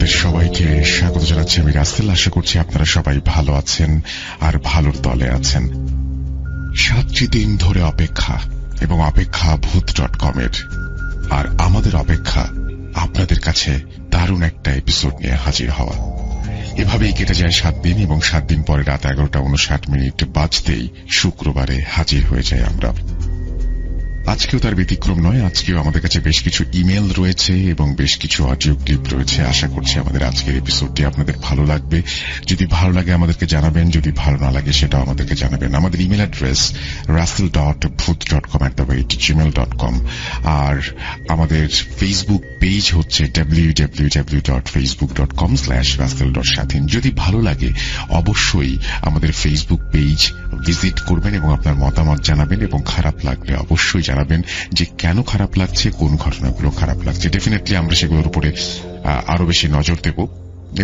আপনাদের সবাইকে স্বাগত জানাচ্ছি আমি রাসেল। আশা করছি আপনারা সবাই ভালো আছেন আর ভালোর দলে আছেন। 7টি দিন ধরে অপেক্ষা এবং অপেক্ষা ভূত.com এর, আর আমাদের অপেক্ষা আপনাদের কাছে দারুণ একটা এপিসোড নিয়ে হাজির হওয়া। এভাবেই কেটে যায় 7 দিন এবং 7 দিন পরে রাত 11:59 বাজতেই শুক্রবারে হাজির হয়ে যাই আমরা। আজকেও তার ব্যতিক্রম নয়। আজকেও আমাদের কাছে বেশ কিছু ইমেল রয়েছে এবং বেশ কিছু অডিও ক্লিপ রয়েছে। আশা করছি আমাদের আজকের এপিসোডটি আপনাদের ভালো লাগবে। যদি ভালো লাগে আমাদেরকে জানাবেন, যদি ভালো না লাগে সেটাও আমাদেরকে জানাবেন। আমাদের ইমেল অ্যাড্রেস russell.booth.com@gmail.com, আর আমাদের ফেসবুক পেজ হচ্ছে www.facebook.com/russell.shahin। যদি ভালো লাগে অবশ্যই আমাদের ফেসবুক পেজ ভিজিট করবেন এবং আপনার মতামত জানাবেন, এবং খারাপ লাগলে অবশ্যই জানাবেন যে কেন খারাপ লাগছে, কোন ঘটনাগুলো খারাপ লাগছে। ডেফিনেটলি আমরা সেগুলোর উপরে আরো বেশি নজর দেব।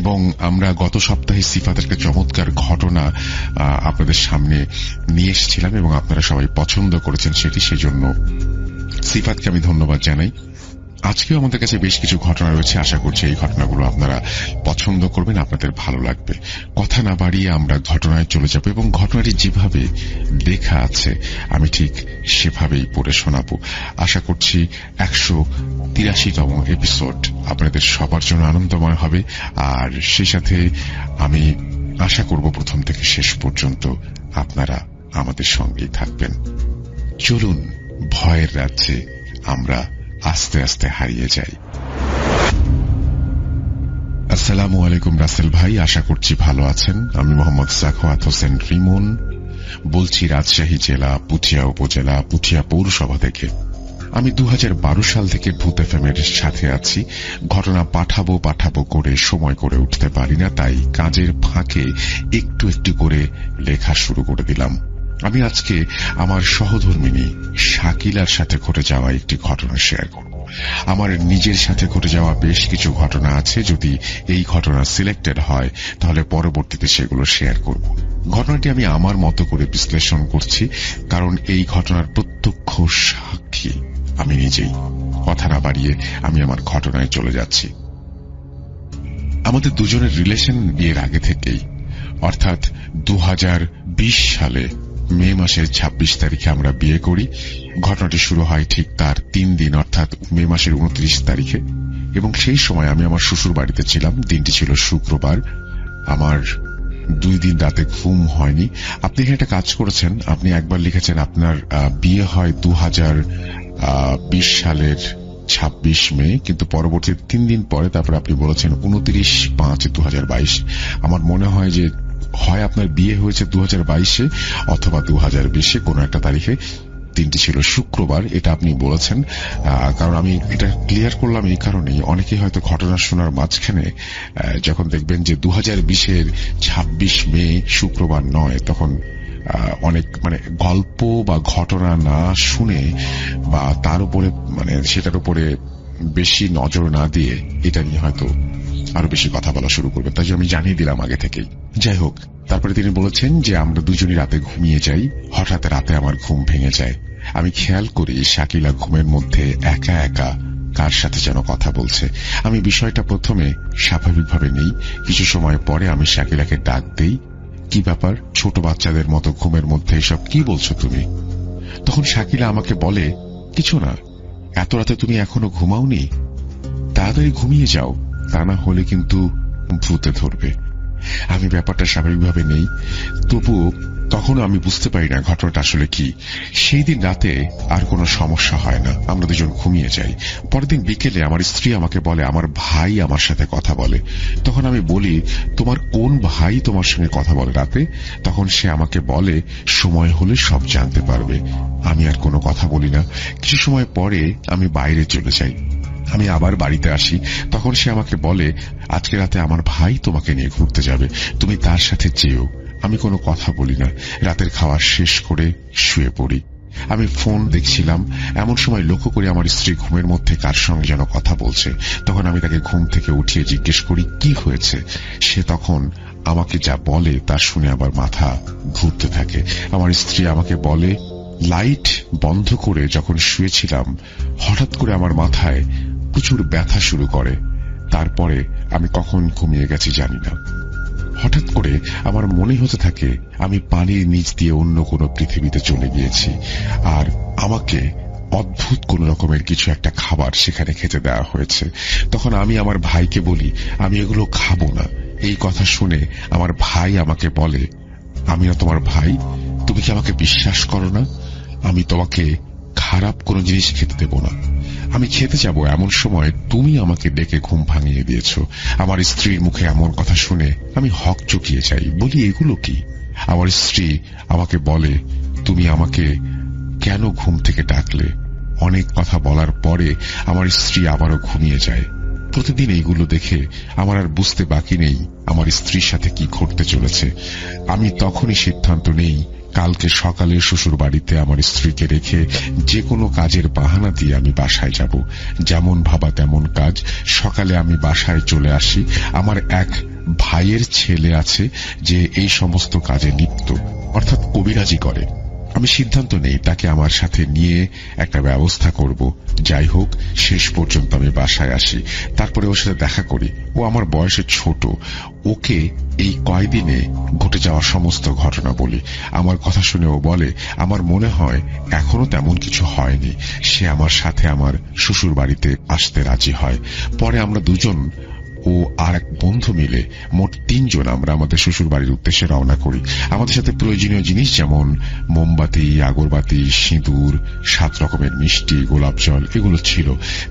এবং আমরা গত সপ্তাহে সিফাতের একটা চমৎকার ঘটনা আপনাদের সামনে নিয়ে এসেছিলাম এবং আপনারা সবাই পছন্দ করেছেন সেটি, সেজন্য সিফাতকে আমি ধন্যবাদ জানাই। আজকেও আমাদের কাছে বেশ কিছু ঘটনা রয়েছে। আশা করছি এই ঘটনাগুলো আপনারা পছন্দ করবেন, আপনাদের ভালো লাগবে। কথা না বাড়িয়ে আমরা ঘটনায় চলে যাব এবং ঘটনাটি যেভাবে লেখা আছে আমি ঠিক সেভাবেই পড়ে শোনাবো। আশা করছি 183তম এপিসোড আপনাদের সবার জন্য আনন্দময় হবে, আর সেই সাথে আমি আশা করব প্রথম থেকে শেষ পর্যন্ত আপনারা আমাদের সঙ্গেই থাকবেন। চলুন ভয়ের রাজ্যে আমরা আস্তে আস্তে হারিয়ে যাই। আসসালামু আলাইকুম রাসেল ভাই, আশা করছি ভালো আছেন। আমি মোহাম্মদ সাখাওয়াত হোসেন রিমন বলছি, রাজশাহী জেলা পুঠিয়া উপজেলা পুঠিয়া পৌরসভা থেকে। আমি 2012 সাল থেকে ভূত এফএম এর সাথে আছি। ঘটনা পাঠাবো করে সময় করে উঠতে পারি না, তাই কাজের ফাঁকে একটু একটু করে লেখা শুরু করে দিলাম। আমি আজকে আমার সহধর্মিণী শাকিলার সাথে ঘটে যাওয়া একটি ঘটনা শেয়ার করব। আমার নিজের সাথে ঘটে যাওয়া বেশ কিছু ঘটনা আছে। যদি এই ঘটনা সিলেক্টেড হয় তাহলে পরবর্তীতে সেগুলো শেয়ার করব। ঘটনাটি আমি আমার মতো করে বিশ্লেষণ করছি, কারণ এই ঘটনার প্রত্যক্ষ সাক্ষী আমি নিজেই। কথা না বাড়িয়ে আমি আমার ঘটনায় চলে যাচ্ছি। আমাদের দুজনের রিলেশন বিয়ের আগে থেকেই, অর্থাৎ 2020 সালে মে মাসের 26 তারিখে আমরা বিয়ে করি। ঘটনাটি শুরু হয় ঠিক তার 3 দিন, অর্থাৎ মে মাসের 29 তারিখে, এবং সেই সময় আমি আমার শ্বশুর বাড়িতে ছিলাম। দিনটি ছিল শুক্রবার। আমার 2 দিন রাতে ঘুম হয়নি। আপনি এখানে একটা কাজ করেছেন, আপনি একবার লিখেছেন আপনার বিয়ে হয় 2020 সালের 26 মে, কিন্তু পরবর্তী 3 দিন পরে তারপর আপনি বলেছেন 29/5/2022। আমার মনে হয় যে হয় আপনার বিয়ে হয়েছে 2022-এ অথবা 2020-এ, কোনো একটা তারিখে। দিনটি ছিল শুক্রবার, এটা আপনি বলেছেন। কারণ আমি এটা ক্লিয়ার করলাম এই কারণেই, অনেকেই হয়তো ঘটনা শোনার মাঝখানে যখন দেখবেন যে 2020-এর 26 মে শুক্রবার নয়, তখন অনেক গল্প বা ঘটনা না শুনে বা তার উপরে সেটার উপরে বেশি নজর না দিয়ে এটা নিয়ে হয়তো আরো বেশি কথা বলা শুরু করবে। তাই আমি জানিয়ে দিলাম আগে থেকেই। যাই হোক, তারপরে তিনি বলেছেন যে আমরা দুজনই রাতে ঘুমিয়ে যাই। হঠাৎ রাতে আমার ঘুম ভেঙে যায়। আমি খেয়াল করি শাকিলা ঘুমের মধ্যে একা একা কার সাথে যেন কথা বলছে। আমি বিষয়টা প্রথমে স্বাভাবিকভাবে নেই। কিছু সময় পরে আমি শাকিলাকে ডাক দেই, কি ব্যাপার, ছোট বাচ্চাদের মতো ঘুমের মধ্যে এসব কি বলছো তুমি? তখন শাকিলা আমাকে বলে, কিছু না, এত রাতে তুমি এখনো ঘুমাওনি, তাড়াতাড়ি ঘুমিয়ে যাও, তা না হলে কিন্তু ভূতে ধরবে। আমি ব্যাপারটা স্বাভাবিকভাবে নেই, তবুও তখনও আমি বুঝতে পারি না ঘটনাটা আসলে কি। সেই দিন রাতে আর কোনো সমস্যা হয় না, আমরা দুজন ঘুমিয়ে যাই। পরের দিন বিকেলে আমার স্ত্রী আমাকে বলে আমার ভাই আমার সাথে কথা বলে। তখন আমি বলি, তোমার কোন ভাই তোমার সঙ্গে কথা বলে রাতে? তখন সে আমাকে বলে, সময় হলে সব জানতে পারবে। আমি আর কোনো কথা বলি না। কিছু সময় পরে আমি বাইরে চলে যাই। আমি আবার বাড়িতে আসি। তখন সে আমাকে বলে, আজকে রাতে আমার ভাই তোমাকে নিয়ে ঘুরতে যাবে, তুমি তার সাথে যেও। আমি কোনো কথা বলি না। রাতের খাওয়া শেষ করে শুয়ে পড়ি। আমি ফোন দেখছিলাম, এমন সময় লক্ষ্য করি আমার স্ত্রী ঘুমের মধ্যে কার সঙ্গে যেন কথা বলছে। তখন আমি তাকে ঘুম থেকে উঠিয়ে জিজ্ঞেস করি কি হয়েছে। সে তখন আমাকে যা বলে তা শুনে আবার মাথা ঘুরতে থাকে। আমার স্ত্রী আমাকে বলে, লাইট বন্ধ করে যখন শুয়েছিলাম হঠাৎ করে আমার মাথায় প্রচুর ব্যথা শুরু করে। তারপরে আমি কখন ঘুমিয়ে গেছি জানি না। হঠাৎ করে আমার মনে হতে থাকে আমি পানির নিচ দিয়ে অন্য কোনো পৃথিবীতে চলে গিয়েছি, আর আমাকে অদ্ভুত কোন রকমের কিছু একটা খাবার সেখানে খেতে দেওয়া হয়েছে। তখন আমি আমার ভাইকে বলি আমি এগুলো খাবো না। এই কথা শুনে আমার ভাই আমাকে বলে, আমি না তোমার ভাই? তুমি কি আমাকে বিশ্বাস করো না? আমি তোমাকে খারাপ কোনো জিনিস খেতে দেব না। আমি খেতে যাব এমন সময় তুমি আমাকে ডেকে ঘুম ভাঙিয়ে দিয়েছ। আমার স্ত্রীর মুখে এমন কথা শুনে আমি হকচকিয়ে যাই। বলি এগুলো কি? আমার স্ত্রী আমাকে বলে, তুমি আমাকে কেন ঘুম থেকে ডাকলে? অনেক কথা বলার পরে আমার স্ত্রী আবারও ঘুমিয়ে যায়। প্রতিদিন এইগুলো দেখে আমার আর বুঝতে বাকি নেই আমার স্ত্রীর সাথে কি ঘটতে চলেছে। আমি তখনই সিদ্ধান্ত নেই কালকে সকালে শ্বশুর বাড়িতে আমার স্ত্রীকে রেখে যে কোনো কাজের বাহানা দিয়ে আমি বাসায় যাব। যেমন ভাবা তেমন কাজ। সকালে আমি বাসায় চলে আসি। আমার এক ভাইয়ের ছেলে আছে যে এই সমস্ত কাজে লিপ্ত, অর্থাৎ কবিরাজি করে। আমি সিদ্ধান্ত নেই তাকে আমার সাথে নিয়ে একটা ব্যবস্থা করব। যাই হোক, শেষ পর্যন্ত আমি বাসায় আসি। তারপরে ওর সাথে দেখা করি। ও আমার বয়সে ছোট। ওকে এই কয়দিনে ঘটে যাওয়া সমস্ত ঘটনা বলি। আমার কথা শুনে ও বলে, আমার মনে হয় এখনো তেমন কিছু হয়নি। সে আমার সাথে আমার শ্বশুর বাড়িতে আসতে রাজি হয়। পরে আমরা দুজন ও আর এক বন্ধু মিলে মোট 3 জন আমরা আমাদের শ্বশুর বাড়ির উদ্দেশ্যে রওনা করি। আমাদের সাথে প্রয়োজনীয় জিনিস যেমন মোমবাতি, আগরবাতি, সিঁদুর, 7 রকমের মিষ্টি, গোলাপ জল এগুলো ছিল।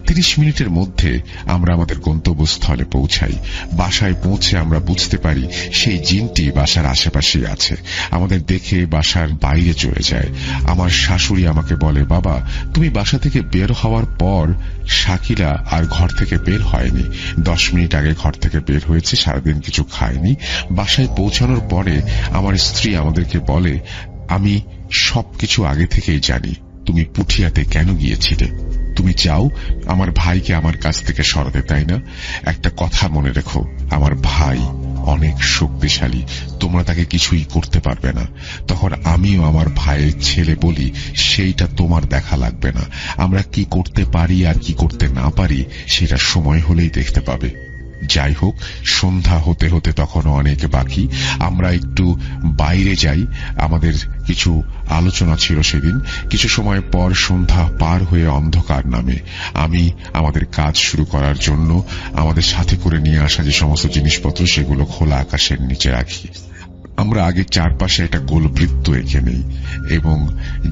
30 মিনিটের মধ্যে আমরা আমাদের গন্তব্যস্থলে পৌঁছাই। বাসায় পৌঁছে আমরা বুঝতে পারি সেই জিনটি বাসার আশেপাশেই আছে। আমাদের দেখে বাসার বাইরে চলে যায়। আমার শাশুড়ি আমাকে বলে, বাবা তুমি বাসা থেকে বের হওয়ার পর শাকিলা আর ঘর থেকে বের হয়নি। 10 মিনিট আগে ঘর থেকে বের হয়েছে, সারাদিন কিছু খায়নি। বাসায় পৌঁছানোর পরে আমার স্ত্রী আমাদেরকে বলে, আমি সবকিছু আগে থেকেই জানি তুমি পুঠিয়াতে কেন গিয়েছিলে। তুমি চাও আমার ভাইকে আমার কাছ থেকে সরাতে, তাই না? একটা কথা মনে রেখো, আমার ভাই অনেক শক্তিশালী, তোমরা তাকে কিছুই করতে পারবে না। তখন আমিও আমার ভাইয়ের ছেলে বলি, সেইটা তোমার দেখা লাগবে না। আমরা কি করতে পারি আর কি করতে না পারি সেটা সময় হলেই দেখতে পাবে। যাই হোক, সন্ধ্যা হতে হতে তখনও অনেক বাকি। আমরা একটু বাইরে যাই। আমাদের কিছু আলোচনা ছিল সেদিন। কিছু সময় পর সন্ধ্যা পার হয়ে অন্ধকার নামে। আমি আমাদের কাজ শুরু করার জন্য আমাদের সাথে করে নিয়ে আসা যে সমস্ত জিনিসপত্র সেগুলো খোলা আকাশের নিচে রাখি। আমরা আগে চারপাশে একটা গোল বৃত্ত এঁকে নেই এবং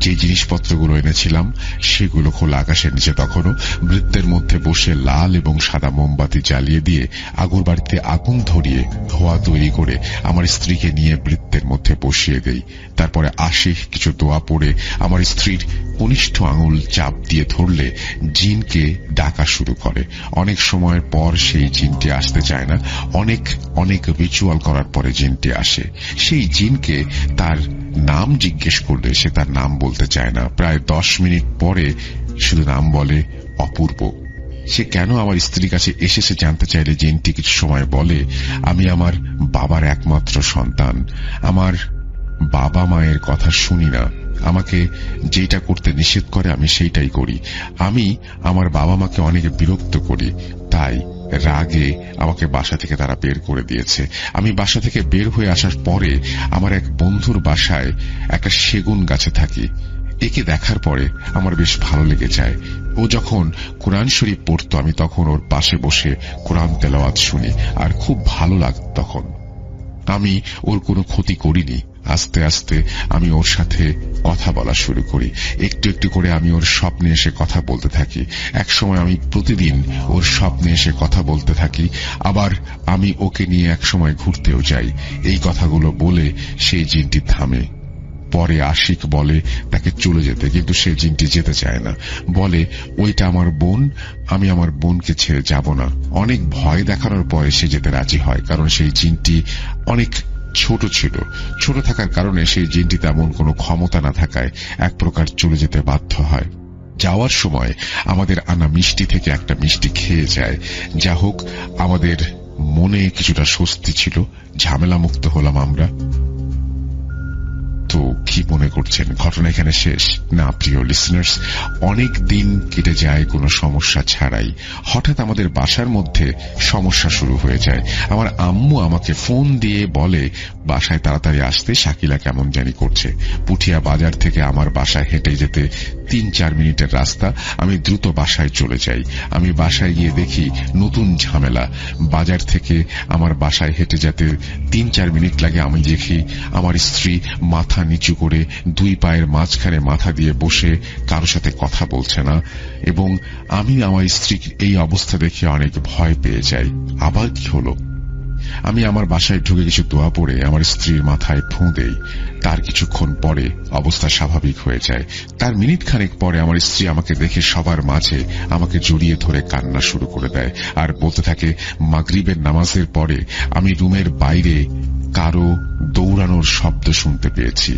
যে জিনিসপত্রগুলো এনেছিলাম সেগুলো খোলা আকাশের নিচে তখনও বৃত্তের মধ্যে বসে লাল এবং সাদা মোমবাতি জ্বালিয়ে দিয়ে আগরবাড়িতে আগুন ধরিয়ে ধোঁয়া তৈরি করে আমার স্ত্রীকে নিয়ে বৃত্তের মধ্যে বসিয়ে দেই। তারপরে আশিক কিছু দোয়া পড়ে আমার স্ত্রীর কনিষ্ঠ আঙুল চাপ দিয়ে ধরলে জিনকে ডাকা শুরু করে। অনেক সময় পর সেই জিনটি আসতে চায় না। অনেক অনেক রিচুয়াল করার পরে জিনটি আসে। সেই জিনকে তার নাম জিজ্ঞেস করলে সে তার নাম বলতে চায় না। প্রায় 10 মিনিট পরে শুধু নাম বলে অপূর্ব। সে কেন আমার স্ত্রীর কাছে এসেছে জানতে চাইলে জিনটি কিছু সময় বলে, আমি আমার বাবার একমাত্র সন্তান। আমার বাবা মায়ের কথা শুনি না। আমাকে যেটা করতে নিষেধ করে আমি সেইটাই করি। আমি আমার বাবা মাকে অনেক বিরক্ত করি, তাই রাগে আমাকে বাসা থেকে তারা বের করে দিয়েছে। আমি বাসা থেকে বের হয়ে আসার পরে আমার এক বন্ধুর বাসায় একটা সেগুন গাছে থাকি। একে দেখার পরে আমার বেশ ভালো লেগে যায়। ও যখন কোরআন শরীফ পড়তো আমি তখন ওর পাশে বসে কোরআন তেলাওয়াত শুনি, আর খুব ভালো লাগতো তখন। আমি ওর কোনো ক্ষতি করিনি। আস্তে আস্তে আমি ওর সাথে কথা বলা শুরু করি। একটু একটু করে আমি ওর স্বপ্নে এসে কথা বলতে থাকি। একসময় আমি প্রতিদিন ওর স্বপ্নে এসে কথা বলতে থাকি। আবার আমি ওকে নিয়ে একসময় ঘুরতেও যাই। এই কথাগুলো বলে সেই জিনটি থামে। পরে আশিক বলে তাকে চলে যেতে, কিন্তু সে জিনটি যেতে চায় না। বলে ওইটা আমার বোন, আমি আমার বোনকে ছেড়ে যাব না। অনেক ভয় দেখানোর পরে সে যেতে রাজি হয়, কারণ সেই জিনটি অনেক ছোট ছিল। ছোট থাকার কারণে সেই জিনটি তেমন কোনো ক্ষমতা না থাকায় এক প্রকার চলে যেতে বাধ্য হয়। যাওয়ার সময় আমাদের আনা মিষ্টি থেকে একটা মিষ্টি খেয়ে যায়। যা হোক, আমাদের মনে কিছুটা স্বস্তি ছিল, ঝামেলা মুক্ত হলাম আমরা। তো কি মনে করছেন ঘটনা এখানে শেষ? না প্রিয় লিসনার্স, অনেক দিন কেটে যায় কোনো সমস্যা ছাড়াই। হঠাৎ আমাদের বাসার মধ্যে সমস্যা শুরু হয়ে যায়। আমার আম্মু আমাকে ফোন দিয়ে বলে বাসায় তাড়াতাড়ি আসতে, শাকিলা কেমন জানি করছে। পুঠিয়া বাজার থেকে আমার বাসায় হেঁটে যেতে 3-4 মিনিটের রাস্তা। আমি দ্রুত বাসায় চলে যাই। আমি বাসায় গিয়ে দেখি নতুন ঝামেলা। বাজার থেকে আমার বাসায় হেঁটে যেতে 3-4 মিনিট লাগে। আমি দেখি আমার স্ত্রী মাথা নিচু করে 2 পায়ের মাঝখানে মাথা দিয়ে বসে কারোর সাথে কথা বলছে না, এবং আমি আমার স্ত্রীর এই অবস্থা দেখে অনেক ভয় পেয়ে যাই। আবার কি হলো? আমি আমার বাসায় ঢুকে কিছু দোয়া পড়ে আমার স্ত্রীর মাথায় ফুঁ দেই। তার কিছুক্ষণ পরে অবস্থা স্বাভাবিক হয়ে যায়। তার মিনিট খানেক পরে আমার স্ত্রী আমাকে দেখে সবার মাঝে আমাকে জড়িয়ে ধরে কান্না শুরু করে দেয় আর বলতে থাকে, মাগরিবের নামাজের পরে আমি রুমের বাইরে কারো দৌড়ানোর শব্দ শুনতে পেয়েছি।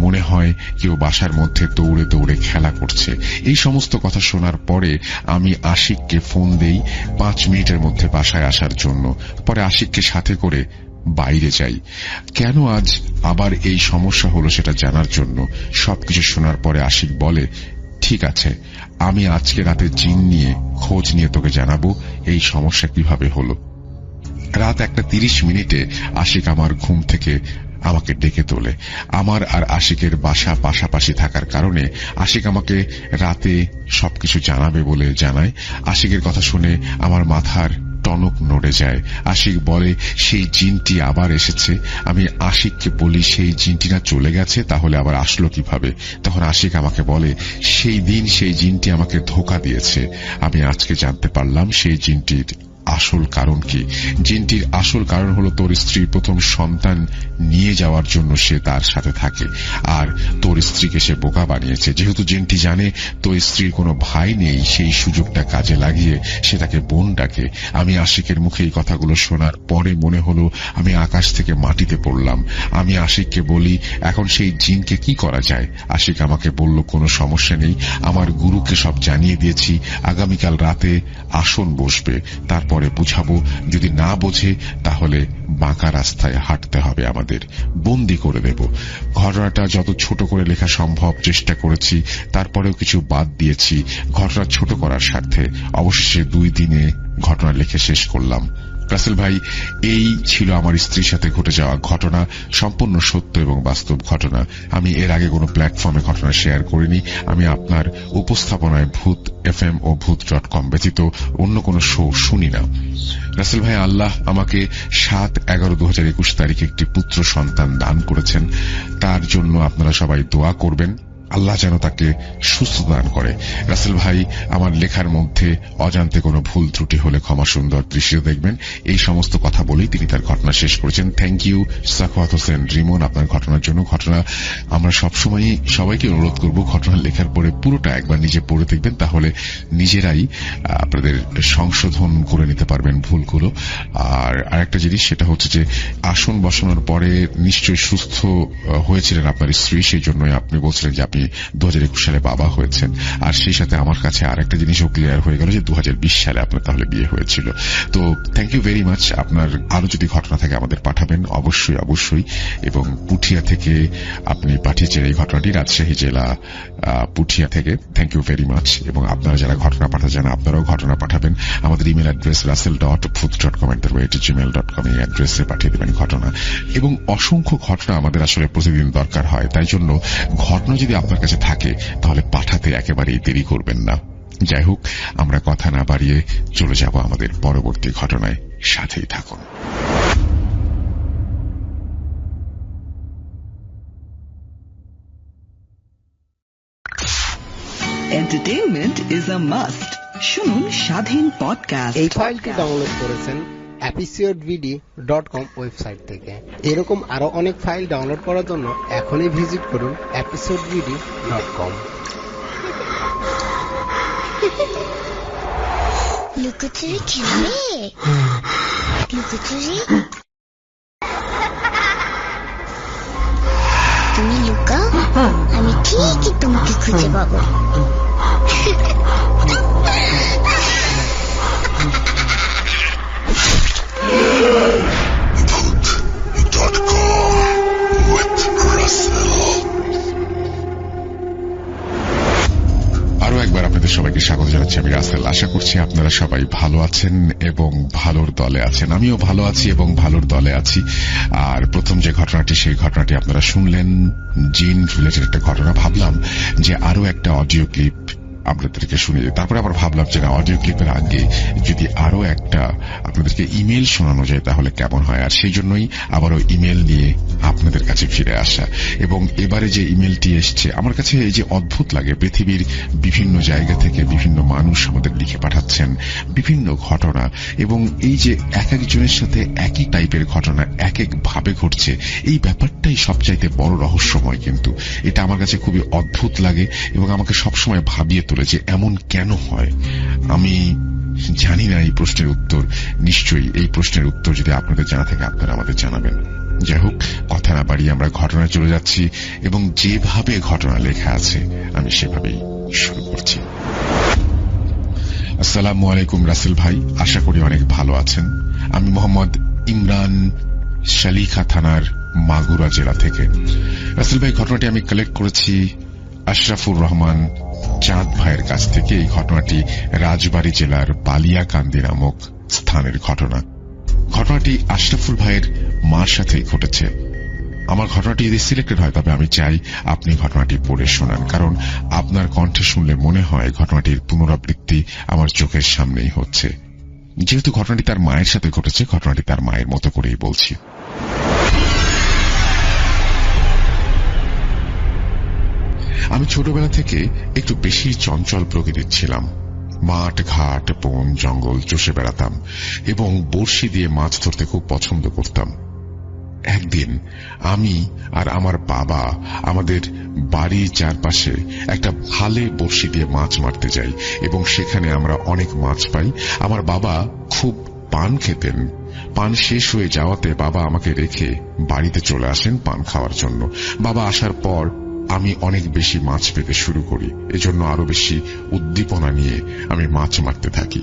মনে হয় কেউ বাসার মধ্যে দৌড়ে দৌড়ে খেলা করছে। এই সমস্ত কথা শোনার পরে আমি আশিককে ফোন দেই 5 মিনিটের মধ্যে বাসায় আসার জন্য। পরে আশিককে সাথে করে বাইরে যাই। কেন আজ আবার এই সমস্যা হলো সেটা জানার জন্য। সবকিছু শোনার পরে আশিক বলে, ঠিক আছে, আমি আজকে রাতে জিন নিয়ে খোঁজ নিয়ে তোকে জানাবো এই সমস্যা কিভাবে হলো। রাত 1:30 মিনিটে আশিক আমার ঘুম থেকে আমাকে ডেকে তোলে। আমার আর আশিকের বাসা পাশাপাশি থাকার কারণে আশিক আমাকে রাতে সবকিছু জানাবে বলে জানায়। আশিকের কথা শুনে আমার মাথার টনক নড়ে যায়। আশিক বলে সেই জিনটি আবার এসেছে। আমি আশিককে বলি সেই জিনটি না চলে গেছে, তাহলে আবার আসলো কিভাবে? তখন আশিক আমাকে বলে সেই দিন সেই জিনটি আমাকে ধোঁকা দিয়েছে। আমি আজকে জানতে পারলাম সেই জিনটির আসল কারণ কি। জিনটির আসল কারণ হলো তোর স্ত্রী প্রথম সন্তান নিয়ে যাওয়ার জন্য সে তার সাথে থাকে, আর তোর স্ত্রীকে সে বোকা বানিয়েছে। যেহেতু জিনটি জানে তোর স্ত্রীর কোনো ভাই নেই, সেই সুযোগটা কাজে লাগিয়ে সে তাকে বোন ডাকে। আমি আশিকের মুখে এই কথাগুলো শোনার পরে মনে হলো আমি আকাশ থেকে মাটিতে পড়লাম। আমি আশিককে বলি এখন সেই জিনকে কি করা যায়। আশিক আমাকে বলল কোনো সমস্যা নেই, আমার গুরুকে সব জানিয়ে দিয়েছি, আগামীকাল রাতে আসন বসবে, তারপরে বুঝাবো, যদি না বোঝে তাহলে বাঁকা রাস্তায় হাঁটতে হবে, আমাদের বন্দি করে দেব। ঘটনাটা যত ছোট করে লেখা সম্ভব চেষ্টা করেছি, তারপরেও কিছু বাদ দিয়েছি ঘটনা ছোট করার স্বার্থে। অবশেষে 2 দিনে ঘটনা লিখে শেষ করলাম। রাসেল ভাই, এই ছিল আমার স্ত্রীর সাথে ঘটে যাওয়া ঘটনা, সম্পূর্ণ সত্য এবং বাস্তব ঘটনা। আমি এর আগে কোনো প্ল্যাটফর্মে ঘটনা শেয়ার করিনি। আমি আপনার উপস্থাপনায় ভূত FM ও ভূত.com ব্যতীত অন্য কোনো শো শুনি না। রাসেল ভাই, আল্লাহ আমাকে 7/11/2021 তারিখে একটি পুত্র সন্তান দান করেছেন। তার জন্য আপনারা সবাই দোয়া করবেন, আল্লাহ যেন তাকে সুস্থ দান করে। রাসেল ভাই, আমার লেখার মধ্যে অজান্তে কোনো ভুল ত্রুটি হলে ক্ষমা সুন্দর দৃষ্টিতে দেখবেন। এই সমস্ত কথা বলেই তিনি তার ঘটনা শেষ করেছেন। থ্যাংক ইউ সাখাওয়াত হোসেন রিমন আপনার ঘটনার জন্য। ঘটনা আমরা সবসময় সবাইকে অনুরোধ করব ঘটনা লেখার পরে পুরোটা একবার নিজে পড়ে দেখবেন, তাহলে নিজেরাই আপনাদের সংশোধন করে নিতে পারবেন ভুলগুলো। আর আরেকটা জিনিস, সেটা হচ্ছে যে আসন বসানোর পরে নিশ্চয়ই সুস্থ হয়েছিলেন আপনার স্ত্রী, সেই জন্যই আপনি বলছিলেন যে আপনি 2021 সালে বাবা হয়েছেন। আর সেই সাথে আমার কাছে আরেকটা জিনিসও ক্লিয়ার হয়ে গেল যে 2020 সালে আপনার তাহলে বিয়ে হয়েছিল। তো থ্যাংক ইউ ভেরি মাচ। আপনার আরো যদি ঘটনা থাকে আমাদের পাঠাবেন অবশ্যই অবশ্যই। এবং পুঠিয়া থেকে আপনি পাঠিয়েছেন এই ঘটনাটি, রাজশাহী জেলা পুঠিয়া থেকে। Thank you very much. এবং আপনারা যারা ঘটনা পাঠাতে চান আপনারাও ঘটনা পাঠাবেন। আমাদের ইমেল অ্যাড্রেস russell.booth.com@gmail.com এই অ্যাড্রেসে পাঠিয়ে দেবেন ঘটনা। এবং অসংখ্য ঘটনা আমাদের আসলে প্রতিদিন দরকার হয়, তাই জন্য ঘটনা যদি আপনার কাছে থাকে তাহলে পাঠাতে একেবারেই দেরি করবেন না। যাই হোক, আমরা কথা না বাড়িয়ে চলে যাব আমাদের পরবর্তী ঘটনায়। সাথেই থাকুন। Entertainment is a must. শুনুন স্বাধীন পডকাস্ট। এই ফাইলটি ডাউনলোড করেছেন episodevd.com ওয়েবসাইট থেকে। এরকম আরো অনেক ফাইল ডাউনলোড করার জন্য এখনই ভিজিট করুন episodevd.com। লুকোচুরি খেলবে? লুকোচুরি তুমি লুকাও, আমি ঠিকই তোমাকে খুঁজে পাবো। Booth.com with Russell. হচ্ছে আমি রাসেল। আশা করছি আপনারা সবাই ভালো আছেন এবং ভালোর দলে আছেন। আমিও ভালো আছি এবং ভালোর দলে আছি। আর প্রথম যে ঘটনাটি, সেই ঘটনাটি আপনারা শুনলেন, জিন রিলেটেড একটা ঘটনা। ভাবলাম যে আরো একটা অডিও ক্লিপ আপনাদেরকে শুনিয়ে, তারপরে আবার ভাবলাম যে না, অডিও ক্লিপের আগে যদি আরো একটা আপনাদেরকে ইমেল শোনানো যায় তাহলে কেমন হয়। আর সেই জন্যই আবারও ইমেল নিয়ে আপনাদের কাছে ফিরে আসা। এবং এবারে যে ইমেলটি এসছে, আমার কাছে এই যে অদ্ভুত লাগে, পৃথিবীর বিভিন্ন জায়গা থেকে বিভিন্ন মানুষ আমাদের লিখে পাঠাচ্ছেন বিভিন্ন ঘটনা, এবং এই যে এক একজনের সাথে একই টাইপের ঘটনা এক এক ভাবে ঘটছে, এই ব্যাপারটাই সবচাইতে বড় রহস্যময়। কিন্তু এটা আমার কাছে খুবই অদ্ভুত লাগে এবং আমাকে সবসময় ভাবিয়ে তোলে যে এমন কেন হয়। আমি জানি না এই প্রশ্নের উত্তর। নিশ্চয়ই এই প্রশ্নের উত্তর যদি আপনাদের জানা থাকে আপনারা আমাদের জানাবেন। যাই হোক, কথা না বাড়িয়ে আমরা ঘটনায় চলে যাচ্ছি এবং যেভাবে ঘটনা লেখা আছে আমি সেভাবেই শুরু করছি। আসসালামু আলাইকুম রাসেল ভাই, আশা করি অনেক ভালো আছেন। আমি মোহাম্মদ ইমরান, শালিখা থানার মাগুরা জেলা থেকে। রাসেল ভাই, ঘটনাটি আমি কালেক্ট করেছি আশরাফুর রহমান চাঁদ ভাইয়ের কাছ থেকে। এই ঘটনাটি রাজবাড়ী জেলার বালিয়াকান্দি নামক স্থানের ঘটনা। ঘটনাটি আশরাফুল ভাইয়ের মার সাথেই ঘটেছে। আমার ঘটনাটি যদি সিলেক্টেড হয় তবে আমি চাই আপনি ঘটনাটি পড়ে শোনান, কারণ আপনার কণ্ঠে শুনলে মনে হয় ঘটনাটির পুনরাবৃত্তি আমার চোখের সামনেই হচ্ছে। যেহেতু ঘটনাটি তার মায়ের সাথে ঘটেছে, ঘটনাটি তার মায়ের মতো করেই বলছি। আমি ছোটবেলা থেকে একটু বেশি চঞ্চল প্রকৃতির ছিলাম। মাঠ ঘাট বন জঙ্গল চষে বেড়াতাম এবং বড়শি দিয়ে মাছ ধরতে খুব পছন্দ করতাম। একদিন আমি আর আমার বাবা আমাদের বাড়ির চারপাশে একটা ভালে বড়শি দিয়ে মাছ মারতে যাই এবং সেখানে আমরা অনেক মাছ পাই। আমার বাবা খুব পান খেতেন। পান শেষ হয়ে যাওয়াতে বাবা আমাকে রেখে বাড়িতে চলে আসেন পান খাওয়ার জন্য। বাবা আসার পর আমি অনেক বেশি মাছ পেতে শুরু করি। এজন্য আরো বেশি উদ্দীপনা নিয়ে আমি মাছ মারতে থাকি।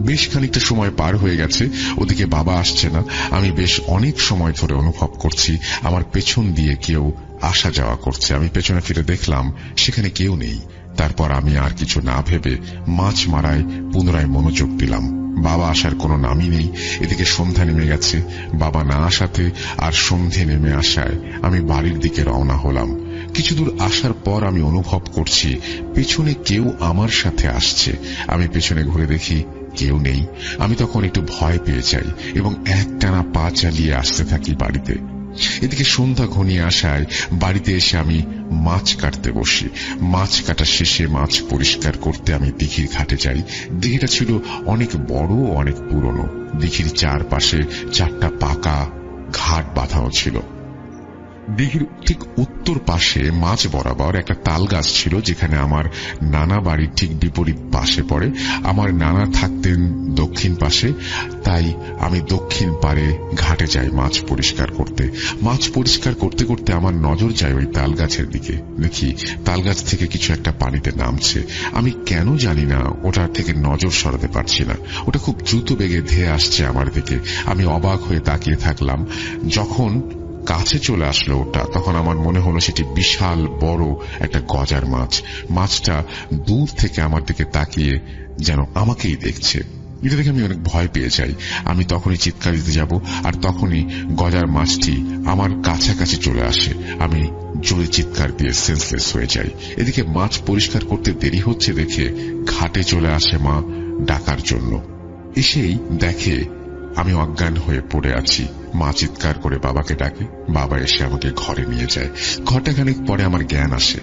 বেশ খানিকটা সময় পার হয়ে গেছে, ওদিকে বাবা আসছে না। আমি বেশ অনেক সময় ধরে অনুভব করছি আমার পেছন দিয়ে কেউ আসা যাওয়া করছে। আমি পেছনে ফিরে দেখলাম সেখানে কেউ নেই। তারপর আমি আর কিছু না ভেবে মাছ মারায় পুনরায় মনোযোগ দিলাম। বাবা আসার কোনো নামই নেই। এদিকে সন্ধ্যা নেমে গেছে। বাবা না আসাতে আর সন্ধ্যে নেমে আসায় আমি বাড়ির দিকে রওনা হলাম। কিছু দূর আসার পর আমি অনুভব করছি পেছনে কেউ আমার সাথে আসছে। আমি পেছনে ঘুরে দেখি কেউ নেই। আমি তখন একটু ভয় পেয়ে যাই এবং একটানা পা চালিয়ে আসতে থাকি বাড়িতে। এদিকে সন্ধ্যা ঘনিয়ে আসায় বাড়িতে এসে আমি মাছ কাটতে বসি। মাছ কাটা শেষে মাছ পরিষ্কার করতে আমি দিঘির ঘাটে যাই। দিঘিটা ছিল অনেক বড় ও অনেক পুরনো। দিঘির চারপাশে 4টা পাকা ঘাট বাঁধানো ছিল। দিঘির ঠিক উত্তর পাশে মাঝ বরাবর একটা তাল গাছ ছিল, যেখানে আমার নানা বাড়ির ঠিক বিপরীত পাশে পড়ে। আমার নানা থাকতেন দক্ষিণ পাশে, তাই আমি দক্ষিণ পারে ঘাটে যাই মাছ পরিষ্কার করতে। মাছ পরিষ্কার করতে করতে আমার নজর যায় ওই তাল গাছের দিকে। দেখি তাল গাছ থেকে কিছু একটা পানিতে নামছে। আমি কেন জানি না ওটার থেকে নজর সরাতে পারছি না। ওটা খুব দ্রুত বেগে ধেয়ে আসছে আমার দিকে। আমি অবাক হয়ে তাকিয়ে থাকলাম। যখন কাছে চলে আসলো ওটা, তখন আমার মনে হলো সেটি বিশাল বড় একটা গজার মাছ। মাছটা দূর থেকে আমার দিকে তাকিয়ে যেন আমাকেই দেখছে। এটা দেখে আমি অনেক ভয় পেয়ে যাই। আমি তখনই চিৎকার দিতে যাব, আর তখনই গজার মাছটি আমার কাছাকাছি চলে আসে। আমি জোরে চিৎকার দিয়ে সেন্সলেস হয়ে যাই। এদিকে মাছ পরিষ্কার করতে দেরি হচ্ছে দেখে ঘাটে চলে আসে মা ডাকার জন্য। এসেই দেখে আমি অজ্ঞান হয়ে পড়ে আছি। মা চিৎকার করে বাবাকে ডাকে। বাবা এসে আমাকে ঘরে নিয়ে যায়। ঘণ্টাখানেক পরে আমার জ্ঞান আসে।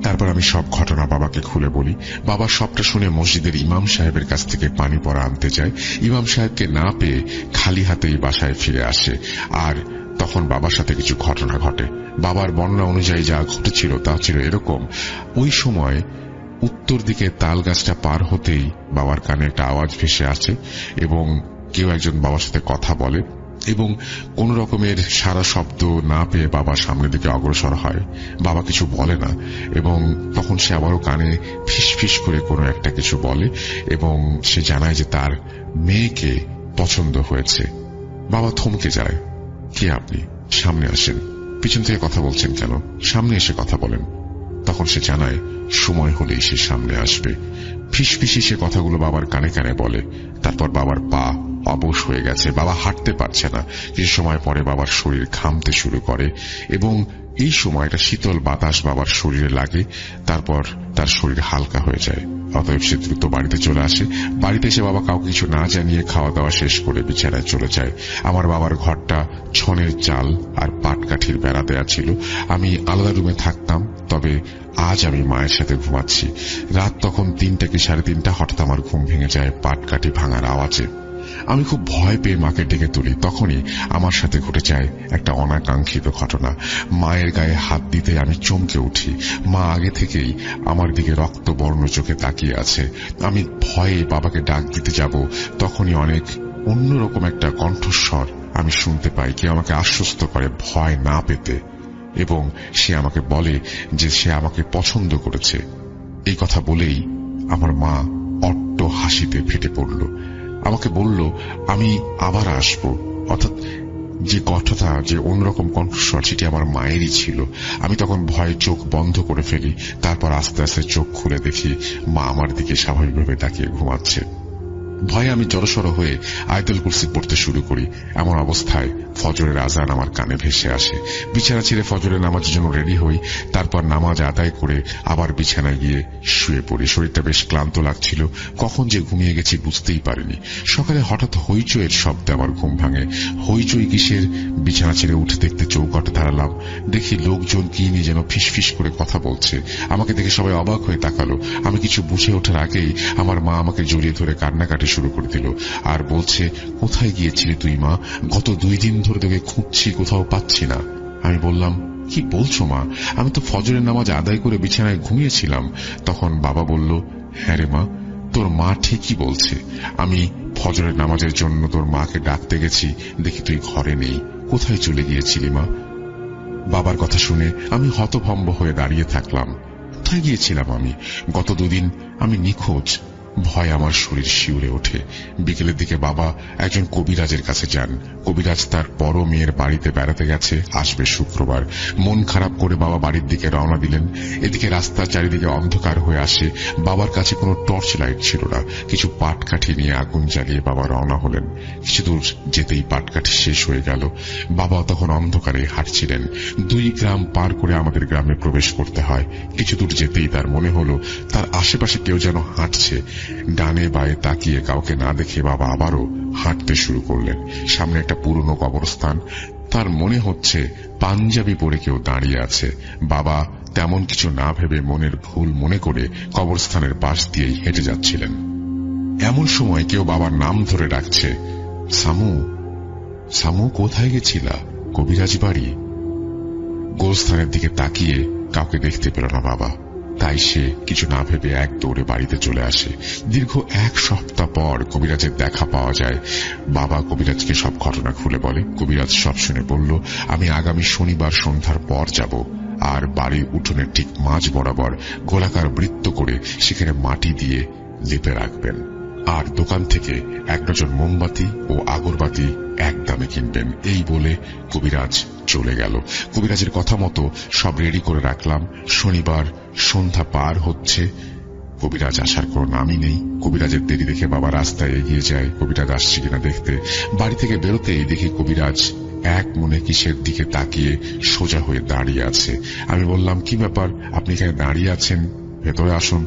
তারপর আমি সব ঘটনা বাবাকে খুলে বলি। বাবা সবটা শুনে মসজিদের ইমাম সাহেবের কাছ থেকে পানি পড়া আনতে যায়। ইমাম সাহেবকে না পেয়ে খালি হাতেই বাসায় ফিরে আসে। আর তখন বাবার সাথে কিছু ঘটনা ঘটে। বাবার বর্ণনা অনুযায়ী যা ঘটেছিল তা ছিল এরকম। ওই সময় উত্তর দিকে তাল গাছটা পার হতেই বাবার কানে একটা আওয়াজ ভেসে আসে এবং কেউ একজন বাবার সাথে কথা বলে, এবং কোন রকমের সারা শব্দ না পেয়ে বাবা সামনের দিকে অগ্রসর হয়। বাবা কিছু বলে না এবং তখন সে আবারও কানে ফিস ফিস করে কোনো একটা কিছু বলে এবং সে জানায় যে তার মেয়েকে পছন্দ হয়েছে। বাবা থমকে যায়। কে আপনি? সামনে আসেন। পিছন থেকে কথা বলছেন কেন? সামনে এসে কথা বলেন। তখন সে জানায় সময় হলেই সে সামনে আসবে। ফিসফিসে সে কথাগুলো বাবার কানে কানে বলে। তারপর বাবার পা অবশ হয়ে গেছে, বাবা হাঁটতে পারছে না। কিছু সময় পরে বাবার শরীর ঘামতে শুরু করে এবং এই সময়টা শীতল বাতাস বাবার শরীরে লাগে। তারপর তার শরীর হালকা হয়ে যায়। অতএব সে দ্রুত বাড়িতে চলে আসে। বাড়িতে এসে বাবা কাউকে কিছু না জানিয়ে খাওয়া দাওয়া শেষ করে বিছানায় চলে যায়। আমার বাবার ঘরটা ছনের চাল আর পাটকাঠির বেড়া দেয়া ছিল। আমি আলাদা রুমে থাকতাম, তবে আজ আমি মায়ের সাথে ঘুমাচ্ছি। রাত তখন 3টা কি 3:30। হঠাৎ আমার ঘুম ভেঙে যায় পাটকাঠি ভাঙার আওয়াজে। আমি খুব ভয় পেয়ে মাকে ডেকে তুলি। তখনই আমার সাথে ঘটে যায় একটা অনাকাঙ্ক্ষিত ঘটনা। মায়ের গায়ে হাত দিতে আমি চমকে উঠি। মা আগে থেকেই আমার দিকে রক্তবর্ণ চোখে তাকিয়ে আছে। আমি ভয়ে বাবাকে ডাক দিতে যাব, তখনই অনেক অন্যরকম একটা কণ্ঠস্বর আমি শুনতে পাই। কেউ আমাকে আশ্বস্ত করে ভয় না পেতে এবং সে আমাকে বলে যে সে আমাকে পছন্দ করেছে। এই কথা বলেই আমার মা অট্ট হাসিতে ফেটে পড়ল। আমাকে বলল আমি আবার আসব। অর্থাৎ যে কথাটা, যে অন্যরকম কণ্ঠস্বর, সেটি আমার মায়েরই ছিল। আমি তখন ভয়ে চোখ বন্ধ করে ফেলি। তারপর আস্তে আস্তে চোখ খুলে দেখি মা আমার দিকে স্বাভাবিকভাবে তাকিয়ে ঘুমাচ্ছে। ভয়ে আমি জড়সড় হয়ে আয়াতুল কুরসি পড়তে শুরু করি। এমন অবস্থায় ফজরের আজান আমার কানে ভেসে আসে। বিছানা ছেড়ে ফজরের নামাজের জন্য রেডি হই। তারপর নামাজ আদায় করে আবার বিছানায় গিয়ে শুয়ে পড়ি। শরীরটা বেশ ক্লান্ত লাগছিল। কখন যে ঘুমিয়ে গেছি বুঝতেই পারিনি। সকালে হঠাৎ হইচইয়ের শব্দে আমার ঘুম ভাঙে। হইচই কিসের? বিছানা ছেড়ে উঠে দেখতে চৌকাঠে দাঁড়ালাম। দেখি লোকজন কি নিয়ে যেন ফিসফিস করে কথা বলছে। আমাকে দেখে সবাই অবাক হয়ে তাকালো। আমি কিছু বুঝে ওঠার আগেই আমার মা আমাকে জড়িয়ে ধরে কান্নাকাটি শুরু করে দিল আর বলছে, কোথায় গিয়েছিলি তুই মা? গত 2 দিন ধরে তোকে খুঁজছি, কোথাও পাচ্ছি না। আমি বললাম, কি বলছো মা? আমি তো ফজরের নামাজ আদায় করে বিছানায় ঘুমিয়েছিলাম। তখন বাবা বলল, হ্যাঁ রে মা, তোর মা ঠিকই বলছে। আমি ফজরের নামাজের জন্য তোর মাকে ডাকতে গেছি, দেখি তুই ঘরে নেই। কোথায় চলে গিয়েছিলি মা? বাবার কথা শুনে আমি হতভম্ব হয়ে দাঁড়িয়ে থাকলাম। কোথায় গিয়েছিলাম আমি? গত 2 দিন আমি নিখোঁজ। ভয় আমার শরীর শিউরে ওঠে। বিকেলের দিকে বাবা একজন কবিরাজের কাছে যান। কবিরাজ তার বড় মেয়ের বাড়িতে বেড়াতে গেছে, আসবে শুক্রবার। মন খারাপ করে বাবা বাড়ির দিকে রওনা দিলেন। এদিকে রাস্তার চারিদিকে অন্ধকার হয়ে আসে। বাবার কাছে কোনো টর্চ লাইট ছিল না। কিছু পাটকাঠি নিয়ে আগুন জ্বালিয়ে বাবা রওনা হলেন। কিছু দূর যেতেই পাটকাঠি শেষ হয়ে গেল। বাবা তখন অন্ধকারে হাঁটছিলেন। 2 গ্রাম পার করে আমাদের গ্রামে প্রবেশ করতে হয়। কিছু দূর যেতেই তার মনে হলো তার আশেপাশে কেউ যেন হাঁটছে। ডানে বায়ে তাকিয়ে কাউকে না দেখে বাবা আবারও হাঁটতে শুরু করলেন। সামনে একটা পুরনো কবরস্থান। তার মনে হচ্ছে পাঞ্জাবি পরে কেউ দাঁড়িয়ে আছে। বাবা তেমন কিছু না ভেবে মনের ভুল মনে করে কবরস্থানের পাশ দিয়েই হেঁটে যাচ্ছিলেন। এমন সময় কেউ বাবার নাম ধরে ডাকছে, সামু, সামু, কোথায় গেছিলা? কবিরাজ বাড়ি। গোরস্থানের দিকে তাকিয়ে কাউকে দেখতে পেল না বাবা। তাই সে কিছু না ভেবে এক দৌড়ে বাড়িতে চলে আসে। দীর্ঘ 1 সপ্তাহ পর কবিরাজের দেখা পাওয়া যায়। বাবা কবিরাজকে সব ঘটনা খুলে বলে। কবিরাজ সব শুনে বলল, আমি আগামী শনিবার সন্ধ্যার পর যাব, আর বাড়ির উঠোনের ঠিক মাঝ বরাবর গোলাকার বৃত্ত করে সেখানে মাটি দিয়ে লেপে রাখবেন, আর দোকান থেকে 1 ডজন মোমবাতি ও আগরবাতি একদমে কিনবেন। এই বলে কবিরাজ চলে গেল। কবিরাজের কথা মতো সব রেডি করে রাখলাম। শনিবার সন্ধ্যা পার হচ্ছে, কবিরাজ আসার কোনো নামই নেই। কবিরাজের দেরি দেখে বাবা রাস্তায় এগিয়ে যায় কবিরাজ আসছে কিনা দেখতে। বাড়ি থেকে বেরোতেই দেখি কবিরাজ এক মনে কিসের দিকে তাকিয়ে সোজা হয়ে দাঁড়িয়ে আছে। আমি বললাম, কি ব্যাপার, আপনি এখানে দাঁড়িয়ে আছেন? ভেতরে আসুন।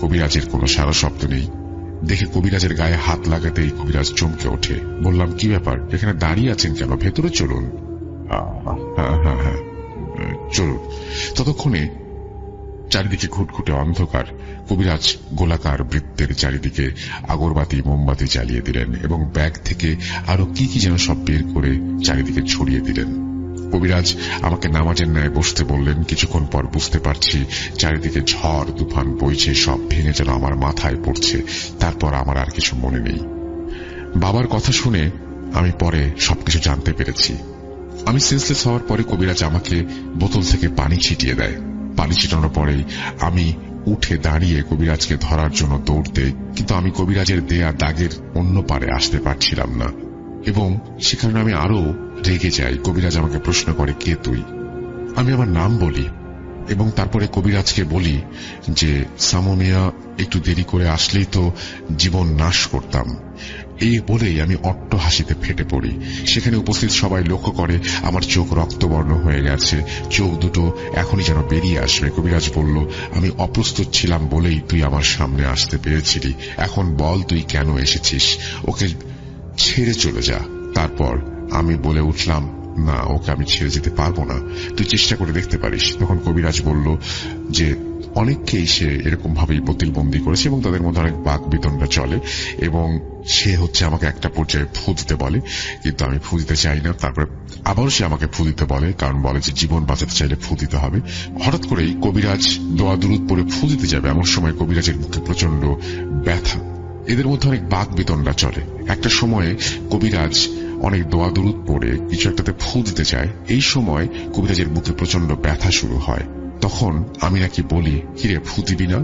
কবিরাজের কোনো সারা শব্দ নেই। দেখে কবিরাজের গায়ে হাত লাগাতেই কবিরাজ চমকে ওঠে। বললাম, কি ব্যাপার, এখানে দাঁড়িয়ে আছেন কেন? ভেতরে চলুন। হ্যাঁ, চলুন। ততক্ষণে চারিদিকে ঘুটঘুটে অন্ধকার। কবিরাজ গোলাকার বৃত্তের চারিদিকে আগরবাতি মোমবাতি জ্বালিয়ে দিলেন এবং ব্যাগ থেকে আরো কি কি যেন সব বের করে চারিদিকে ছড়িয়ে দিলেন। কবিরাজ আমাকে নামাজের ন্যায় বসতে বললেন। কিছুক্ষণ পর বুঝতে পারছি চারিদিকে ঝড় তুফান বইছে, সব ভেঙে যেন আমার মাথায় পড়ছে। তারপর আমার আর কিছু মনে নেই। বাবার কথা শুনে আমি পরে সবকিছু জানতে পেরেছি। আমি সেন্সলেস হওয়ার পরে কবিরাজ আমাকে বোতল থেকে পানি ছিটিয়ে দেয়। পানি ছিটানোর পরেই আমি উঠে দাঁড়িয়ে কবিরাজকে ধরার জন্য দৌড় দেই, কিন্তু আমি কবিরাজের দেয়া দাগের অন্য পারে আসতে পারছিলাম না এবং সে কারণে আমি আরো রেগে যাই। কবিরাজ আমাকে প্রশ্ন করে, কে তুই? আমি আমার নাম বলি। এবং তারপরে কবিরাজকে বলি যে সামু মিয়া একটু দেরি করে আসলেই তো জীবন নাশ করতাম। এই বলেই আমি অট্ট হাসিতে ফেটে পড়ি। সেখানে উপস্থিত সবাই লক্ষ্য করে আমার চোখ রক্তবর্ণ হয়ে গেছে, চোখ দুটো এখনই যেন বেরিয়ে আসবে। কবিরাজ বলল, আমি অপ্রস্তুত ছিলাম বলেই তুই আমার সামনে আসতে পেরেছিলি, এখন বল তুই কেন এসেছিস, ওকে ছেড়ে চলে যা। তারপর আমি বলে উঠলাম, না, ওকে আমি ছেড়ে যেতে পারবো না, তুই চেষ্টা করে দেখতে পারিস। তখন কবিরাজ বলল যে অনেককেই সে এরকম ভাবেই প্রতিবন্ধী করেছে এবং তাদের মধ্যে অনেক বাক বিতণ্ডা চলে, এবং সে হচ্ছে আমাকে একটা পর্যায়ে ফু দিতে বলে, কিন্তু আমি ফু দিতে চাই না। তারপরে আবার সে আমাকে ফু দিতে বলে, কারণ বলে যে জীবন বাঁচাতে চাইলে ফু দিতে হবে। হঠাৎ করেই কবিরাজ দোয়া দুরুদ পরে ফু দিতে যাবে, এমন সময় কবিরাজের মুখে প্রচন্ড ব্যথা, এদের মধ্যে অনেক বাক বিতণ্ডা চলে। একটা সময়ে কবিরাজ অনেক দোয়া দুরুদ পড়ে কিছু একটাতে ফু দিতে চায়, এই সময় কবিরাজের মুখে প্রচন্ড ব্যথা শুরু হয়। তখন আমি নাকি বলি, কিরে ফু দিবি না,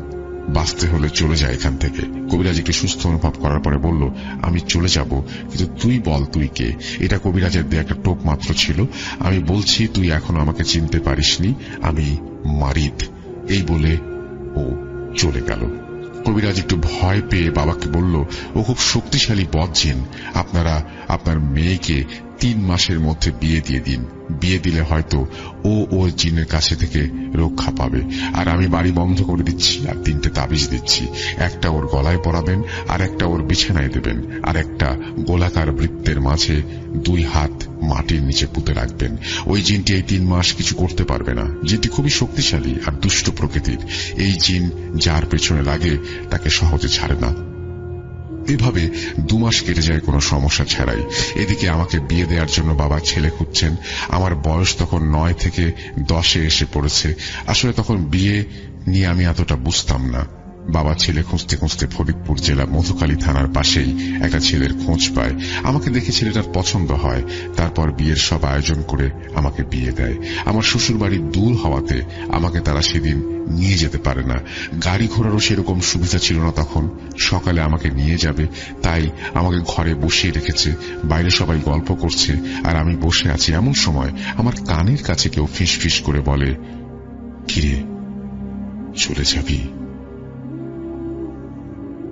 বাঁচতে হলে চলে যায় এখান থেকে। কবিরাজ একটু সুস্থ অনুভব করার পরে বলল, আমি চলে যাব, কিন্তু তুই বল তুই কে। এটা কবিরাজের দিয়ে একটা টোপ মাত্র ছিল। আমি বলছি, তুই এখনো আমাকে চিনতে পারিসনি, আমি মারিদ। এই বলে ও চলে গেল। কবিরাজ একটু ভয় পেয়ে বাবাকে বলল, ও খুব শক্তিশালী বজ্জিন, আপনারা আপনার মেয়েকে 3 মাসের মধ্যে বিয়ে দিয়ে দিন, বিয়ে দিলে হয়তো ও ওর জিনের কাছে থেকে রক্ষা পাবে। আর আমি বাড়ি বন্ধ করে দিচ্ছি আর 3টে তাবিজ দিচ্ছি, একটা ওর গলায় পরাবেন, আর একটা ওর বিছানায় দেবেন, আর একটা গোলাকার বৃত্তের মাঝে 2 হাত মাটির নিচে পুঁতে রাখবেন। ওই জিনটি এই 3 মাস কিছু করতে পারবে না। জিনটি খুবই শক্তিশালী আর দুষ্ট প্রকৃতির। এই জিন যার পেছনে লাগে তাকে সহজে ছাড়ে না। এভাবে 2 মাস কেটে যায় কোনো সমস্যা ছাড়াই। এদিকে আমাকে বিয়ে দেওয়ার জন্য বাবা ছেলে খুঁজছেন। আমার বয়স তখন 9 থেকে 10-এ এসে পড়েছে। আসলে তখন বিয়ে নিয়ে আমি এতটা বুঝতাম না। বাবা ছেলে খুঁজতে খুঁজতে ফরিদপুর জেলা মধুখালী থানার পাশেই একটা ছেলের খোঁজ পায়। আমাকে দেখে ছেলেটার পছন্দ হয়। তারপর বিয়ের সব আয়োজন করে আমাকে বিয়ে দেয়। আমার শ্বশুর বাড়ি দূর হওয়াতে আমাকে তারা সেদিন নিয়ে যেতে পারে না। গাড়ি ঘোড়ারও সেরকম সুবিধা ছিল না তখন। সকালে আমাকে নিয়ে যাবে, তাই আমাকে ঘরে বসিয়ে রেখেছে। বাইরে সবাই গল্প করছে আর আমি বসে আছি। এমন সময় আমার কানের কাছে কেউ ফিস ফিস করে বলে, কিরে চলে যাবি?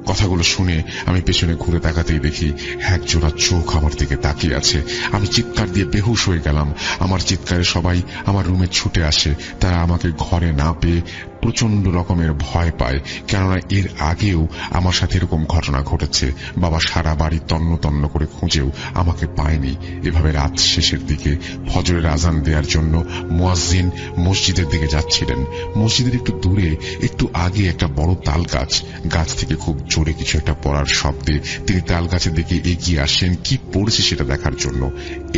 কথাগুলো শুনে আমি পেছনে ঘুরে তাকাতেই দেখি এক জোড়া চোখ আমার দিকে তাকিয়ে আছে। আমি চিৎকার দিয়ে বেহুশ হয়ে গেলাম। আমার চিৎকারে সবাই আমার রুমে ছুটে আসে। তারা আমাকে ঘরে না পেয়ে প্রচন্ড রকমের ভয় পায়, কেননা এর আগেও আমার সাথে এরকম ঘটনা ঘটেছে। বাবা সারা বাড়ি তন্ন তন্ন করে খুঁজেও আমাকে পায়নি। এভাবে রাত শেষের দিকে ফজরের আজান দেওয়ার জন্য মুয়াজ্জিন মসজিদের দিকে যাচ্ছিলেন। মসজিদের একটু দূরে একটু আগে একটা বড় তাল গাছ, গাছ থেকে খুব জোরে কিছু একটা পড়ার শব্দে তিনি তাল গাছের দিকে এগিয়ে আসেন কি পড়েছে সেটা দেখার জন্য।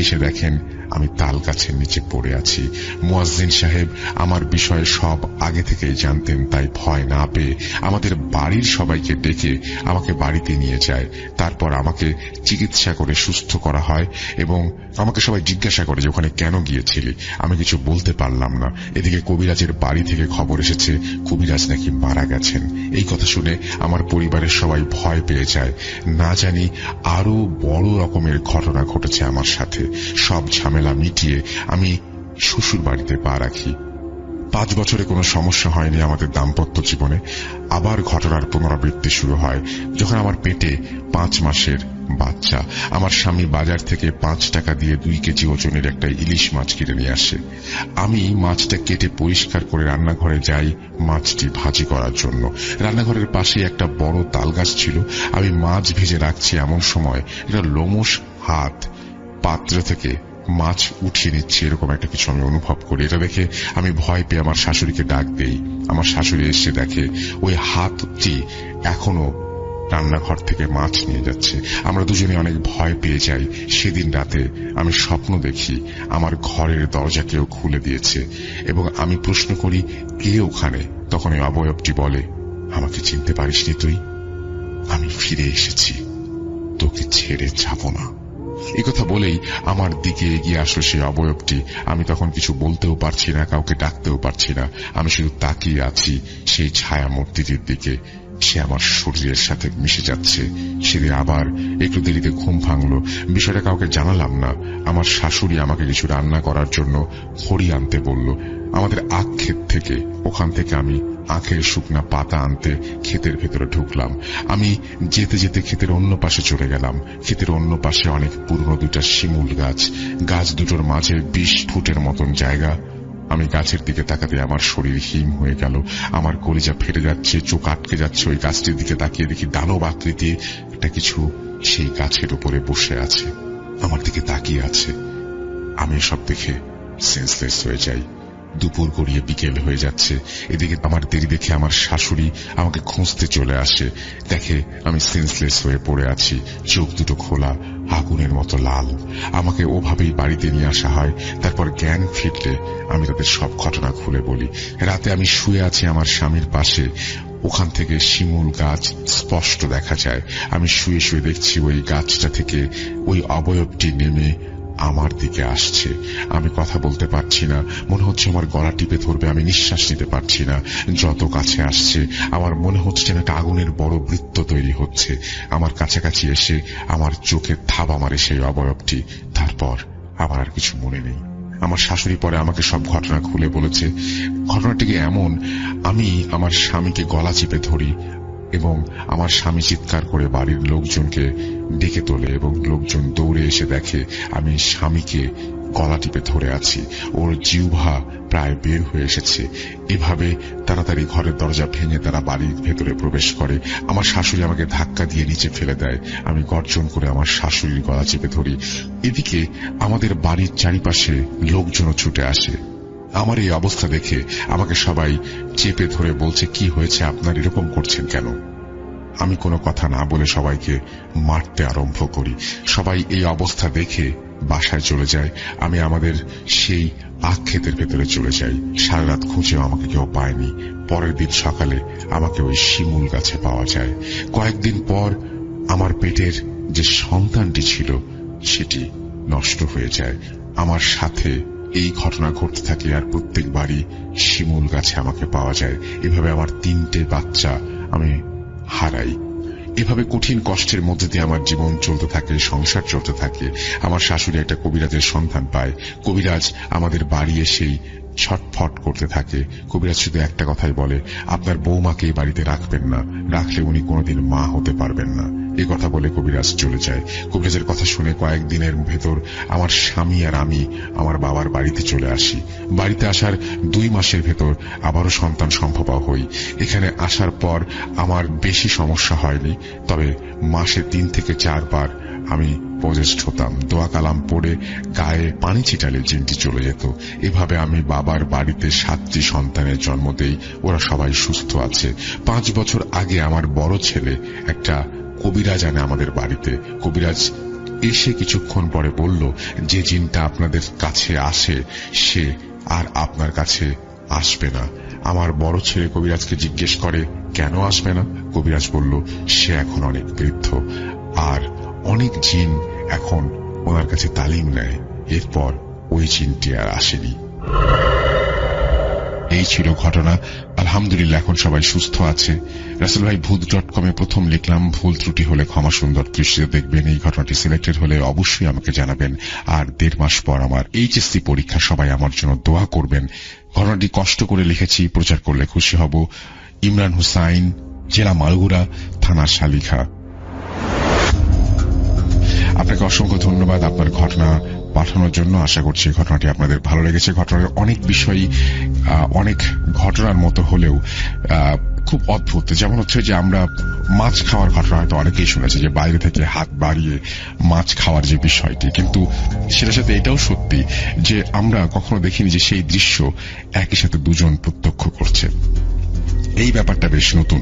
এসে দেখেন আমি তাল গাছের নিচে পড়ে আছি। মুয়াজ্জিন সাহেব আমার বিষয়ে সব আগে থেকেই জানতেন, তাই ভয় না পেয়ে আমাদের বাড়ির সবাইকে ডেকে আমাকে বাড়িতে নিয়ে যায়। তারপর আমাকে চিকিৎসা করে সুস্থ করা হয় এবং আমাকে সবাই জিজ্ঞাসা করে যে ওখানে কেন গিয়েছিলি। আমি কিছু বলতে পারলাম না। এদিকে কবিরাজের বাড়ি থেকে খবর এসেছে কবিরাজ নাকি মারা গেছেন। এই কথা শুনে আমার পরিবারের সবাই ভয় পেয়ে যায়। না জানি আরো বড় রকমের ঘটনা ঘটেছে আমার সাথে। সব ঝামেলা মিটিয়ে আমি শ্বশুর বাড়িতে পা রাখি। 5 বছরে কোনো সমস্যা হয়নি আমাদের দাম্পত্য জীবনে। আবার ঘটনার পুনরাবৃত্তি শুরু হয় যখন আমার পেটে 5 মাসের বাচ্চা। আমার স্বামী বাজার থেকে 5 টাকা দিয়ে 2 কেজি ওজনের একটা ইলিশ মাছ কিনে নিয়ে আসে। আমি মাছটা কেটে পরিষ্কার করে রান্নাঘরে যাই মাছটি ভাজি করার জন্য। রান্নাঘরের পাশে একটা বড় তাল গাছ ছিল। আমি মাছ ভেজে রাখছি, এমন সময় একটা লোমশ হাত পাত্র থেকে মাছ উঠিয়ে নিচ্ছে, এরকম একটা কিছু আমি অনুভব করি। এটা দেখে আমি ভয় পেয়ে আমার শাশুড়িকে ডাক দেই। আমার শাশুড়ি এসে দেখে ওই হাতটি এখনো রান্নাঘর থেকে মাছ নিয়ে যাচ্ছে। আমরা দুজনে অনেক ভয় পেয়ে যাই। সেদিন রাতে আমি স্বপ্ন দেখি আমার ঘরের দরজা কেউ খুলে দিয়েছে এবং আমি প্রশ্ন করি, কে ওখানে? তখন ওই অবয়বটি বলে, আমাকে চিনতে পারিসনি তুই? আমি ফিরে এসেছি, তোকে ছেড়ে যাব না। এই কথা বলেই আমার দিকে এগিয়ে আসলো সেই অবয়বটি। আমি তখন কিছু বলতেও পারছি না, কাউকে ডাকতেও পারছি না। আমি শুধু তাকিয়ে আছি সেই ছায়া মূর্তিটির দিকে। সে আমার শরীরের সাথে মিশে যাচ্ছে। সেদিন আবার একটু দেরিতে ঘুম ভাঙলো। বিষয়টা কাউকে জানালাম না। আমার শাশুড়ি আমাকে কিছু রান্না করার জন্য খড়ি আনতে বলল। আমাদের আখ ক্ষেত থেকে, ওখান থেকে আমি আখের শুকনা পাতা আনতে ক্ষেতের ভেতরে ঢুকলাম। আমি যেতে যেতে ক্ষেতের অন্য পাশে চলে গেলাম। ক্ষেতের অন্য পাশে অনেক পুরনো দুটা শিমুল গাছ, গাছ দুটোর মাঝে 20 ফুটের মতন জায়গা। আমি গাছের দিকে তাকাতে আমার শরীর হিম হয়ে গেল, আমার কলিজা ফেটে যাচ্ছে, চোখ আটকে যাচ্ছে। ওই গাছটির দিকে তাকিয়ে দেখি দানব আকৃতির একটা কিছু সেই গাছের উপরে বসে আছে, আমার দিকে তাকিয়ে আছে। আমি সব দেখে সেন্সলেস হয়ে যাই। দুপুর গড়িয়ে বিকেল হয়ে যাচ্ছে। এদিকে আমার দেরি দেখে আমার শাশুড়ি আমাকে খুঁজতে চলে আসে, দেখে আমি সেন্সলেস হয়ে পড়ে আছি, চোখ দুটো খোলা, আগুনের মতো লাল। আমাকে ওভাবেই বাড়িতে নিয়ে আসা হয়। তারপর জ্ঞান ফিরলে আমি তাদের সব ঘটনা খুলে বলি। রাতে আমি শুয়ে আছি আমার স্বামীর পাশে, ওখান থেকে শিমুল গাছ স্পষ্ট দেখা যায়। আমি শুয়ে শুয়ে দেখছি ওই গাছটা থেকে ওই অবয়বটি নেমে আমার দিকে আসছে। আমি কথা বলতে পারছি না, মনে হচ্ছে আমার গলা টিপে ধরবে, আমি নিঃশ্বাস নিতে পারছি না। যত কাছে আসছে আমার মনে হচ্ছে যেন একটা আগুনের বড় বৃত্ত তৈরি হচ্ছে। আমার কাছাকাছি এসে আমার চোখে থাবা মারে সেই অবয়বটি। তারপর আমার আর কিছু মনে নেই। আমার শাশুড়ি পরে আমাকে সব ঘটনা খুলে বলেছে। ঘটনাটিকে এমন, আমি আমার স্বামীকে গলা চিপে ধরি এবং আমার স্বামী চিৎকার করে বাড়ির লোকজনকে ডেকে তোলে এবং লোকজন দৌড়ে এসে দেখে আমি স্বামীকে গলা টিপে ধরে আছি, ওর জিহ্বা প্রায় বের হয়ে এসেছে। এভাবে তাড়াতাড়ি ঘরের দরজা ভেঙে তারা বাড়ির ভেতরে প্রবেশ করে। আমার শাশুড়ি আমাকে ধাক্কা দিয়ে নিচে ফেলে দেয়। আমি গর্জন করে আমার শাশুড়ির গলা চেপে ধরি। এদিকে আমাদের বাড়ির চারিপাশে লোকজনও ছুটে আসে। আমার এই অবস্থা দেখে আমাকে সবাই চেপে ধরে বলছে, কি হয়েছে আপনার, এরকম করছেন কেন? আমি কোনো কথা না বলে সবাইকে মারতে আরম্ভ করি। সবাই এই অবস্থা দেখে বাসায় চলে যায়। আমি আমাদের সেই আখ ক্ষেতের ভেতরে চলে যাই। সারা রাত খুঁজেও আমাকে কেউ পায়নি। পরের দিন সকালে আমাকে ওই শিমুল গাছে পাওয়া যায়। কয়েকদিন পর আমার পেটের যে সন্তানটি ছিল সেটি নষ্ট হয়ে যায়। আমার সাথে এই ঘটনা ঘটতে থাকে আর প্রত্যেকবারই শিমুল গাছে আমাকে পাওয়া যায়। এভাবে আমার 3টে বাচ্চা আমি হারাই। এভাবে কঠিন কষ্টের মধ্যে দিয়ে আমার জীবন চলতে থাকে, সংসার চলতে থাকে। আমার শাশুড়ি একটা কবিরাজের সন্ধান পায়। কবিরাজ আমাদের বাড়ি এসেই ছটফট করতে থাকে। কবিরাজ শুধু একটা কথাই বলে, আপনার বৌমাকে এই বাড়িতে রাখবেন না, রাখলে উনি কোনোদিন মা হতে পারবেন না। এই কথা বলে কবিরাজ চলে যায়। কবিরাজের কথা শুনে কয়েকদিনের ভেতর আমার স্বামী আর আমি আমার বাবার বাড়িতে চলে আসি। বাড়িতে আসার 2 মাসের ভেতর আবারও সন্তান সম্ভবা হই। এখানে আসার পর আমার বেশি সমস্যা হয়নি, তবে মাসে 3 থেকে 4 বার আমি পজেস্ট হতাম। দোয়া কালাম পড়ে গায়ে পানি ছিটালে জিনটি চলে যেত। এভাবে আমি বাবার বাড়িতে 7টি সন্তানের জন্ম দেই। ওরা সবাই সুস্থ আছে। 5 বছর আগে আমার বড় ছেলে একটা কবিরাজ আনে আমাদের বাড়িতে। কবিরাজ এসে কিছুক্ষণ পরে বলল, যে জিনটা আপনাদের কাছে আসে সে আর আপনার কাছে আসবে না। আমার বড় ছেলে কবিরাজকে জিজ্ঞেস করে, কেন আসবে না? কবিরাজ বলল, সে এখন অনেক বৃদ্ধ আর অনেক জিন এখন ওনার কাছে তালিম নেয়। এরপর ওই জিনটি আর আসেনি। এই ছিল ঘটনা। আলহামদুলিল্লাহ এখন সবাই সুস্থ আছে। রাসেল ভাই ভূত.com প্রথম লিখলাম, ভুল ত্রুটি হলে ক্ষমা সুন্দর দৃষ্টিতে দেখবেন। এই ঘটনাটি সিলেক্টেড হলে অবশ্যই আমাকে জানাবেন। আর 1.5 মাস পর আমার HSC পরীক্ষা, সবাই আমার জন্য দোয়া করবেন। ঘটনাটি কষ্ট করে লিখেছি, প্রচার করলে খুশি হব। ইমরান হুসাইন, জেলা মালগুড়া, থানা শালিখা। আপনাকে অসংখ্য ধন্যবাদ আপনার ঘটনা পাঠানোর জন্য। আশা করছি ঘটনাটি আপনাদের ভালো লেগেছে। ঘটনার অনেক বিষয়ই অনেক ঘটনার মতো হলেও খুব অদ্ভুত। যেমন হচ্ছে যে আমরা মাছ খাওয়ার ঘটনা হয়তো অনেকেই শুনেছে, যে বাইরে থেকে হাত বাড়িয়ে মাছ খাওয়ার যে বিষয়টি, কিন্তু সেটার সাথে এটাও সত্যি যে আমরা কখনো দেখিনি যে সেই দৃশ্য একই সাথে 2 জন প্রত্যক্ষ করছে। এই ব্যাপারটা বেশ নতুন।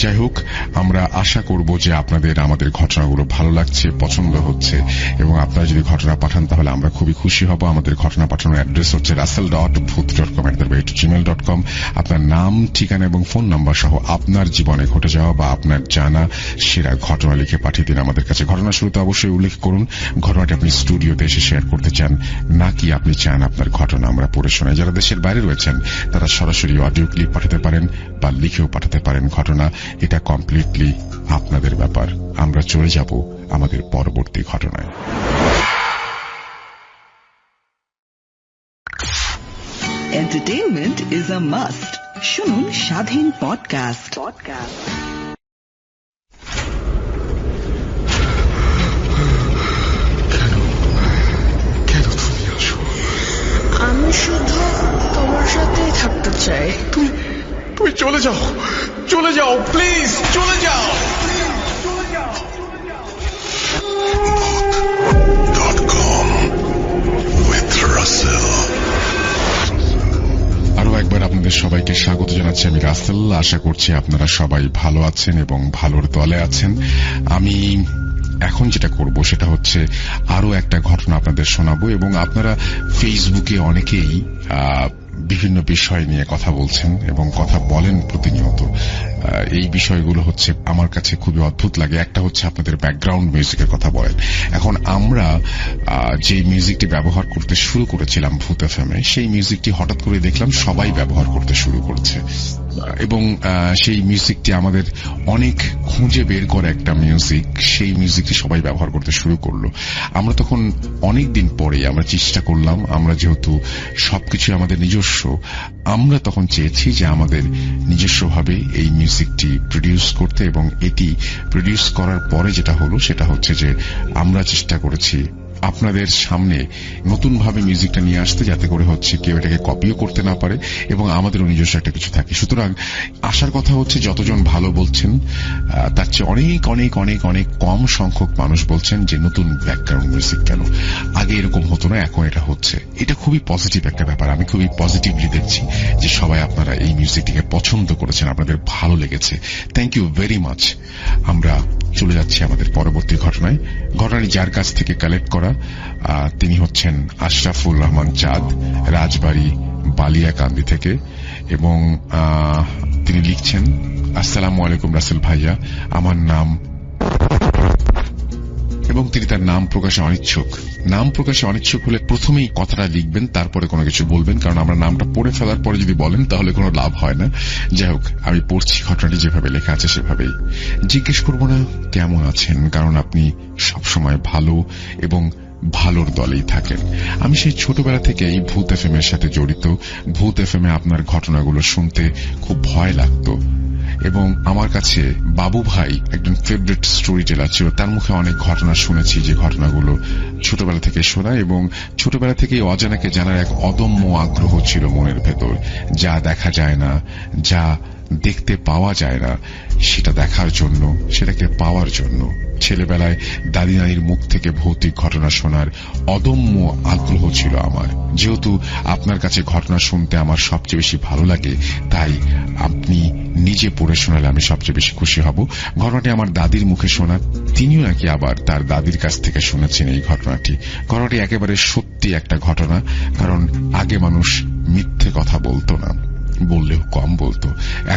যাই হোক, আমরা আশা করব যে আপনাদের আমাদের ঘটনাগুলো ভালো লাগছে, পছন্দ হচ্ছে, এবং আপনারা যদি ঘটনা পাঠান তাহলে আমরা খুবই খুশি হব। আমাদের ঘটনা পাঠানোর অ্যাড্রেস হচ্ছে russell.booth.com@gmail.com। আপনার নাম, ঠিকানা এবং ফোন নাম্বার সহ আপনার জীবনে ঘটে যাওয়া বা আপনার জানা সেরা ঘটনা লিখে পাঠিয়ে দিন আমাদের কাছে। ঘটনা শুরুতে অবশ্যই উল্লেখ করুন ঘটনাটি আপনি স্টুডিওতে এসে শেয়ার করতে চান, নাকি আপনি চান আপনার ঘটনা আমরা পড়ে শোনাই। যারা দেশের বাইরে রয়েছেন তারা সরাসরি অডিও ক্লিপ পাঠাতে পারেন বা লিখেও পাঠাতে পারেন ঘটনা। এটা কমপ্লিটলি আপনাদের ব্যাপার। আমরা চলে যাব আমাদের পরবর্তী ঘটনায়। Entertainment Entertainment is a must. শুনুন স্বাধীন পডকাস্ট। কেন তুমি আসো? আমি শুধু তোমার সাথেই থাকতে চাই। তুমি চলে যাও প্লিজ, চলে যাও। আরো একবার আপনাদের সবাইকে স্বাগত জানাচ্ছি। আমি রাসেল। আশা করছি আপনারা সবাই ভালো আছেন এবং ভালোর দলে আছেন। আমি এখন যেটা করব সেটা হচ্ছে আরো একটা ঘটনা আপনাদের শোনাবো, এবং আপনারা ফেসবুকে অনেকেই বিভিন্ন বিষয় নিয়ে কথা বলছেন এবং কথা বলেন প্রতিনিয়ত। এই বিষয়গুলো হচ্ছে আমার কাছে খুবই অদ্ভুত লাগে। একটা হচ্ছে আপনাদের ব্যাকগ্রাউন্ড মিউজিকের কথা বলেন। এখন আমরা যে মিউজিকটি ব্যবহার করতে শুরু করেছিলাম ভূত এফএমে, সেই মিউজিকটি হঠাৎ করে দেখলাম সবাই ব্যবহার করতে শুরু করছে, এবং সেই মিউজিকটি আমাদের অনেক খুঁজে বের করে একটা মিউজিক, সেই মিউজিকটি সবাই ব্যবহার করতে শুরু করলো। আমরা তখন অনেক দিন পরে আমরা চেষ্টা করলাম, আমরা যেহেতু সবকিছু আমাদের নিজস্ব, আমরা তখন চেয়েছি যে আমাদের নিজস্বভাবে এই মিউজিকটি প্রডিউস করতে, এবং এটি প্রডিউস করার পরে যেটা হলো সেটা হচ্ছে যে আমরা চেষ্টা করেছি আপনাদের সামনে নতুনভাবে মিউজিকটা নিয়ে আসতে, যাতে করে হচ্ছে কেউ এটাকে কপিও করতে না পারে এবং আমাদেরও নিজস্ব একটা কিছু থাকে। সুতরাং আসার কথা হচ্ছে যতজন ভালো বলছেন তার চেয়ে অনেক অনেক অনেক অনেক কম সংখ্যক মানুষ বলছেন যে নতুন ব্যাকগ্রাউন্ড মিউজিক কেন। আগে এরকম হতো না, এখন এটা হচ্ছে। এটা খুবই পজিটিভ একটা ব্যাপার। আমি খুবই পজিটিভলি দেখছি যে সবাই আপনারা এই মিউজিকটিকে পছন্দ করেছেন, আপনাদের ভালো লেগেছে। Thank you very much. আমরা চলে যাচ্ছি আমাদের পরবর্তী ঘটনায়। ঘটনাটি যার কাছ থেকে কালেক্ট করা, তিনি হচ্ছেন আশরাফুল রহমান চাঁদ, রাজবাড়ী বালিয়াকান্দি থেকে, এবং তিনি লিখছেন, আসসালামু আলাইকুম রাসেল ভাইয়া, আমার নাম, এবং তিনি তার নাম প্রকাশে অনিচ্ছুক। নাম প্রকাশে অনিচ্ছুক হলে প্রথমেই কথাটা লিখবেন, তারপরে কোনো কিছু বলবেন, কারণ আমরা নামটা পড়ে ফেলার পরে যদি বলেন তাহলে কোনো লাভ হয় না। যাই হোক, আমি পড়ছি ঘটনাটি যেভাবে লেখা আছে সেভাবেই। জিজ্ঞেস করব না কেমন আছেন, কারণ আপনি সবসময় ভালো এবং ভালোর দলেই থাকেন। আমি সেই ছোটবেলা থেকে এই ভূত এফএম এর সাথে জড়িত। ভূত এফএম এ আপনার ঘটনাগুলো শুনতে খুব ভয় লাগতো, এবং আমার কাছে বাবু ভাই একজন ফেভারিট স্টোরি টেলার ছিল। তার মুখে অনেক ঘটনা শুনেছি, যে ঘটনাগুলো ছোটবেলা থেকে শোনা, এবং ছোটবেলা থেকেই অজানাকে জানার এক অদম্য আগ্রহ ছিল মনের ভেতর। যা দেখা যায় না, যা দেখতে পাওয়া যায় না, সেটা দেখার জন্য, সেটাকে পাওয়ার জন্য। ছেলেবেলায় দাদি নানির মুখ থেকে ভৌতিক ঘটনা শোনার অদম্য আগ্রহ ছিল আমার। যেহেতু আপনার কাছে ঘটনা শুনতে আমার সবচেয়ে বেশি ভালো লাগে, তাই আপনি নিজে পড়ে শোনালে আমি সবচেয়ে বেশি খুশি হব। ঘটনাটি আমার দাদির মুখে শোনা, তিনিও নাকি আবার তার দাদির কাছ থেকে শুনেছেন এই ঘটনাটি। ঘটনাটি একেবারে সত্যি একটা ঘটনা, কারণ আগে মানুষ মিথ্যে কথা বলতো না, বললেও কম বলতো।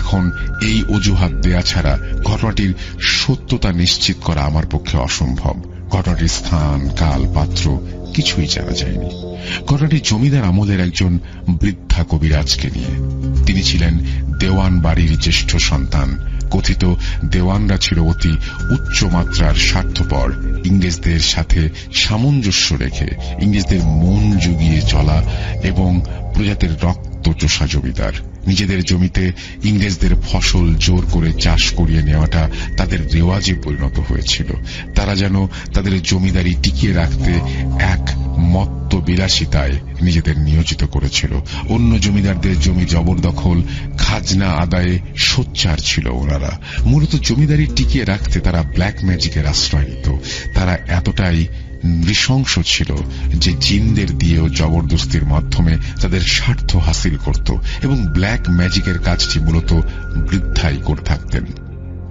এখন এই অজুহাত দেয়া ছাড়া ঘটনাটির সত্যতা নিশ্চিত করা আমার পক্ষে অসম্ভব। ঘটনাটির স্থান, কাল, পাত্র কিছুই জানা যায়নি। ঘটনাটি জমিদার আমলের একজন বৃদ্ধা কবিরাজকে নিয়ে। তিনি ছিলেন দেওয়ান বাড়ির জ্যেষ্ঠ সন্তান। কথিত দেওয়ানরা ছিল অতি উচ্চ মাত্রার স্বার্থপর, ইংরেজদের সাথে সামঞ্জস্য রেখে ইংরেজদের মন জুগিয়ে চলা এবং প্রজাদের রক্ত চোষা জমিদার। নিজেদের জমিতে ইংরেজদের ফসল জোর করে চাষ করিয়ে নেওয়াটা তাদের রেওয়াজে পরিণত হয়েছিল। তারা যেন তাদের জমিদারি টিকিয়ে রাখতে এক মত্ত বিলাসিতায় নিজেদের নিয়োজিত করেছিল। অন্য জমিদারদের জমি জবরদখল, খাজনা আদায়ে সোচ্চার ছিল ওনারা। মূলত জমিদারি টিকিয়ে রাখতে তারা ব্ল্যাক ম্যাজিকের আশ্রয় নিত। তারা এতটাই নৃশংস ছিল যে জিনদের দিয়েও জবরদস্তির মাধ্যমে তাদের স্বার্থ হাসিল করত, এবং ব্ল্যাক ম্যাজিকের কাজটি মূলত বৃদ্ধাই করে থাকতেন।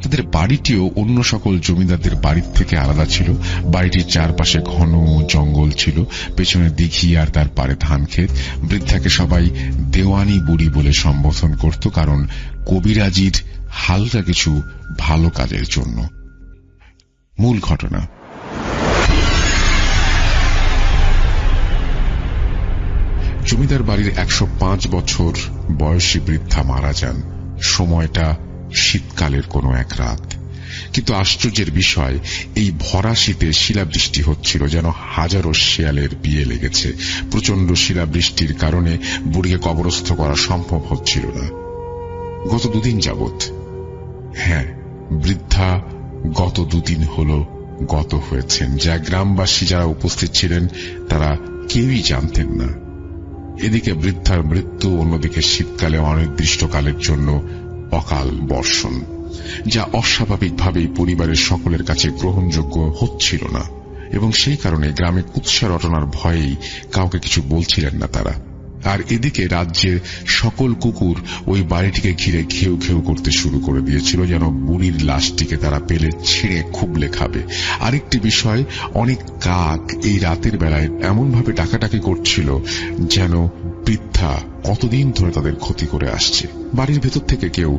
তাদের বাড়িটিও অন্য সকল জমিদারদের বাড়ির থেকে আলাদা ছিল। বাড়িটির চারপাশে ঘন জঙ্গল ছিল, পেছনে দিঘি আর তার পারে ধান ক্ষেত। বৃদ্ধাকে সবাই দেওয়ানি বুড়ি বলে সম্বোধন করত, কারণ কবিরাজির হালকা কিছু ভালো কাজের জন্য। মূল ঘটনা। জমিদার বাড়ির 105 বছর বয়সী বৃদ্ধা মারা যান। সময়টা শীতকালের কোনো এক রাত। কিন্তু আশ্চর্যের বিষয়, এই ভরা শীতে শিলাবৃষ্টি হচ্ছিল যেন হাজারো শেয়ালের বিয়ে লেগেছে। প্রচন্ড শিলাবৃষ্টির কারণে বুড়িকে কবরস্থ করা সম্ভব হচ্ছিল না। গত 2 দিন যাবৎ, হ্যাঁ, বৃদ্ধা গত 2 দিন হল গত হয়েছেন, যা গ্রামবাসী যারা উপস্থিত ছিলেন তারা কেউই জানতেন না। এদিকে বৃদ্ধার মৃত্যু, অন্যদিকে শীতকালে অনির্দিষ্টকালের জন্য অকাল বর্ষণ, যা অস্বাভাবিকভাবেই পরিবারের সকলের কাছে গ্রহণযোগ্য হচ্ছিল না, এবং সেই কারণে গ্রামে কুৎসা রটনার ভয়েই কাউকে কিছু বলছিলেন না তারা। আর এদিকে রাজ্যের সকল কুকুর ওই বাড়িটিকে ঘিরে ঘেউ ঘেউ করতে শুরু করে দিয়েছিল, যেন বুড়ির লাশটিকে তারা পেলে ছিঁড়ে খুবলে খাবে। আরেকটি বিষয়, অনেক কাক এই রাতের বেলায় এমনভাবে ডাকাডাকি করছিল যেন বৃদ্ধা কতদিন ধরে তাদের ক্ষতি করে আসছে। বাড়ির ভেতর থেকে কেউ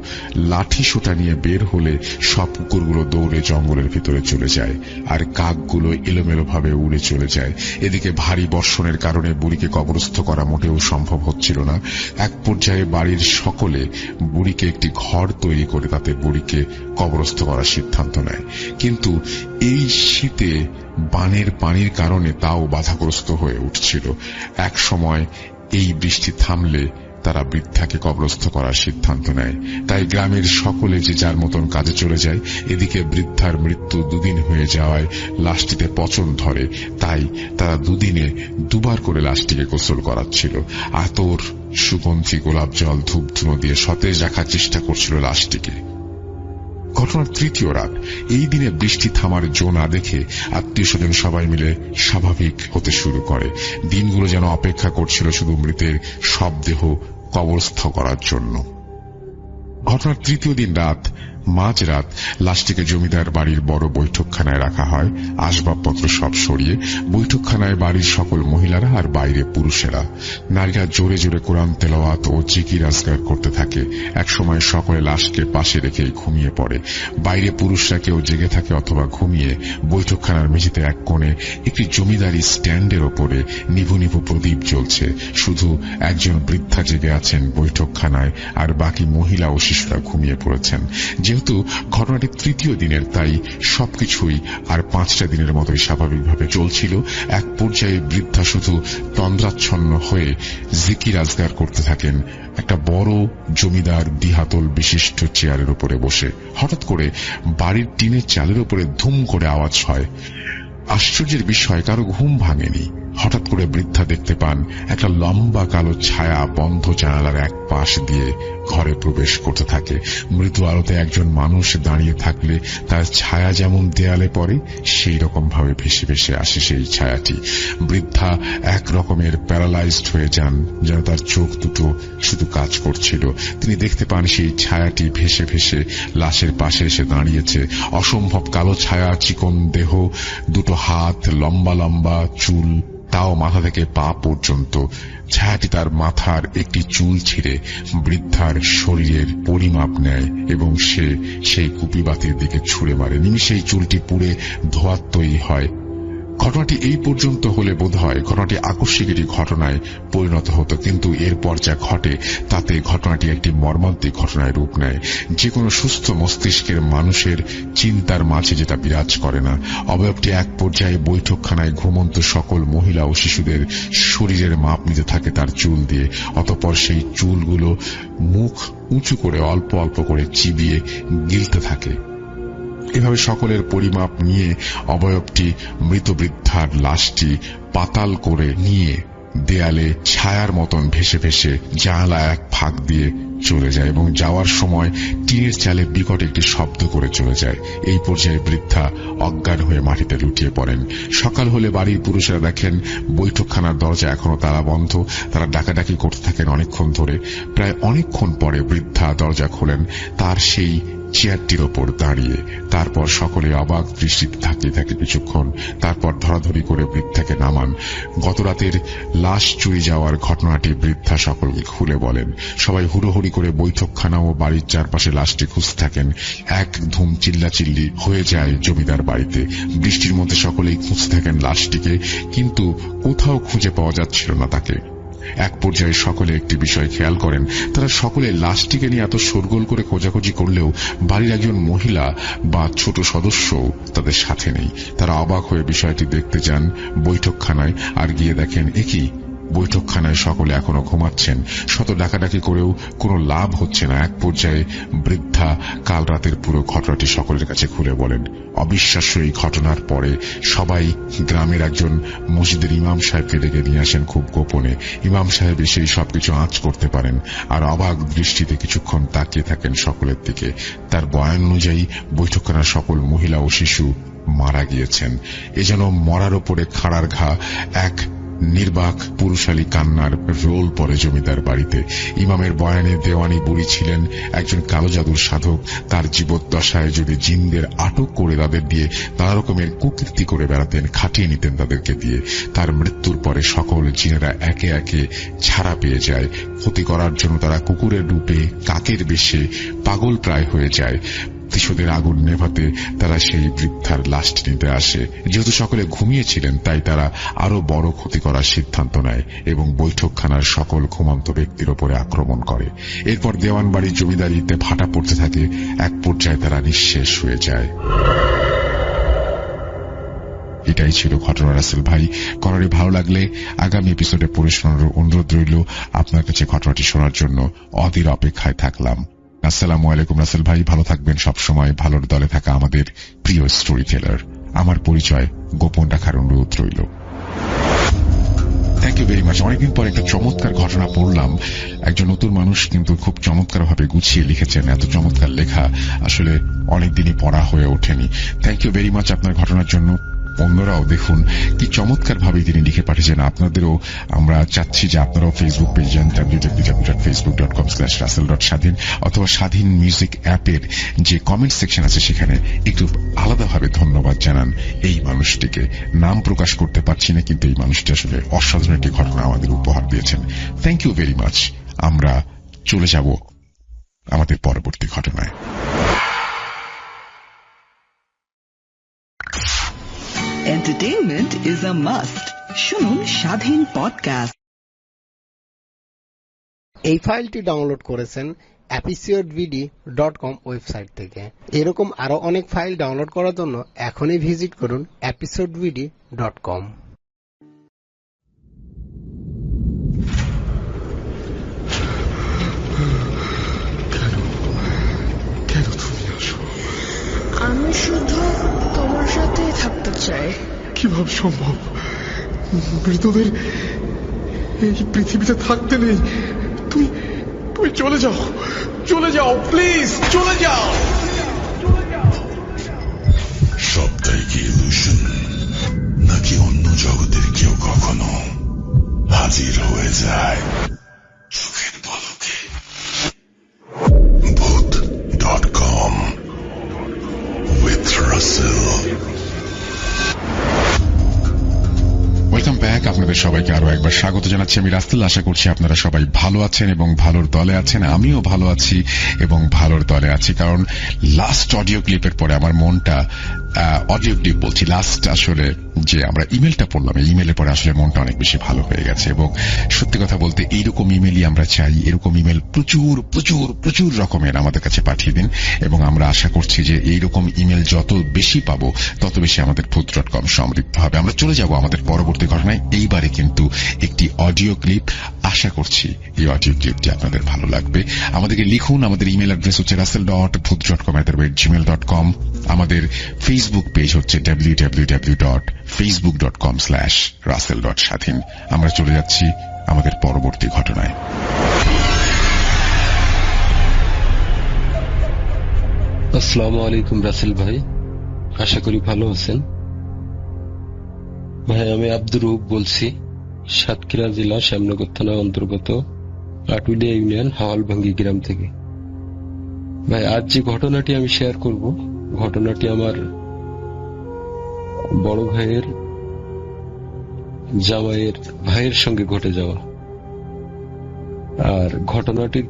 লাঠি সোটা নিয়ে বের হলে সব কুকুরগুলো দৌড়ে জঙ্গলের ভিতরে চলে যায়, আর কাকগুলো এলোমেলো ভাবে উড়ে চলে যায়। এদিকে ভারী বর্ষণের কারণে বুড়িকে কবরস্থ করা মোটেও সম্ভব হচ্ছিল না। এক পর্যায়ে বাড়ির সকলে বুড়িকে একটি ঘর তৈরি করে তাতে বুড়িকে কবরস্থ করার সিদ্ধান্ত নেয়। কিন্তু এই শীতে বানের পানির কারণে তাও বাধাগ্রস্ত হয়ে উঠছিল। এক সময় এই বৃষ্টি থামলে তারা বৃদ্ধাকে কবরস্থ করার সিদ্ধান্ত নেয়। তাই গ্রামের সকলে যে যার মতন কাজে চলে যায়। এদিকে বৃদ্ধার মৃত্যু 2 দিন হয়ে যাওয়ায় লাশটিতে পচন ধরে, তাই তারা 2 দিনে 2 বার করে লাশটিকে গোসল করাচ্ছিল। আতর, সুগন্ধি, গোলাপ জল, ধূপধুনো দিয়ে সতেজ রাখার চেষ্টা করছিল লাশটিকে। ঘটনার 3য় রাত, এই দিনে বৃষ্টি থামার জো না দেখে আত্মীয় স্বজন সবাই মিলে স্বাভাবিক হতে শুরু করে। দিনগুলো যেন অপেক্ষা করছিল শুধু মৃতের শবদেহ কবরস্থ করার জন্য। ঘটনার 3য় দিন রাত মাঝরাত লাশটিকে জমিদার বাড়ির বড় বৈঠকখানায় রাখা হয়। আসবাবপত্র সব সরিয়ে বৈঠকখানায় বাড়ির সকল মহিলারা আর বাইরে পুরুষেরা। নারীরা জোরে জোরে কোরআন তেলাওয়াত ও জিকির আজকার করতে থাকে। একসময় সকলে লাশকে পাশে রেখে ঘুমিয়ে পড়ে। বাইরে পুরুষরা কেউ জেগে থাকে অথবা ঘুমিয়ে। বৈঠকখানার মেঝেতে এক কোণে একটি জমিদারি স্ট্যান্ডের ওপরে নিভু নিভু প্রদীপ জ্বলছে। শুধু একজন বৃদ্ধা জেগে আছেন বৈঠকখানায়, আর বাকি মহিলা ও শিশুরা ঘুমিয়ে পড়েছেন। যেহেতু ঘটনাটি 3য় দিনের, তাই সবকিছুই আর 5টা দিনের মতোই স্বাভাবিকভাবে চলছিল। এক পর্যায়ে বৃদ্ধা শুধু তন্দ্রাচ্ছন্ন হয়ে জিকির আজগার করতে থাকেন একটা বড় জমিদার দ্বিহাতল বিশিষ্ট চেয়ারের উপরে বসে। হঠাৎ করে বাড়ির টিনের চালের উপরে ধুম করে আওয়াজ হয়। আশ্চর্যের বিষয়, কারো ঘুম ভাঙেনি। হঠাৎ করে বৃদ্ধা দেখতে পান একটা লম্বা কালো ছায়া বন্ধ জানালার এক পাশ দিয়ে ঘরে প্রবেশ করতে থাকে। মৃদু আলোতে একজন মানুষ দাঁড়িয়ে থাকলে তার ছায়া যেমন দেয়ালে পড়ে, সেই রকম ভাবে ভেসে ভেসে আসে সেই ছায়াটি। বৃদ্ধা এক রকমের প্যারালাইজড হয়ে যান, যেন তার চোখ দুটো শুধু কাজ করছিল। তিনি দেখতে পান সেই ছায়াটি ভেসে ভেসে লাশের পাশে এসে দাঁড়িয়েছে। অসম্ভব কালো ছায়া, চিকন দেহ, 2 হাত, লম্বা লম্বা চুল, তাও মাথা থেকে পা পর্যন্ত। ছায়াটি তার মাথার একটি চুল ছিঁড়ে বৃদ্ধার শরীরের পরিমাপ নেয় এবং সে সেই কুপিবাতির দিকে ছুঁড়ে মারে। নিমিষেই চুলটি পুড়ে ধোঁয়ার তৈরি হয়। ঘটনাটি এই পর্যন্ত হলে বোধহয় ঘটনাটি আকস্মিক একটি ঘটনায় পরিণত হতো, কিন্তু এরপর যা ঘটে তাতে ঘটনাটি একটি মর্মান্তিক ঘটনায় রূপ নেয়। যে কোনো সুস্থ মস্তিষ্কের মানুষের চিন্তার মাঝে যেটা বিরাজ করে না। অবয়বটি এক পর্যায়ে বৈঠকখানায় ঘুমন্ত সকল মহিলা ও শিশুদের শরীরের মাপ নিতে থাকে তার চুল দিয়ে। অতঃপর সেই চুলগুলো মুখ উঁচু করে অল্প অল্প করে চিবিয়ে গিলতে থাকে। এভাবে সকলের পরিমাপ নিয়ে অবয়বটি মৃত বৃদ্ধার লাশটি পাতাল করে নিয়ে দেয়ালে ছায়ার মতন ভেসে ভেসে জানালা এক ফাঁক দিয়ে চলে যায় এবং যাওয়ার সময় টিনের চালে বিকট একটি শব্দ করে চলে যায়। এই পর্যায়ে বৃদ্ধা অজ্ঞান হয়ে মাটিতে লুটিয়ে পড়েন। সকাল হলে বাড়ির পুরুষেরা দেখেন বৈঠকখানার দরজা এখনো তালা বন্ধ। তারা ডাকাডাকি করতে থাকেন অনেকক্ষণ ধরে। প্রায় অনেকক্ষণ পরে বৃদ্ধা দরজা খোলেন, তার সেই চেয়ারটির ওপর দাঁড়িয়ে। তারপর সকলে অবাক দৃষ্টিতে তাকিয়ে থাকে কিছুক্ষণ। তারপর ধরাধরি করে বৃদ্ধাকে নামান। গতরাতের লাশ চুরি যাওয়ার ঘটনাটি বৃদ্ধা সকলকে খুলে বলেন। সবাই হুড়োহুড়ি করে বৈঠকখানা ও বাড়ির চারপাশে লাশটি খুঁজতে থাকেন। এক ধুম চিল্লাচিল্লি হয়ে যায় জমিদার বাড়িতে। বৃষ্টির মধ্যে সকলেই খুঁজতে থাকেন লাশটিকে, কিন্তু কোথাও খুঁজে পাওয়া যাচ্ছিল না তাকে। এক পর্যায়ে সকলে একটি বিষয় খেয়াল করেন, তারা সকলে লাশটিকে নিয়ে এত শোরগোল করে খোঁজাখুঁজি করলেও বাড়ির একজন মহিলা বা ছোট সদস্য তাদের সাথে নেই। তারা অবাক হয়ে বিষয়টি দেখতে যান বৈঠকখানায়, আর গিয়ে দেখেন একই বৈঠকখানায় সকলে এখনো ঘুমাচ্ছেন। শত ডাকাডাকি করেও কোনো লাভ হচ্ছে না। এক পর্যায়ে বৃদ্ধা কাল রাতের পুরো ঘটনাটি সকলের কাছে খুলে বলেন। অবিশ্বাস্য এই ঘটনার পরে সবাই গ্রামের একজন মসজিদের ইমাম সাহেবকে ডেকে নিয়ে আসেন খুব গোপনে। ইমাম সাহেব এসেই সবকিছু আঁচ করতে পারেন, আর অবাক দৃষ্টিতে কিছুক্ষণ তাকিয়ে থাকেন সকলের দিকে। তার বয়ান অনুযায়ী বৈঠকখানার সকল মহিলা ও শিশু মারা গিয়েছেন। এ যেন মরার ওপরে খাড়ার ঘা। এক নির্বাক পুরুষালী কান্নার রোল পড়ে জমিদার বাড়িতে। ইমামের বয়ানে দেওয়ানি বুড়ি ছিলেন একজন কালো জাদুর সাধক। তার জীবদ্দশায় যদি জিনদের আটক করে তাদের দিয়ে নানা রকমের কুকীর্তি করে বেড়াতেন, খাটিয়ে নিতেন তাদেরকে দিয়ে। তার মৃত্যুর পরে সকল জিনেরা একে একে ছাড়া পেয়ে যায়। ক্ষতি করার জন্য তারা কুকুরের রূপে, কাকের বেশে পাগল প্রায় হয়ে যায়। প্রতিশোধের আগুন নেভাতে তারা সেই বৃদ্ধার লাশটি নিতে আসে। যেহেতু সকলে ঘুমিয়েছিলেন, তাই তারা আরো বড় ক্ষতি করার সিদ্ধান্ত নেয় এবং বৈঠকখানার সকল ঘুমন্ত ব্যক্তির উপরে আক্রমণ করে। এরপর দেওয়ানবাড়ির জমিদারিতে ভাটা পড়তে থাকে। এক পর্যায়ে তারা নিঃশেষ হয়ে যায়। এটাই ছিল ঘটনা রাসেল ভাই। করারে ভালো লাগলে আগামী এপিসোডে পড়ে শোনার অনুরোধ রইল। আপনার কাছে ঘটনাটি শোনার জন্য অধীর অপেক্ষায় থাকলাম। আসসালামু আলাইকুম রাসেল ভাই, ভালো থাকবেন সবসময়। ভালোর দলে থাকা আমাদের প্রিয় স্টোরি টেলার। আমার পরিচয় গোপন রাখার অনুরোধ রইল। Thank you very much. অনেকদিন পর একটা চমৎকার ঘটনা পড়লাম। একজন নতুন মানুষ কিন্তু খুব চমৎকার ভাবে গুছিয়ে লিখেছেন। এত চমৎকার লেখা আসলে অনেকদিনই পড়া হয়ে ওঠেনি। থ্যাংক ইউ ভেরি মাচ আপনার ঘটনার জন্য। অন্যরাও দেখুন কি চমৎকার ভাবে তিনি লিখে পাঠিয়েছেন। আপনাদেরও আমরা চাচ্ছি যে আপনারাও ফেসবুক পেজ যান www.facebook.com/russell.স্বাধীন অথবা স্বাধীন মিউজিক অ্যাপের যে কমেন্ট সেকশন আছে সেখানে একটু আলাদাভাবে ধন্যবাদ জানান এই মানুষটিকে। নাম প্রকাশ করতে পারছি না, কিন্তু এই মানুষটি আসলে অসাধারণ একটি ঘটনা আমাদের উপহার দিয়েছেন। Thank you very much. আমরা চলে যাব আমাদের পরবর্তী ঘটনায়। Entertainment is a must. শুনুন স্বাধীন পডকাস্ট। এই ফাইলটি ডাউনলোড করেছেন episodevd.com ওয়েবসাইট থেকে। এরকম আরো অনেক ফাইল ডাউনলোড করার জন্য এখনই ভিজিট করুন episodevd.com। কেন তুমি আসো? আমি শুধু তোমার সাথেই থাকতে চাই। কিভাবে সম্ভব? মৃতদের এই পৃথিবীতে থাকতে নেই। তুমি চলে যাও, চলে যাও, প্লিজ চলে যাও। সবটাই কি ইলুশন, নাকি অন্য জগতের কেউ কখনো হাজির হয়ে যায় চোখের পলকে? ভূত.com with Russell। Welcome back. আপনাদের সবাইকে আরো একবার স্বাগত জানাচ্ছি। আমি রাসেল। আশা করছি আপনারা সবাই ভালো আছেন এবং ভালোর দলে আছেন। আমিও ভালো আছি এবং ভালোর দলে আছি, কারণ লাস্ট অডিও ক্লিপের পরে আমার মনটা, অডিও ক্লিপ বলছি, লাস্ট আসলে যে আমরা ইমেলটা পড়লাম, এই ইমেলের পরে আসলে মনটা অনেক বেশি ভালো হয়ে গেছে। এবং সত্যি কথা বলতে এইরকম ইমেলই আমরা চাই। এরকম ইমেল প্রচুর প্রচুর প্রচুর রকমের আমাদের কাছে পাঠিয়ে দিন, এবং আমরা আশা করছি যে এইরকম ইমেল যত বেশি পাবো তত বেশি আমাদের ভূত.com সমৃদ্ধ হবে। আমরা চলে যাব আমাদের পরবর্তী ঘটনায়। এইবারে কিন্তু একটি অডিও ক্লিপ। আশা করছি এই অডিও ক্লিপটি আপনাদের ভালো লাগবে। আমাদেরকে লিখুন। আমাদের ইমেল অ্যাড্রেস হচ্ছে russell.bhoot.com@gmail.com। আমাদের ফেসবুক পেজ হচ্ছে www.facebook.com/russell.স্বাধীন। আমরা চলে যাচ্ছি আমাদের পরবর্তী ঘটনায়। আসসালামু আলাইকুম রাসেল ভাই, আশা করি ভালো আছেন। ভাই আমি আব্দুর রউফ বলছি, সাতক্ষীরা জেলা শ্যামনগর থানার অন্তর্গত আটুলিয়া ইউনিয়ন হাওয়ালভাঙ্গি গ্রাম থেকে। ভাই আজ যে ঘটনাটি আমি শেয়ার করব, ঘটনাটি আমার বড় ভাইয়ের জামাইয়ের ভাইয়ের সঙ্গে ঘটে যাওয়া। আর ঘটনাটির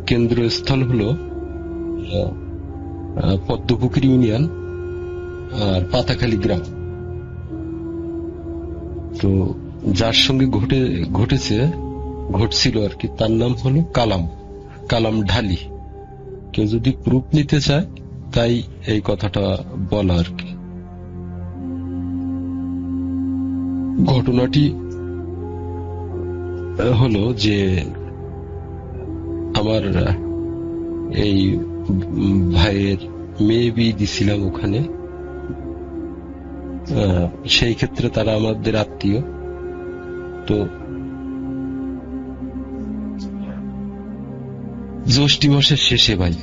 কেন্দ্রস্থল হলো পদ্মপুকুর ইউনিয়ন আর পাতাখালী গ্রাম। তো যার সঙ্গে ঘটেছে ঘটছিল আর কি, তার নাম হলো কালাম ঢালি। কেউ যদি প্রুফ নিতে চায় তাই এই কথাটা বলা আর কি। ঘটনাটি হলো যে আমার এই ভাইয়ের মেয়ে বিয়ে দিছিলাম ওখানে। সেই ক্ষেত্রে তারা আমাদের আত্মীয়। তো জ্যৈষ্ঠ মাসের শেষে ভাই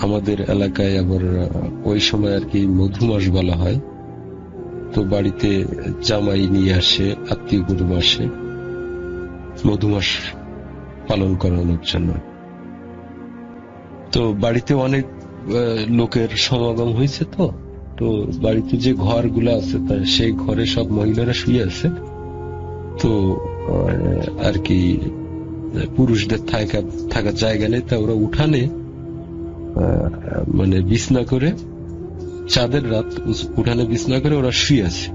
আমাদের এলাকায় আবার ওই সময় আর কি মধু মাস বলা হয়। তো বাড়িতে জামাই নিয়ে আসে, আত্মীয় কুটুম আসে মধু মাস পালন করানোর জন্য। তো বাড়িতে অনেক লোকের সমাগম হয়েছে। তো বাড়িতে যে ঘরগুলো আছে সেই ঘরে সব মহিলারা শুয়ে আছে। তো আর কি পুরুষদের থাকার জায়গা নেই, তা ওরা উঠানে মানে বিছনা করে, চাঁদের রাত উঠানে বিছনা করে ওরা শুয়ে আছে,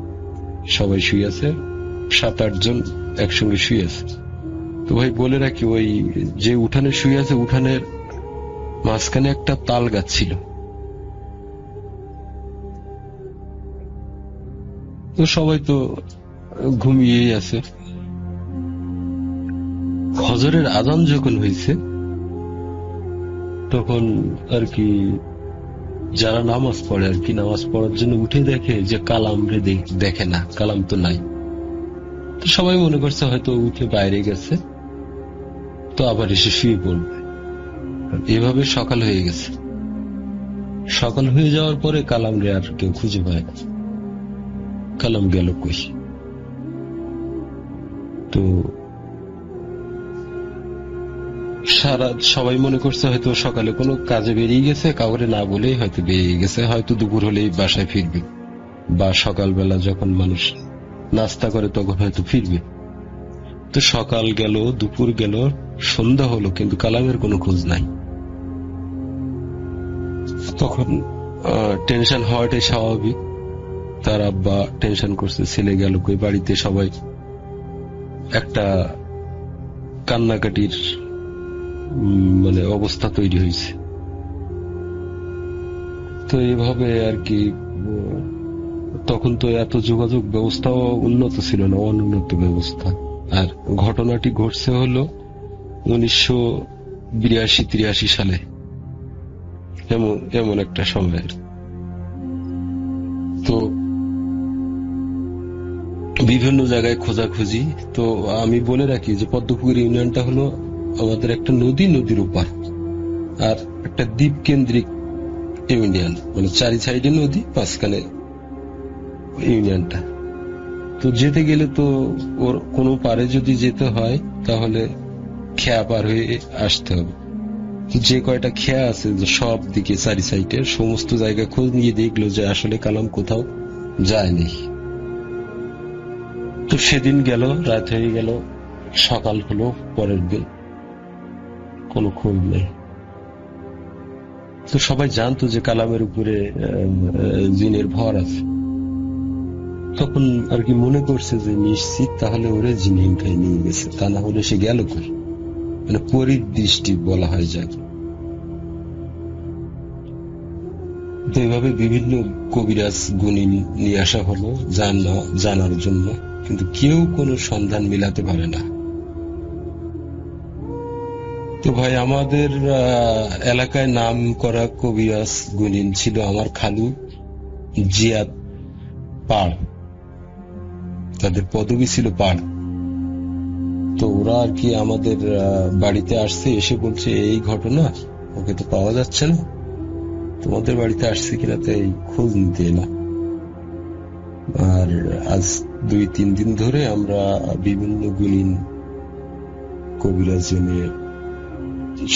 সবাই শুয়ে আছে, 7-8 জন একসঙ্গে শুয়ে আছে। তো ভাই বলে রাখি, ওই যে উঠানে শুয়ে আছে উঠানের মাঝখানে একটা তাল গাছ ছিল। তো সবাই তো ঘুমিয়েই আছে। ফজরের আজান যখন হয়েছে তখন আর কি যারা নামাজ পড়ে আর কি, নামাজ পড়ার জন্য উঠে দেখে যে কালাম রে দেখে না, কালাম তো নাই। তো সবাই মনে করছে হয়তো উঠে বাইরে গেছে, তো আবার এসে শুয়ে পড়বে। এভাবে সকাল হয়ে গেছে। সকাল হয়ে যাওয়ার পরে কালাম রে আর কেউ খুঁজে পায় না। কালাম গেল কই? তো সবাই মনে করছে হয়তো সকালে কোনো কাজে বেরিয়ে গেছে, কাউরে না বলেই হয়তো বেরিয়ে গেছে, হয়তো দুপুর হলেই বাসায় ফিরবে, বা সকালবেলা যখন মানুষ নাস্তা করে তখন হয়তো ফিরবে। তো সকাল গেল, দুপুর গেল, সন্ধ্যা হলো, কিন্তু কালামের কোনো খোঁজ নাই। তখন টেনশন হওয়াটাই স্বাভাবিক। তার আব্বা টেনশন করছে, ছেলে গেল কই। বাড়িতে সবাই একটা কান্নাকাটির মানে অবস্থা তৈরি হয়েছে। তো এইভাবে আর কি, তখন তো এত যোগাযোগ ব্যবস্থাও উন্নত ছিল না, অনুন্নত ব্যবস্থা। আর ঘটনাটি ঘটছে হলো 1982-83 সালে, এমন একটা সময়। তো বিভিন্ন জায়গায় খোঁজাখুঁজি। তো আমি বলে রাখি যে পদ্মপুকুর ইউনিয়নটা হলো আমাদের একটা নদীর উপর আর একটা দ্বীপ কেন্দ্রিক ইউনিয়ন, মানে 4 সাইডে নদী, 5খানে ইউনিয়নটা। তো যেতে গেলে তো ওর কোনো পারে যদি যেতে হয় তাহলে খেয়া পার হয়ে আসতে হবে। যে কয়টা খেয়া আছে সব দিকে 4 সাইডে সমস্ত জায়গায় খোঁজ নিয়ে দেখলো যে আসলে কালাম কোথাও যায়নি। তো সেদিন গেল, রাত হয়ে গেল, সকাল হলো পরের দিন, কোনো খোঁজ নেই। তো সবাই জানতো যে কালামের উপরে জিনের ভর আছে। তখন আর কি মনে করছে যে নিশ্চিত তাহলে ওরে জিনে উঠাই নিয়ে গেছে, তা না হলে সে গেল কই, মানে পরিদৃষ্টি বলা হয় যাকে। তো এইভাবে বিভিন্ন কবিরাজ গুণী নিয়ে আসা হলো জানার জন্য, কিন্তু কেউ কোনো সন্ধান মিলাতে পারে না। তো ভাই আমাদের এলাকায় নাম করা কবিরাজ গুণী ছিল আমার খালু জিয়াদ পাড়, তাদের পদবি ছিল পাড়। তো ওরা আর কি আমাদের বাড়িতে আসছে, এসে বলছে এই ঘটনা, ওকে তো পাওয়া যাচ্ছে না, তোমাদের বাড়িতে আসছে কিনা তাই খোঁজ নিতে এলাম। আর আজ 2-3 দিন ধরে আমরা বিভিন্ন গুণী কবিরাজ জমিয়ে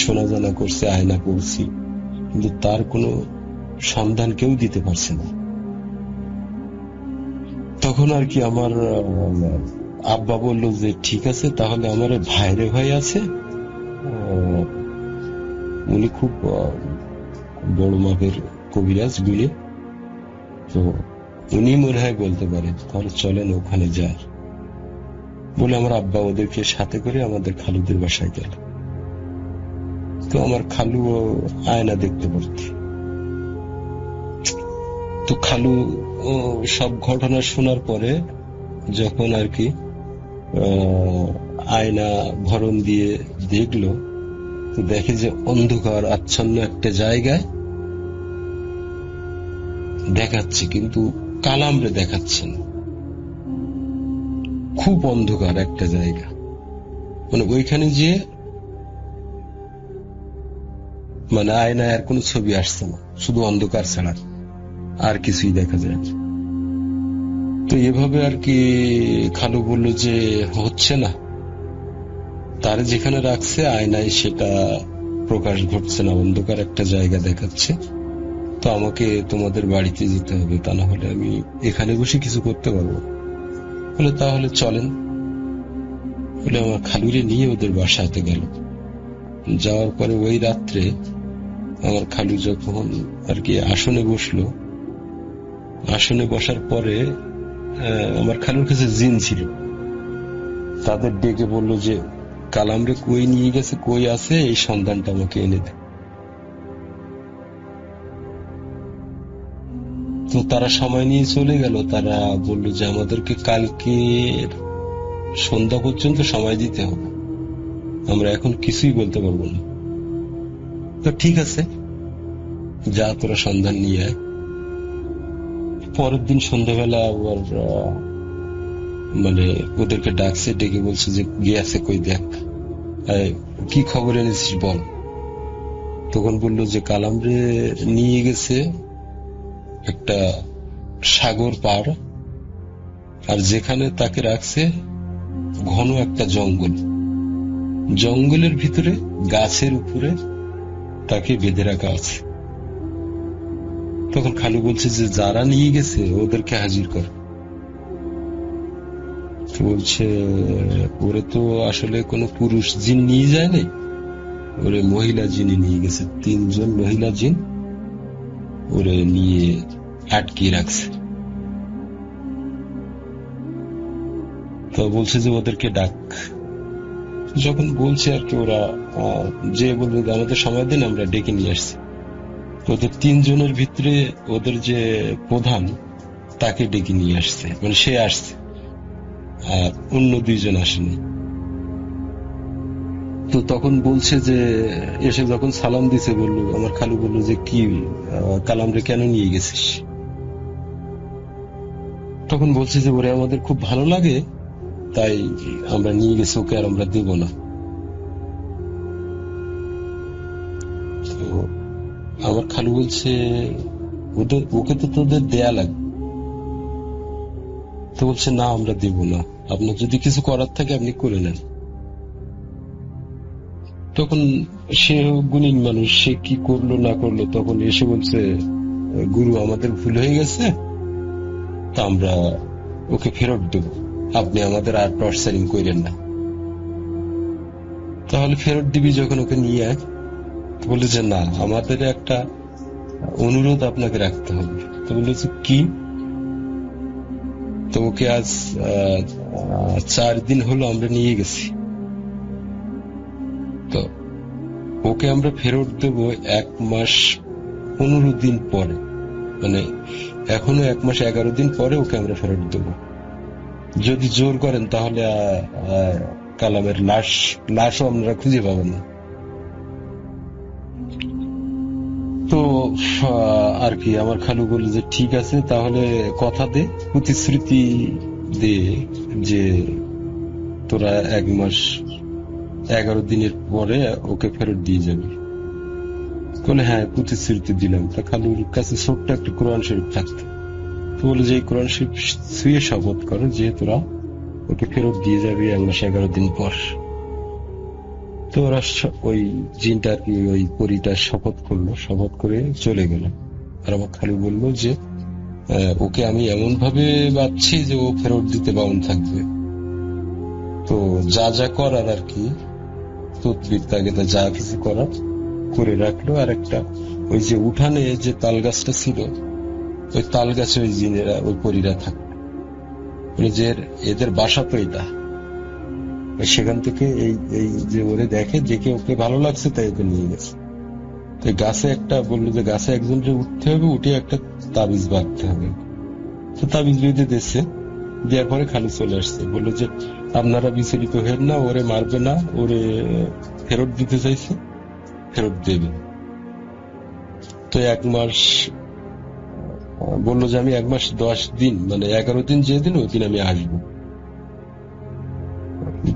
শোনা জানা করছে, আয়না করছি, কিন্তু তার কোনো সন্ধান কেউ দিতে পারছে না। তখন আর কি আমার আব্বা বললো যে ঠিক আছে, তাহলে আমার ভাই আছে, উনি খুব বড় মাপের কবিরাজ গুলি, তো উনি মনে হয় বলতে পারে, তাহলে চলেন ওখানে যাই। বলে আমার আব্বা ওদেরকে সাথে করে আমাদের খালুদের বাসায় গেল। তো আমার খালু আয়না দেখতে পারত। তো খালু সব ঘটনা শোনার পরে যখন আর কি আয়না ভরণ দিয়ে দেখলো, তো দেখে যে অন্ধকার আচ্ছন্ন একটা জায়গায় দেখাচ্ছে, কিন্তু কালামরে দেখাচ্ছে না, খুব অন্ধকার একটা জায়গা। মানে ওইখানে যে মানে আয়নায় আর কোন ছবি আসছে না, শুধু অন্ধকার ছাড়া আর কিছুই দেখা যায়। তো এভাবে আর কি খালু বলল যে হচ্ছে না, তার যেখানে রাখছে আয়নায় সেটা প্রকাশ ঘটছে না, অন্ধকার একটা জায়গা দেখাচ্ছে। তো আমাকে তোমাদের বাড়িতে যেতে হবে, তা না হলে আমি এখানে বসে কিছু করতে পারবো। বলে তাহলে চলেন। বলে আমার খালুরে নিয়ে ওদের বাসাতে গেল। যাওয়ার পরে ওই রাত্রে আমার খালু যখন আর কি আসনে বসলো, আসনে বসার পরে আমার খালুর কাছে জিন ছিল, তাদের ডেকে বলল যে কালামরে কই নিয়ে গেছে, কই আছে, এই সন্ধানটা আমাকে এনে দে। তো তারা সময় নিয়ে চলে গেল। তারা বলল যে আমাদেরকে কালকে সন্ধ্যা পর্যন্ত সময় দিতে হবে, আমরা এখন কিছুই বলতে পারবো না। তো ঠিক আছে, যা তোরা সন্ধান নিয়ে আয়। পরের দিন সন্ধ্যাবেলা আবার মানে ওদেরকে ডাকছে, ডেকে বলছে যে গিয়েছে কই দেখ, কি খবর এনেছিস বল। তখন বললো যে কালামরে নিয়ে গেছে একটা সাগর পার, আর যেখানে তাকে রাখছে ঘন একটা জঙ্গল, জঙ্গলের ভিতরে গাছের উপরে তাকে বেঁধে রাখা আছে। তখন খালু বলছে যে যারা নিয়ে গেছে ওদেরকে হাজির কর। তো বলছে ওরে তো আসলে কোনো পুরুষ জিন নিয়ে যায় নাই, ওরে মহিলা জিনে নিয়ে গেছে, 3 জন মহিলা জিন ওরে নিয়ে আটকে রাখছে। তো বলছে যে ওদেরকে ডাক। যখন বলছে আর কি ওরা যে বলবে আমাদের সময় দিন, আমরা ডেকে নিয়ে আসছি। ওদের 3 জনের ভিতরে ওদের যে প্রধান তাকে ডেকে নিয়ে আসছে, মানে সে আসছে, আর অন্য 2 জন আসেনি। তো তখন বলছে যে এসে যখন সালাম দিছে, বললো আমার খালু বললো যে কি কালামরে কেন নিয়ে গেছিস? তখন বলছে যে ওরে আমাদের খুব ভালো লাগে, তাই আমরা নিয়ে গেছি, ওকে আর আমরা দেব না। তো আমার খালু বলছে ওকে তো তোদের দেয়া লাগবে। তো বলছে না, আমরা দেব না, আপনার যদি কিছু করার থাকে আপনি করে নেন। তখন সে গুণীন মানুষ, সে কি করলো না করলো, তখন এসে বলছে গুরু আমাদের ভুল হয়ে গেছে, তা আমরা ওকে ফেরত দেব, আপনি আমাদের আর টর্চারিং করেন না। তাহলে ফেরত দিবি যখন ওকে নিয়ে আয়। বলে যে না, আমাদের একটা অনুরোধ আপনাকে রাখতে হবে। তো বলেছে কি? তো ওকে আজ 4 দিন হলো আমরা নিয়ে গেছি, তো ওকে আমরা ফেরত দেব 1 মাস 15 দিন পরে, মানে এখনো 1 মাস 11 দিন পরে ওকে আমরা ফেরত দেব। যদি জোর করেন তাহলে কালামের লাশও আপনারা খুঁজে পাবেন না। তো আর কি আমার খালু বলে যে ঠিক আছে, তাহলে কথা দে, প্রতিশ্রুতি দে যে তোরা 1 মাস 11 দিনের পরে ওকে ফেরত দিয়ে যাবি। বলে হ্যাঁ, প্রতিশ্রুতি দিলাম। তা খালুর কাছে ছোট্ট একটা কোরআন শরীফ থাকতো, তো বলে যে এই কোরআন শরীফ ছুঁয়ে শপথ করে যে তোরা ওকে ফেরত দিয়ে যাবি 1 মাস 11 দিন পর। তো ওরা ওই জিনটা আর কি, ওই পরীটা শপথ করলো, শপথ করে চলে গেল। আর আমার খালু বললো যে ওকে আমি এমন ভাবে বাঁধছি যে ও ফেরত দিতে বাউন থাকবে। তো যা যা করার আর কি তদবির তাগিদে যা কিছু করার করে রাখলো। আর একটা ওই যে উঠানে যে তাল গাছটা ছিল, ওই তাল গাছে ওই জিনেরা, ওই পরীরা থাকতো, যে এদের বাসা তো এটা, সেখান থেকে এই যে ওরে দেখে ওকে ভালো লাগছে তাই ওকে নিয়ে গেছে। তো গাছে একটা বললো যে গাছে একজনকে উঠতে হবে, উঠে একটা তাবিজ বাঁধতে হবে। তো তাবিজ বেঁধে দিচ্ছে, দেওয়ার পরে খালু চলে আসছে, বললো যে আপনারা বিচলিত হেন না, ওরে মারবে না, ওরে ফেরত দিতে চাইছে, ফেরত দেবে। তো 1 মাস বললো যে আমি 1 মাস 10 দিন মানে 11 দিন যেদিন ওই দিন আমি আসবো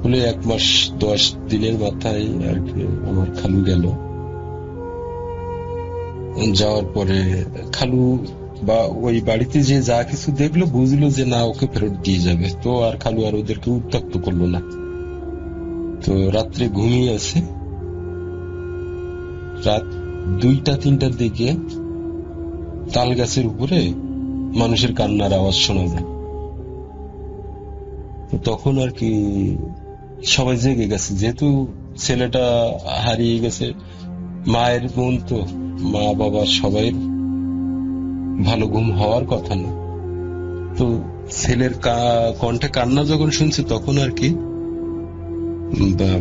বলে 1 মাস 10 দিনের মাথায় আর কি আমার খালু গেল। যাওয়ার পরে খালু বা ওই বাড়িতে যে যা কিছু দেখলো বুঝলো যে না ওকে ফেরত দিয়ে যাবে। তো আর খালু আর ওদেরকে উত্ত্যক্ত করলো না। তো রাত্রে ঘুমিয়ে আছে, রাত 2টা-3টার দিকে তাল গাছের উপরে মানুষের কান্নার আওয়াজ শোনা যায়। তখন আর কি সবাই জেগে গেছে, যেহেতু ছেলেটা হারিয়ে গেছে। মায়ের মন তো, মা বাবা সবাই ভালো ঘুম হওয়ার কথা না। তো ছেলের কণ্ঠে কান্না যখন শুনছে তখন আর কি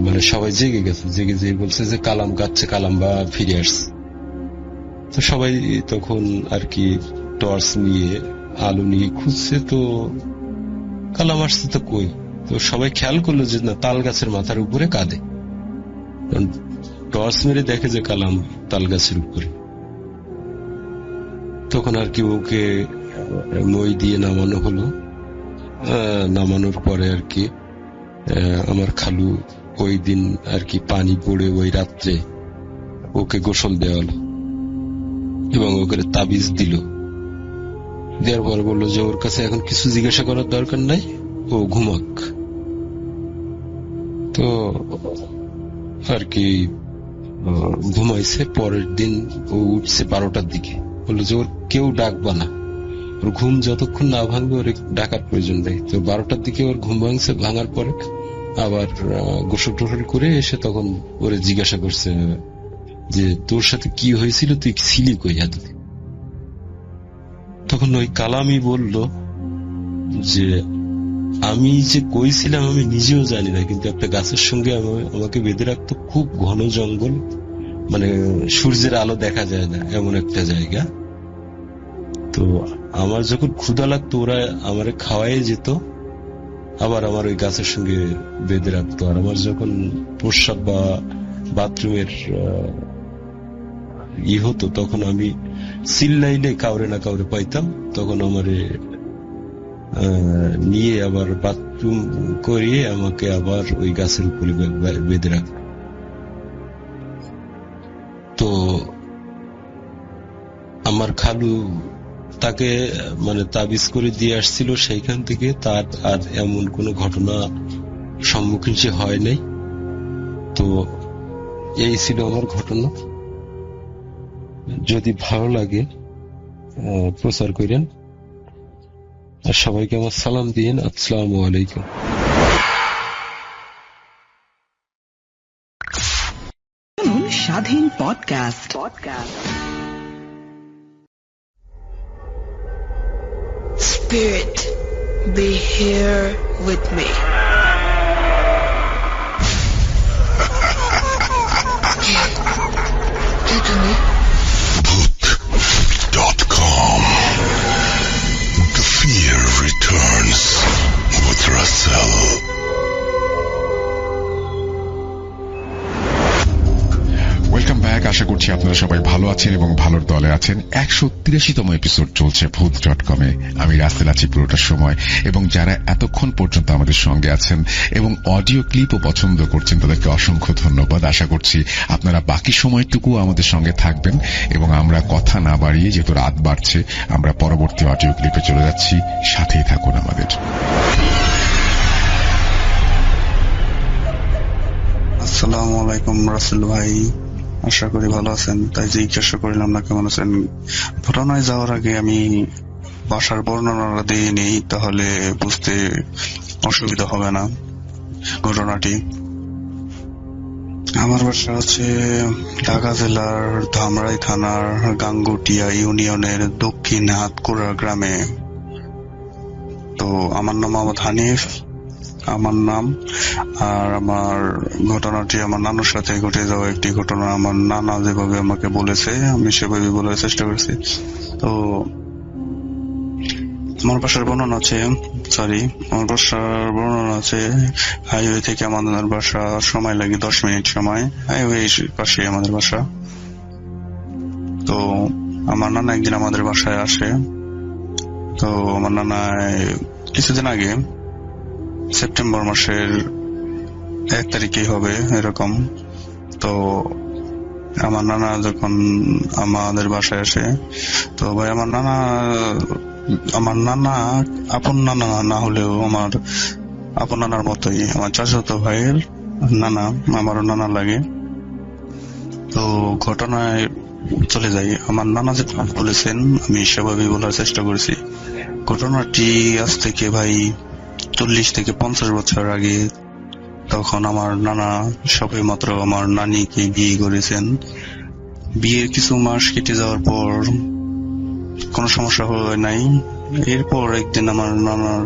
মানে সবাই জেগে গেছে, জেগে যে বলছে যে কালাম কাচ্ছে, কালাম বা ফিরে আসছে। তো সবাই তখন আর কি টর্চ নিয়ে আলো নিয়ে খুঁজছে, তো কালাম আসছে তো কই। তো সবাই খেয়াল করলো যে না, তাল গাছের মাথার উপরে কাঁদে। টর্চ মেরে দেখে যে কালাম তাল গাছের উপরে। তখন আর কি ওকে মই দিয়ে নামানো হলো। নামানোর পরে আর কি আমার খালু ওই দিন আর কি পানি পড়ে ওই রাত্রে ওকে গোসল দেওয়া হলো এবং ওকে তাবিজ দিল। দেওয়ার পর বললো যে ওর কাছে এখন কিছু জিজ্ঞাসা করার দরকার নাই, ও ঘুমাক। তো আর কি ঘুমাইছে। পরের দিন ও উঠছে 12টার দিকে, বললো যে ওর কেউ ডাকবা না, ওর ঘুম যতক্ষণ না ভাঙবে ওর ডাকার প্রয়োজন নেই। তো 12টার দিকে ওর ঘুম ভাঙছে, ভাঙার পরে আবার গোসল টোসল করে এসে তখন ওরে জিজ্ঞাসা করছে যে তোর সাথে কি হয়েছিল, তুই ছিলি কই এতদিন? তখন ওই কালামই বলল যে আমি যে কইছিলাম আমি নিজেও জানি না, কিন্তু একটা গাছের সঙ্গে আমাকে বেঁধে রাখতো, খুব ঘন জঙ্গল, মানে সূর্যের আলো দেখা যায় না এমন একটা জায়গা। তো আমার যখন ক্ষুধা লাগতো ওরা আমারে খাওয়াই যেত, আবার আমার ওই গাছের সঙ্গে বেঁধে রাখতো। আর আমার যখন প্রস্রাব বা বাথরুমের হতো তখন আমি চিল্লাইলে কাউরে না কাউরে পাইতাম, তখন আমারে নিয়ে আবার বাথরুম করিয়ে আমাকে আবার ওই গাছের উপরে বেঁধে রাখত। তো আমার খালু তাকে মানে তাবিজ করে দিয়ে আসছিল, সেইখান থেকে তার আর এমন কোনো ঘটনা সম্মুখীন সে হয় নাই। তো এই ছিল আমার ঘটনা। যদি ভালো লাগে প্রচার করেন, আর সবাইকে আমার সালাম দিন। আসসালামু আলাইকুম। শুনুন স্বাধীন podcast. Spirit, be here with me. Bhoot.com. The fear returns with Russell. Welcome back. আশা করছি আপনারা সবাই ভালো আছেন এবং ভালোর দলে আছেন। 183তম এপিসোড চলছে ভূত.com-এ। আমি রাসেল আছি পুরোটা সময়, এবং যারা এতক্ষণ পর্যন্ত আমাদের সঙ্গে আছেন এবং অডিও ক্লিপও পছন্দ করছেন তাদেরকে অসংখ্য ধন্যবাদ। আশা করছি আপনারা বাকি সময়টুকু আমাদের সঙ্গে থাকবেন, এবং আমরা কথা না বাড়িয়ে, যেহেতু রাত বাড়ছে, আমরা পরবর্তী অডিও ক্লিপে চলে যাচ্ছি। সাথেই থাকুন আমাদের। আসসালামু আলাইকুম রাসেল ভাই, আশা করি ভালো আছেন। তাই জিজ্ঞাসা করিলাম না কেমন আছেন। ঘটনায় যাওয়ার আগে আমি বাসার বর্ণনাটা দিয়ে নেই, তাহলে বুঝতে অসুবিধা হবে না ঘটনাটি। আমার বাসা হচ্ছে ঢাকা জেলার ধামরাই থানার গাঙ্গুটিয়া ইউনিয়নের দক্ষিণ হাতকুড়া গ্রামে। তো আমার নাম মোহাম্মদ হানিফ, আমার নাম। আর আমার ঘটনাটি আমার নানুর সাথে ঘটে যাওয়া একটি ঘটনা। আমার নানা যেভাবে আমাকে বলেছে আমি সেভাবে বলার চেষ্টা করছি। তো আমার বাসার বর্ণনা আছে হাইওয়ে থেকে আমাদের বাসা সময় লাগে 10 মিনিট সময়। হাইওয়ে পাশে আমাদের বাসা। তো আমার নানা একদিন আমাদের বাসায় আসে। তো আমার নানা কিছুদিন আগে সেপ্টেম্বর মাসের 1 তারিখে হবে এরকম। তো আমার নানা যখন আমাদের বাসায় আসে, তো ভাই আমার নানা আপন নানা না হলেও আমার আপন নানার মতোই, আমার চাচাতো ভাইয়ের নানা, আমারও নানা লাগে। তো ঘটনায় চলে যাই। আমার নানা যে বলেছেন আমি সেভাবে বলার চেষ্টা করেছি। ঘটনাটি আজ থেকে ভাই 40 থেকে 50 বছর আগে। তখন আমার নানা সবে মাত্র আমার নানিকে বিয়ে করেছেন। বিয়ের কিছু মাস কেটে যাওয়ার পর কোনো সমস্যা হয় নাই। এরপর একদিন আমার নানার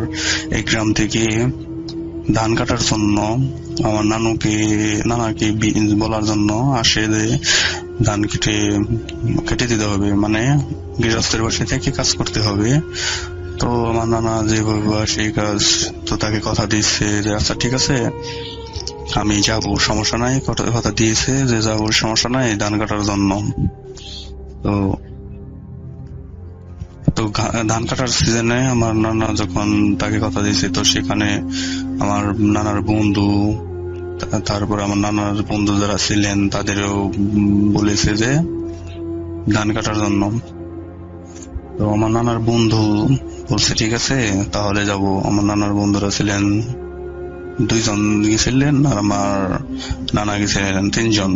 এক গ্রাম থেকে ধান কাটার জন্য আমার নানাকে বলার জন্য আসে যে ধান কেটে দিতে হবে, মানে গৃহস্থের বাসায় থেকে কাজ করতে হবে। তো আমার নানা যেভাবে সেই কাজ, তো তাকে কথা দিচ্ছে যে আচ্ছা ঠিক আছে আমি যাবো, সমস্যা নাই। কথা দিয়েছে যে যাবো, সমস্যা নাই ধান কাটার জন্য। তো ধান কাটার সিজনে আমার নানা যখন তাকে কথা দিয়েছে, তো সেখানে আমার নানার বন্ধু, তারপর আমার নানার বন্ধু যারা ছিলেন তাদেরও বলেছে যে ধান কাটার জন্য। তো আমার নানার বন্ধু বলছে ঠিক আছে তাহলে যাব। আমার নানার বন্ধুরা ছিলেন 2 জন গেছিলেন, আর আমার নানা গেছিলেন 3 জন।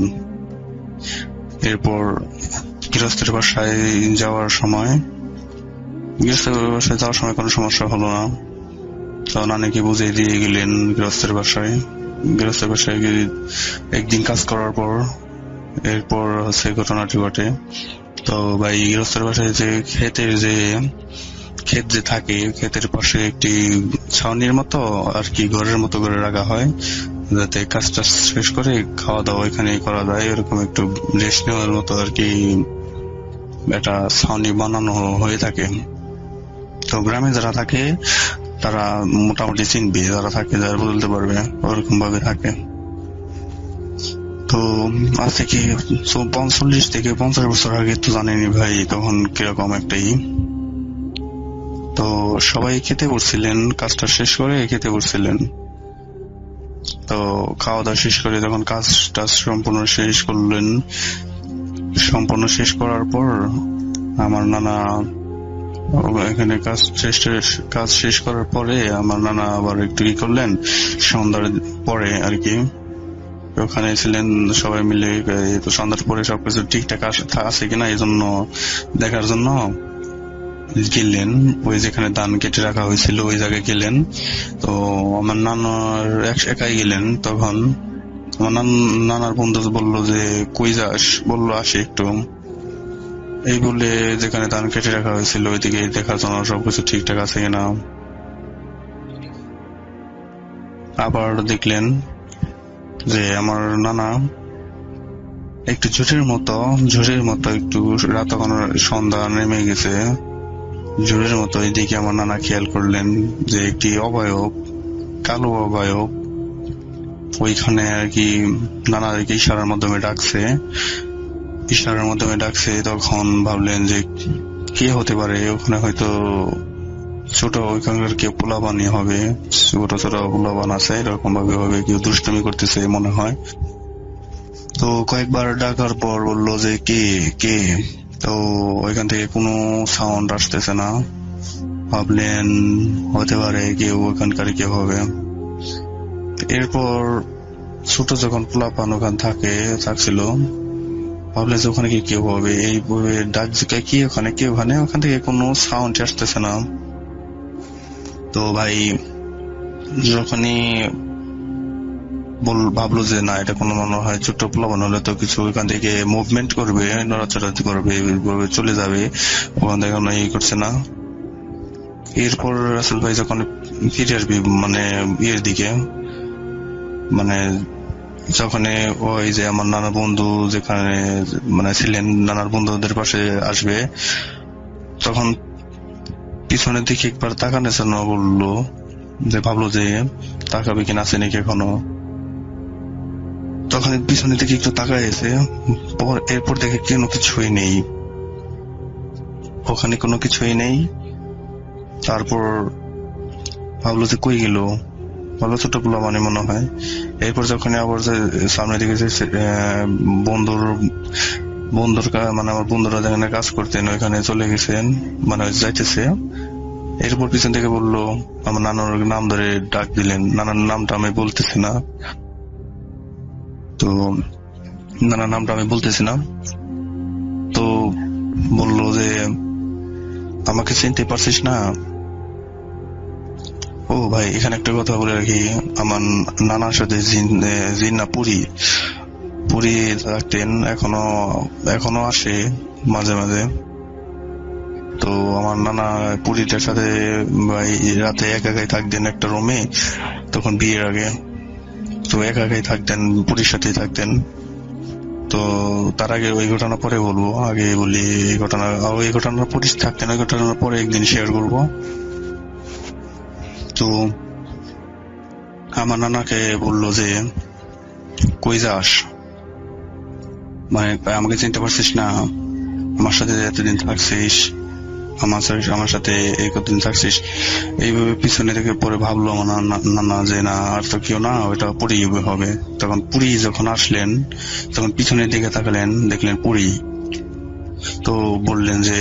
এরপর গৃহস্থের বাসায় যাওয়ার সময় কোনো সমস্যা হলো না। তো নানাকে বুঝিয়ে দিয়ে গেলেন গৃহস্থের বাসায় একদিন কাজ করার পর এরপর ঘটনাটি ঘটে। তো ভাই গৃহস্থের বাসায় যে ক্ষেত যে থাকে, ক্ষেতের পাশে একটি ছাউনির মতো আর কি ঘরের মতো করে রাখা হয়, যাতে কাজটা শেষ করে খাওয়া দাওয়া এখানে করা যায়। এরকম একটু রেস্ট নেওয়ার মতো আর কি একটা ছাউনি বানানো হয়ে থাকে। তো গ্রামে যারা থাকে তারা মোটামুটি চিনবে, যারা থাকে যারা বলতে পারবে, ওরকম ভাবে থাকে। তো আজ থেকে 40 থেকে 50 বছর আগে তো জানেনি ভাই তখন কিরকম একটাই। তো সবাই খেতে বসছিলেন, কাজটা শেষ করে খেতে বসছিলেন। তো খাওয়া দাওয়া শেষ করে যখন কাজটা সম্পূর্ণ শেষ করার পর আমার নানা এখানে কাজ শেষ করার পরে আমার নানা আবার একটু কি করলেন, সন্ধ্যার পরে আর কি ওখানে ছিলেন সবাই মিলে। তো সন্ধ্যার পরে সবকিছু ঠিকঠাক আছে কিনা এই জন্য দেখার জন্য গেলেন। ওই যেখানে ধান কেটে রাখা হয়েছিল ওই জায়গায় গেলেন। তো আমার নানার একাই গেলেন। তখন আমার নানার বন্ধু বললো যে কই যাস, বললো আসে একটু, এই বলে যেখানে ধান কেটে রাখা হয়েছিল ওইদিকে দেখার জন্য সবকিছু ঠিকঠাক আছে কিনা। আবার দেখলেন যে আমার নানা একটু ঝড়ের মতো একটু রাত তখন সন্ধ্যা নেমে গেছে, ঝড়ের মতো এদিকে আমার নানা খেয়াল করলেন যে একটি কালো অবয়ব ওইখানে আর কি নানা আর কি ইশারার মাধ্যমে ডাকছে। তখন ভাবলেন যে কে হতে পারে, ওখানে হয়তো ছোট ওইখানকার কেউ পোলাবানই হবে, ছোট পোলাবান আছে, এরকম ভাবে হবে কেউ দুষ্টুমি করতেছে মনে হয়। তো কয়েকবার ডাকার পর বললো যে কে। তো ওইখান থেকে কোনো সাউন্ড আসতেছে না। ভাবলেন হতে পারে কেউ ওইখানকার কেউ হবে। এরপর ছোট যখন পোলাপান ওখানে থাকছিল, ভাবলেন যে ওখানে কি কেউ হবে, এইভাবে ডাক জিজ্ঞাসা কি ওখান থেকে কোনো সাউন্ড আসতেছে না। তো ভাই যখনই ভাবলো যে না এটা কোনো মনে হয় ছোট্ট প্লাবন হলে তো কিছু ওইখান থেকে মুভমেন্ট করবে, নড়াচড়া করবে, চলে যাবে, ওখান থেকে করছে না। এরপর রাসেল ভাই যখন ফিরে আসবি মানে ইয়ের দিকে, মানে যখন ওই যে আমার নানা বন্ধু যেখানে মানে ছিলেন, নানার বন্ধুদের পাশে আসবে, তখন পিছনের দিকে একবার তাকানোর জন্য বললো, যে ভাবলো যে তাকাবে কিনা, আছে নাকি এখনো। তখন পিছনের দিকে একটু তাকাইছে, এরপর দেখে কোনো কিছুই নেই, ওখানে কোনো কিছুই নেই। তারপর ভাবলো যে কই গেল, ভালো ছোট পোলা মানে মনে হয়। এরপর যখন আবার সামনের দিকে বন্ধুর মানে আমার বন্ধুরা যেখানে কাজ করতেন ওইখানে চলে গেছেন, মানে যাইতেছে। এরপর পিছন থেকে বললো, আমার নানার নাম ধরে ডাক দিলেন, নানার নামটা আমি বলতেছি না, তো নানার নামটা আমি বলতেছি না, তো বললো যে আমাকে চিনতে পারছিস না? ও ভাই, এখানে একটা কথা বলে রাখি, আমার নানার সাথে জিন না পুরি থাকতেন, এখনো আসে মাঝে মাঝে। তো আমার নানা পুরীটার সাথে ভাই রাতে একাই থাকতেন একটা রুমে, তখন বিয়ের আগে। তো একাই থাকতেন, পুরীর সাথেই থাকতেন। তো তার আগে ওই ঘটনা পরে বলবো, আগে বলি এই ঘটনার পুরী থাকতেন, ওই ঘটনার পরে একদিন শেয়ার করবো। তো আমার নানাকে বললো যে কই যাস, মানে আমাকে চিনতে পারছিস না? আমার সাথে এতদিন থাকছিস, আমার সাথে এই কতদিন থাকছিস। এইভাবে পিছনে থেকে পরে ভাবলো আমার নানা যে না, আর তো কেউ না, ওইটা পুরী হবে। তখন পুরী যখন আসলেন, তখন পিছনের দিকে তাকালেন, দেখলেন পুরী। তো বললেন যে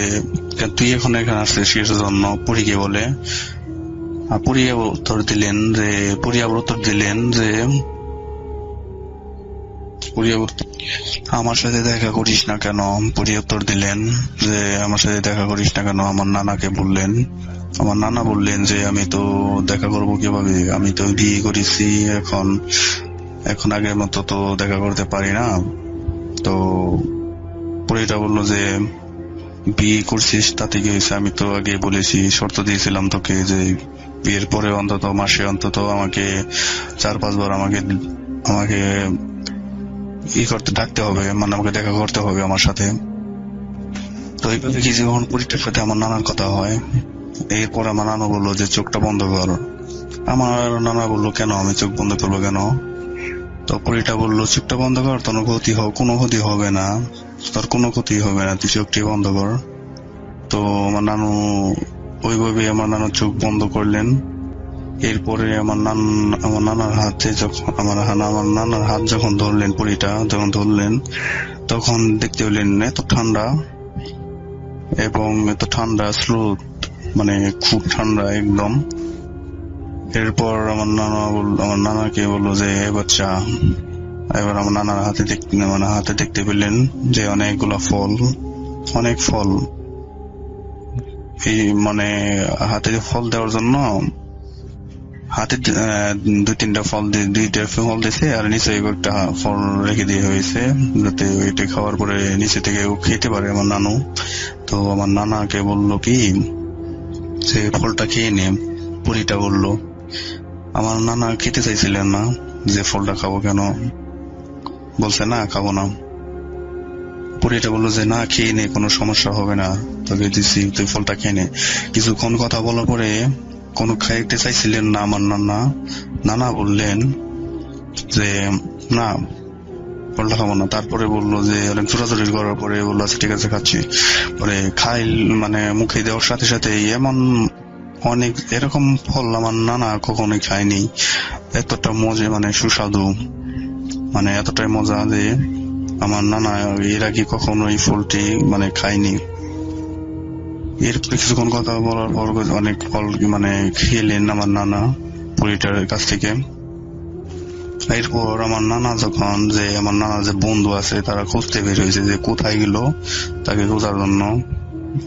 তুই এখন এখানে আসছিস কিসের জন্য, পুরীকে বলে। পুরী আবার উত্তর দিলেন যে আমার সাথে দেখা করিস না কেন? পুরী উত্তর দিলেন যে আমার সাথে দেখা করিস না কেন? আমার নানাকে বললেন। আমার নানা বললেন যে আমি তো দেখা করবো কিভাবে, আমি তো বিয়ে করেছি, এখন আগের মতো তো দেখা করতে পারি না। তো পুরীটা বললো যে বিয়ে করছিস তাতে কি হয়েছে, আমি তো আগে বলেছি, শর্ত দিয়েছিলাম তোকে যে বিয়ের পরে অন্তত মাসে অন্তত আমাকে 4-5 বার আমাকে করতে ডাকতে হবে, মানে আমাকে দেখা করতে হবে আমার সাথে। তো এইভাবে কি যখন পরীক্ষার সাথে আমার নানার কথা হয়, এরপর আমার নানা বললো যে চোখটা বন্ধ কর। আমার নানা বললো কেন, আমি চোখ বন্ধ করবো কেন? তো পরীটা বললো চোখটা বন্ধ কর, তোর কোনো ক্ষতি হবে না, তোর কোনো ক্ষতি হবে না, তুই চোখটি বন্ধ কর। তো আমার ওইভাবে আমার নানু চোখ বন্ধ করলেন। এরপরে আমার নানার হাতে যখন আমার নানার হাত যখন ধরলেন, পুরীটা যখন ধরলেন, তখন দেখতে পেলেন এত ঠান্ডা, এবং এত ঠান্ডা স্রোত, মানে খুব ঠান্ডা একদম। এরপর আমার নানাকে বললো যে বাচ্চা, এবার আমার নানার হাতে দেখতে পেলেন যে অনেকগুলা অনেক ফল। এই মানে হাতে ফল দেওয়ার জন্য হাতে 2-3টা ফল দিয়েছে, আর নিচে একটা ফল রেখে দিয়ে হয়েছে যাতে ওইটা খাওয়ার পরে নিচে থেকে খেতে পারে আমার নানু। তো আমার নানাকে বললো কি সে ফলটা খেয়ে নে। পুরীটা বললো, আমার নানা খেতে চাইছিলেন না, যে ফলটা খাবো কেন, বলছে না খাবো না। পুরীটা বললো যে না, খেয়ে নে, কোনো সমস্যা হবে না, তোকে দিচ্ছি, তুই ফলটা খেয়ে নে। কিছুক্ষণ কথা বলার পরে কোনো খাইতে চাইছিলেন না আমার নানা বললেন যে না, ফলটা খাবো না। তারপরে বললো যে অনেক জোরাজোরি করার পরে বললো আচ্ছা ঠিক আছে খাচ্ছি। পরে মানে মুখে দেওয়ার সাথে সাথে অনেক এরকম ফল আমার নানা কখনোই খায়নি, এতটা মজা, মানে সুস্বাদু, মানে এতটাই মজা যে আমার নানা এর আগে কখনো এই ফলটি মানে খায়নি। এরপরে কিছুক্ষণ কথা বলার পর অনেক ফল মানে খেলেন আমার নানা পুরীটার কাছ থেকে। এরপর আমার নানা আমার নানা যে বন্ধু আছে তারা খুঁজতে বের হয়েছে যে কোথায় গেল, তাকে খোঁজার জন্য।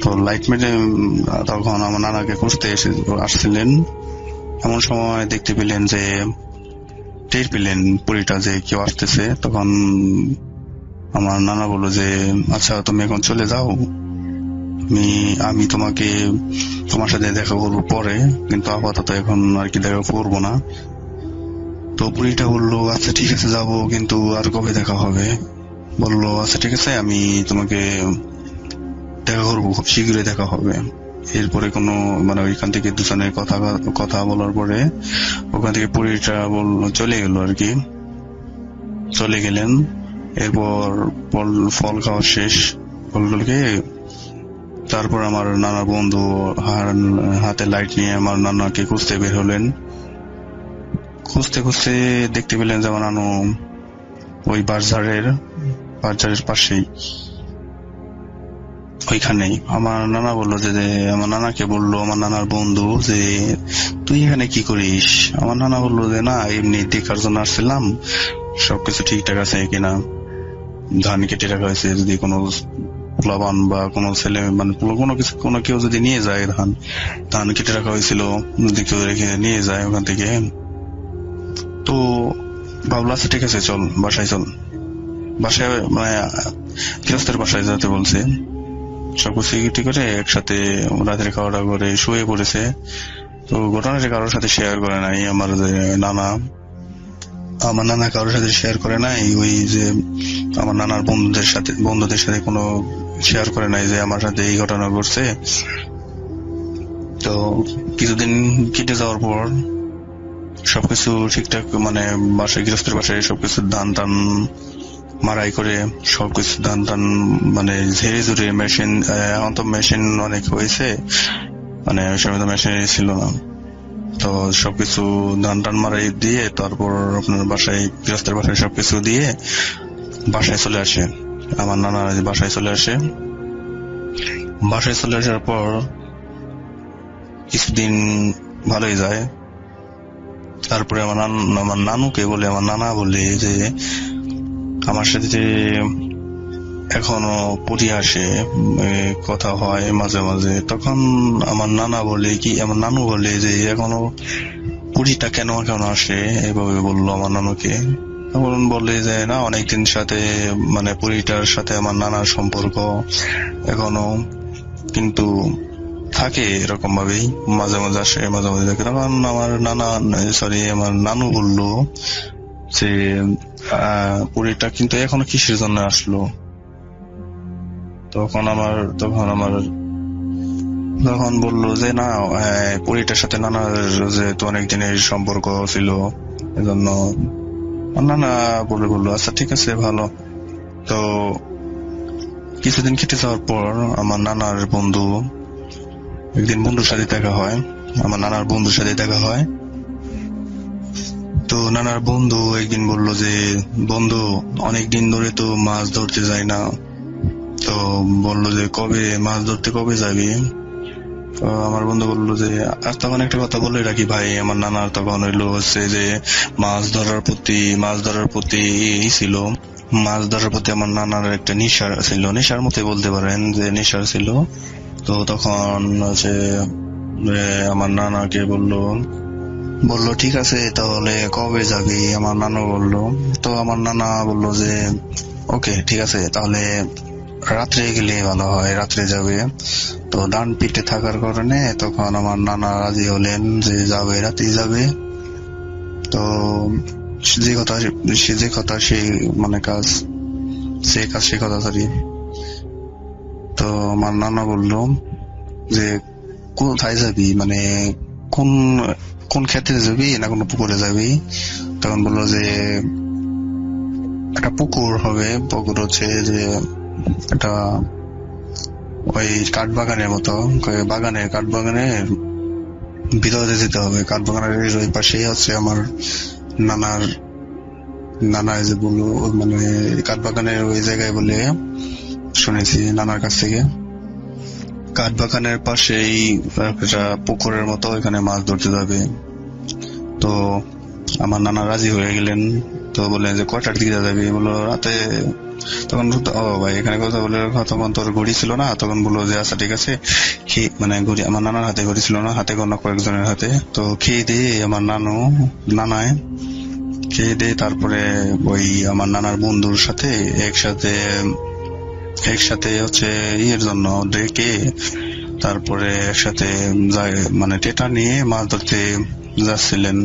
তো লাইট মেটে তখন আমার নানাকে খুঁজতে আসছিলেন, এমন সময় দেখতে পেলেন যে টের পেলেন পুরীটা যে কেউ আসতেছে। তখন আমার নানা বললো যে আচ্ছা তুমি এখন চলে যাও, আমি তোমার সাথে দেখা করবো পরে, কিন্তু আপাতত এখন আর কি দেখা করবো না। তো বুড়িটা বললো আচ্ছা ঠিক আছে যাবো, কিন্তু আর কবে দেখা হবে? বললো আচ্ছা ঠিক আছে, আমি তোমাকে দেখা করবো, খুব শীঘ্রই দেখা হবে। এরপরে কোনো মানে ওইখান থেকে দুজনে কথা বলার পরে ওখান থেকে বুড়িটা চলে গেল আর কি, চলে গেলেন। এরপর ফল খাওয়া শেষ, ফলগুলো খেয়ে তারপর আমার নানা বন্ধু হাতে লাইট নিয়ে আমার নানাকে খুঁজতে বের হলেন। খুঁজতে খুঁজতে দেখতে পেলেন যে আমার নানু ওই বাজারের পাশেই ওইখানেই। আমার নানা বললো যে আমার নানাকে বললো আমার নানার বন্ধু যে তুই এখানে কি করিস? আমার নানা বললো যে না, এমনি দেখার জন্য আসছিলাম সবকিছু ঠিকঠাক আছে কিনা, ধান কেটে রাখা হয়েছে, যদি কোনো প্লাবান বা কোনো ছেলে মানে কোনো কেউ যদি নিয়ে যায়, ধান কেটে রাখা হয়েছিল, যদি কেউ রেখে নিয়ে যায় ওখান থেকে। তো ভাবলো আচ্ছা ঠিক আছে চল বাসায় চল, বাসায় মানে গৃহস্থের বাসায় যেতে বলছে। সবকিছু ঠিক করে একসাথে রাতের খাওয়াটা করে শুয়ে পড়েছে। তো ঘটনাটা কারোর সাথে শেয়ার করে নাই আমার নানা কারোর সাথে শেয়ার করে নাই, ওই যে আমার নানার বন্ধুদের সাথে কোনো শেয়ার করে নাই যে আমার সাথে এই ঘটনা ঘটছে। তো কিছুদিন কেটে যাওয়ার পর সবকিছু ঠিকঠাক মানে বাসায় গৃহস্থের বাসায় সবকিছু ধান টান মারাই করে সবকিছু ধান টান মানে ঝেড়ে ঝুড়ে মেশিন, এখন তো মেশিন অনেক হয়েছে, মানে ওই সময় তো মেশিন ছিল না। তো সবকিছু ধান টান মারাই দিয়ে তারপর আপনার গৃহস্থের বাসায় সবকিছু দিয়ে বাসায় চলে আসে। আমার নানা বাসায় চলে আসার পর কিছুদিন ভালোই যায়। তারপরে আমার নানা বলে যে আমার সাথে যে এখনো পড়ি আসে, কথা হয় মাঝে মাঝে। তখন আমার নানু বলে যে এখনো পুরীটা কেন আসে, এভাবে বললো আমার নানুকে। তখন বলে যে না, অনেকদিন সাথে মানে পুরীটার সাথে আমার নানার সম্পর্ক এখনো, কিন্তু থাকে এরকম ভাবেই, মাঝে মাঝে আসে মাঝে মাঝে থাকে। তখন আমার নানু বললো যে পুরীটা কিন্তু এখনো কিসের জন্য আসলো? তখন বললো যে না, পুরীটার সাথে নানার যে তো অনেক দিনের সম্পর্ক ছিল, এজন্য নানা বললো আচ্ছা ঠিক আছে ভালো। তো কিছুদিন কেটে যাওয়ার পর আমার নানার একদিন বন্ধুর সাথে দেখা হয়, আমার নানার বন্ধুর সাথে দেখা হয়। তো নানার বন্ধু একদিন বললো যে বন্ধু অনেকদিন ধরে তো মাছ ধরতে যায় না, তো বললো যে মাছ ধরতে কবে যাবি? তো আমার বন্ধু বললো যে আর তখন একটা কথা বলে রাখি ভাই, আমার নানার তখন হইলো হচ্ছে যে মাছ ধরার প্রতি ছিল, মাছ ধরার প্রতি আমার নানার একটা নেশার মতে বলতে পারেন যে নেশার ছিল। তো তখন হচ্ছে আমার নানাকে বললো ঠিক আছে তাহলে কবে যাবি? আমার নানু বললো। তো আমার নানা বললো যে ওকে ঠিক আছে, তাহলে রাত্রে গেলে ভালো হয়, রাত্রে যাবে। তো ডান পিঠে থাকার কারণে তখন আমার নানা রাজি হলেন যে যাবে, রাতে যাবে। তো যে কথা সেই মানে কাজ, সে কথা সরি। তো আমার নানা বললো যে কোথায় যাবি, মানে কোন ক্ষেতে যাবি না কোনো পুকুরে যাবি? তখন বললো যে একটা পুকুর হবে, পুকুর হচ্ছে যে একটা ওই কাঠবাগানের মতো, কাঠবাগানের ভিতরে যেতে হবে। কাঠবাগানের ওই পাশেই হচ্ছে আমার নানা যে বললো, মানে কাঠবাগানের ওই জায়গায় বলে শুনেছি নানার কাছ থেকে। কাঠবাগানের পাশেই একটা পুকুরের মতো, এখানে মাছ ধরতে যাবে। তো আমার নানা রাজি হয়ে গেলেন। তো বললেন যে কয়টার দিকে যাবি? বললো রাতে। তখন ভাই এখানে কথা বলে, তখন তোর ঘড়ি ছিল না। তখন বললো যে আচ্ছা ঠিক আছে, মানে ঘড়ি আমার নানার হাতে ঘড়ি ছিল না, হাতে কোনো কয়েকজনের হাতে। তো খেয়ে দিয়ে আমার নানায় খেয়ে দিয়ে তারপরে ওই আমার নানার বন্ধুর সাথে একসাথে একসাথে হচ্ছে ইয়ের জন্য ডেকে তারপরে একসাথে মানে টেটা নিয়ে মাছ ধরতে যাচ্ছিলেন,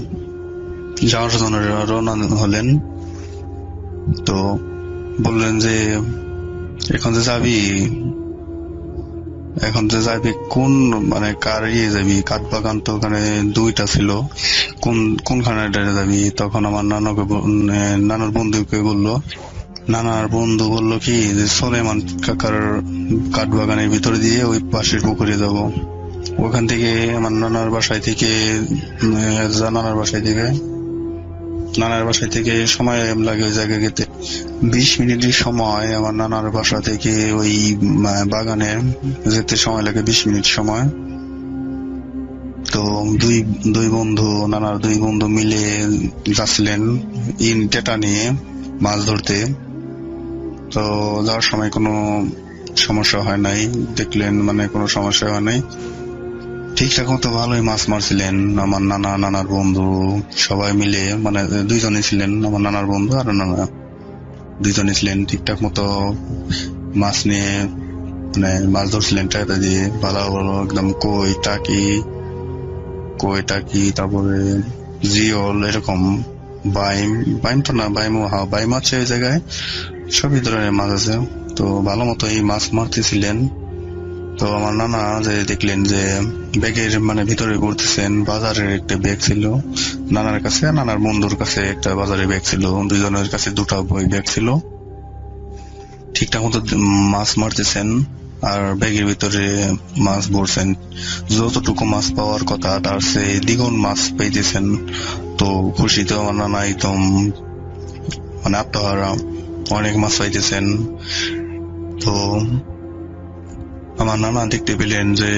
যাওয়ার জন্য রওনা হলেন। তো বললেন যে এখন যে যাবি কোন মানে কার ইয়ে যাবি, কাঠবাগান তো ওখানে 2টা ছিল, কোনখানে যাবি? তখন আমার নানার বন্ধু বললো কি যে সোলেমান কাকার কাঠবাগানের ভিতর দিয়ে ওই পাশের পুকুরে যাব। ওখান থেকে আমার নানার বাসায় থেকে সময় লাগে ওই জায়গায় যেতে 20 মিনিটের সময়। আমার নানার বাসা থেকে ওই বাগানে যেতে সময় লাগে 20 মিনিট সময়। তো নানার দুই বন্ধু মিলে যাচ্ছিলেন টেটা নিয়ে মাছ ধরতে। তো যাওয়ার সময় কোনো সমস্যা হয় নাই, দেখলেন মানে কোনো সমস্যা হয় নাই, ঠিকঠাক মতো ভালোই মাছ মারছিলেন আমার নানার বন্ধু সবাই মিলে, মানে 2জনই ছিলেন, আমার নানার বন্ধু আর নানা 2জনই ছিলেন। ঠিকঠাক মতো মাছ নিয়ে মানে মাছ ধরছিলেন টেটা দিয়ে, ভালো একদম কই টাকি তারপরে জিওল, এরকম বাইম তো না, বাইম আছে ওই জায়গায়, সবই ধরনের মাছ আছে। তো ভালো মতো এই মাছ মারতেছিলেন। তো আমার নানা যে দেখলেন যে ব্যাগের মানে ভিতরে ঘুরতেছেন, বাজারের একটা ব্যাগ ছিল নানার কাছে, নানার বন্ধুর কাছে একটা বাজারের ব্যাগ ছিল, 2জনের কাছে 2টা ব্যাগ ছিল। ঠিকঠাক মতো মাছ মারতেছেন আর ব্যাগের ভিতরে মাছ ভরছেন, যতটুকু মাছ পাওয়ার কথা তার চেয়ে দ্বিগুণ মাছ পেয়েছেন। তো খুশিতে আমার নানা একদম মানে আত্মহারা, অনেক মাছ পাইতেছেন। তো আমার নানা দেখতে পেলেন যে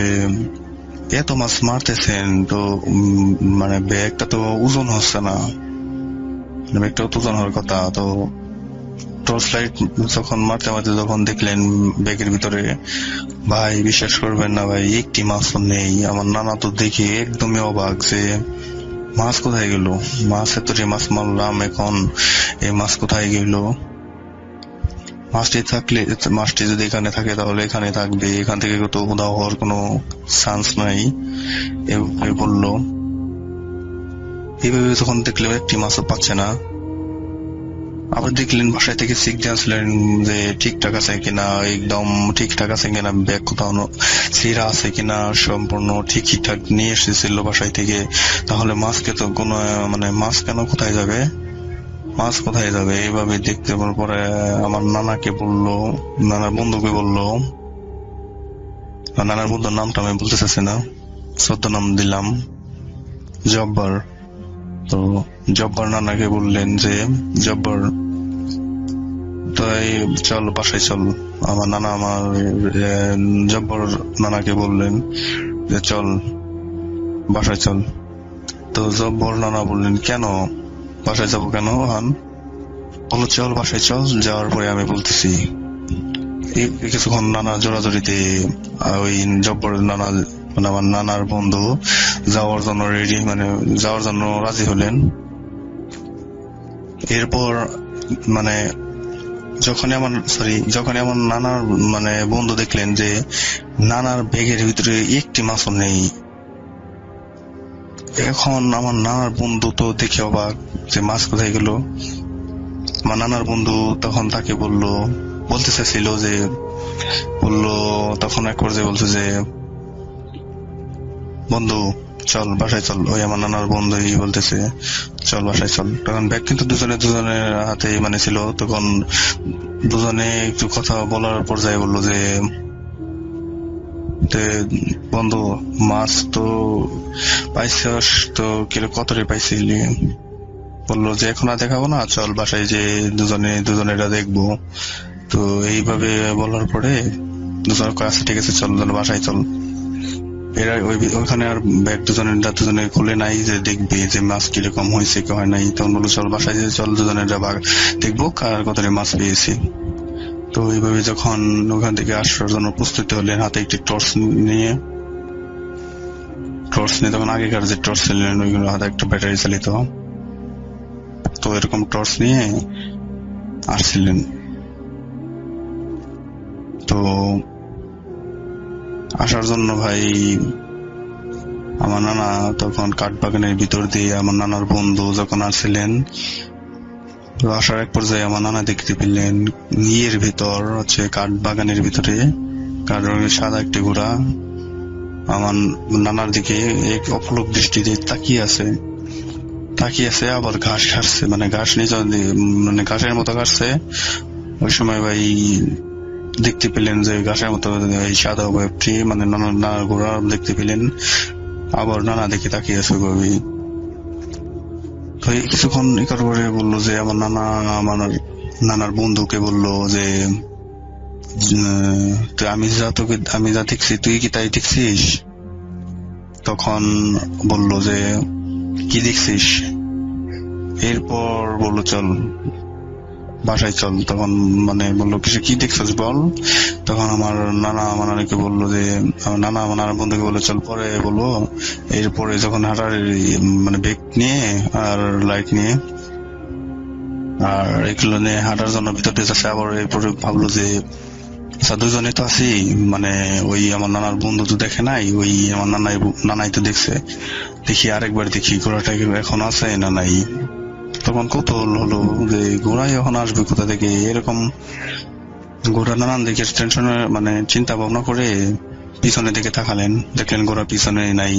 এত মাছ মারতেছেন, তো মানে ব্যাগটা তো ওজন হচ্ছে না, ব্যাগটা তো ওজন হওয়ার কথা। তো টর্চ লাইট যখন মারতে যখন দেখলেন ব্যাগের ভিতরে, ভাই বিশ্বাস করবেন না ভাই, একটি মাছও নেই। আমার নানা তো দেখে একদমই অবাক যে মাছ কোথায় গেল, মাছ এত মাছ মারলাম, এখন এই মাছ কোথায় গেল? মাছটি যদি এখানে থাকে তাহলে এখানে থাকবে, এখান থেকে তো উধাও হওয়ার কোনো চান্স নাই বললো। এইভাবে যখন দেখলেও একটি মাছও পাচ্ছে না, আবার দেখলেন বাসায় থেকে চেক দিয়েছিলেন যে ঠিকঠাক আছে কিনা, একদম ঠিকঠাক আছে কিনা, ব্যাগ কোথাও ছিঁড়া আছে কিনা, সম্পূর্ণ ঠিকঠাক নিয়ে এসেছিল বাসায় থেকে। তাহলে মাছকে তো কোনো মানে মাছ কেন কোথায় যাবে, এইভাবে দেখতে পরে আমার নানাকে বললো, নানার বন্ধুকে বললো, নানার বন্ধুর নামটা আমি বলতে চাচ্ছি না, সত্য নাম দিলাম জব্বার। তো জব্বার নানাকে বললেন যে জব্বার তাই চল বাসায় চল। আমার জব্বার নানাকে বললেন যে চল বাসায় চল। তো জব্বর নানা বললেন কেন বাসায় যাবো কেন? বলো চল বাসায় চল, যাওয়ার পরে আমি বলতেছি। কিছুক্ষণ নানা জোরাজোরিতে ওই জব্বর নানা মানে আমার নানার বন্ধু যাওয়ার জন্য রাজি হলেন। এরপর মানে যখন আমার নানার মানে বন্ধু দেখলেন যে নানার ব্যাগের ভিতরে একটি মাছও নেই, এখন আমার নানার বন্ধু তো দেখে অবাক যে মাছ কোথায় গেল। আমার নানার বন্ধু তখন তাকে বলতে চাইছিল যে তখন এক পর্যায়ে বলছে যে বন্ধু চল বাসায় চল। ওই আমার নানার বন্ধুই বলতেছে চল বাসায় চল। তখন ব্যাগ কিন্তু দুজনের হাতে মানে ছিল। তখন দুজনে একটু কথা বলার পর্যায়ে বললো যে বন্ধু মাছ তো পাইছিস তো কতরে পাইছিলি? বললো যে এখন আর দেখাবো না, চল বাসায় যে দুজনেরা দেখবো। তো এইভাবে বলার পরে দুজনের কাছে ঠিক আছে চল বাসায় চল। এরা ওইখানে আর ব্যাগ দুজনে খুলে নাই যে দেখবে যে মাছ কিরকম হয়েছে কি হয় নাই। তখন বললো চল বাসায় যে চল দুজনেরা দেখবো কার কতরে মাছ পেয়েছি। তো এইভাবে যখন ওখান থেকে আসার জন্য প্রস্তুতি হলেন, হাতে একটি টর্চ নিয়ে তখন আগেকার যে টর্চ ছিলেন ওইগুলো হাতে একটা ব্যাটারি চালিত, তো এরকম টর্চ নিয়ে আসছিলেন। আসার জন্য ভাই আমার নানা তখন কাঠ বাগানের ভিতর দিয়ে আমার নানার বন্ধু যখন আসছিলেন, তো আসার এক পর্যায়ে আমার নানা দেখতে পেলেন ইয়ের ভিতর হচ্ছে কাঠ বাগানের ভিতরে কাঠ রঙের সাদা একটি ঘোড়া আমার নানার দিকে এক অপলক দৃষ্টিতে তাকিয়ে আছে, আবার ঘাস খাচ্ছে, মানে ঘাস নিচে মানে ঘাসের মতো খাচ্ছে। ওই সময় ভাই দেখতে পেলেন যে ঘাসের মতো এই সাদা ওয়েবটি মানে নানার ঘোড়া দেখতে পেলেন, আবার নানা দেখে তাকিয়ে আছে ভাবি। কিছুক্ষণ ইকার করে বললো যে আমার নানার বন্ধুকে বললো যে আমি যা দেখছি তুই কি তাই দেখছিস? তখন বললো যে কি দেখছিস? এরপর বললো চল বাসায় চল। তখন মানে বললো কি দেখছিস বল। তখন আমার নানাকে বললো যে আমার নানার বন্ধুকে বললো চল পরে বলবো। এরপরে যখন হাঁটার মানে ব্যাগ নিয়ে আর লাইট নিয়ে আর এগুলো নিয়ে হাঁটার জন্য ভিতর দিয়ে যাচ্ছে, আবার এরপরে ভাবলো যে আচ্ছা দুজনে তো আছি, মানে ওই আমার নানার বন্ধু তো দেখে নাই, ওই আমার নানাই তো দেখছে, দেখি আরেকবার দেখি ঘোড়াটা এখন আছে না নাই। তখন কৌতূহল হলো যে ঘোড়াই এখন আসবে কোথা থেকে, এরকম ঘোড়া নানান দিকে টেনশনে মানে চিন্তা ভাবনা করে পিছনের দিকে তাকালেন, দেখলেন ঘোড়া পিছনে নাই,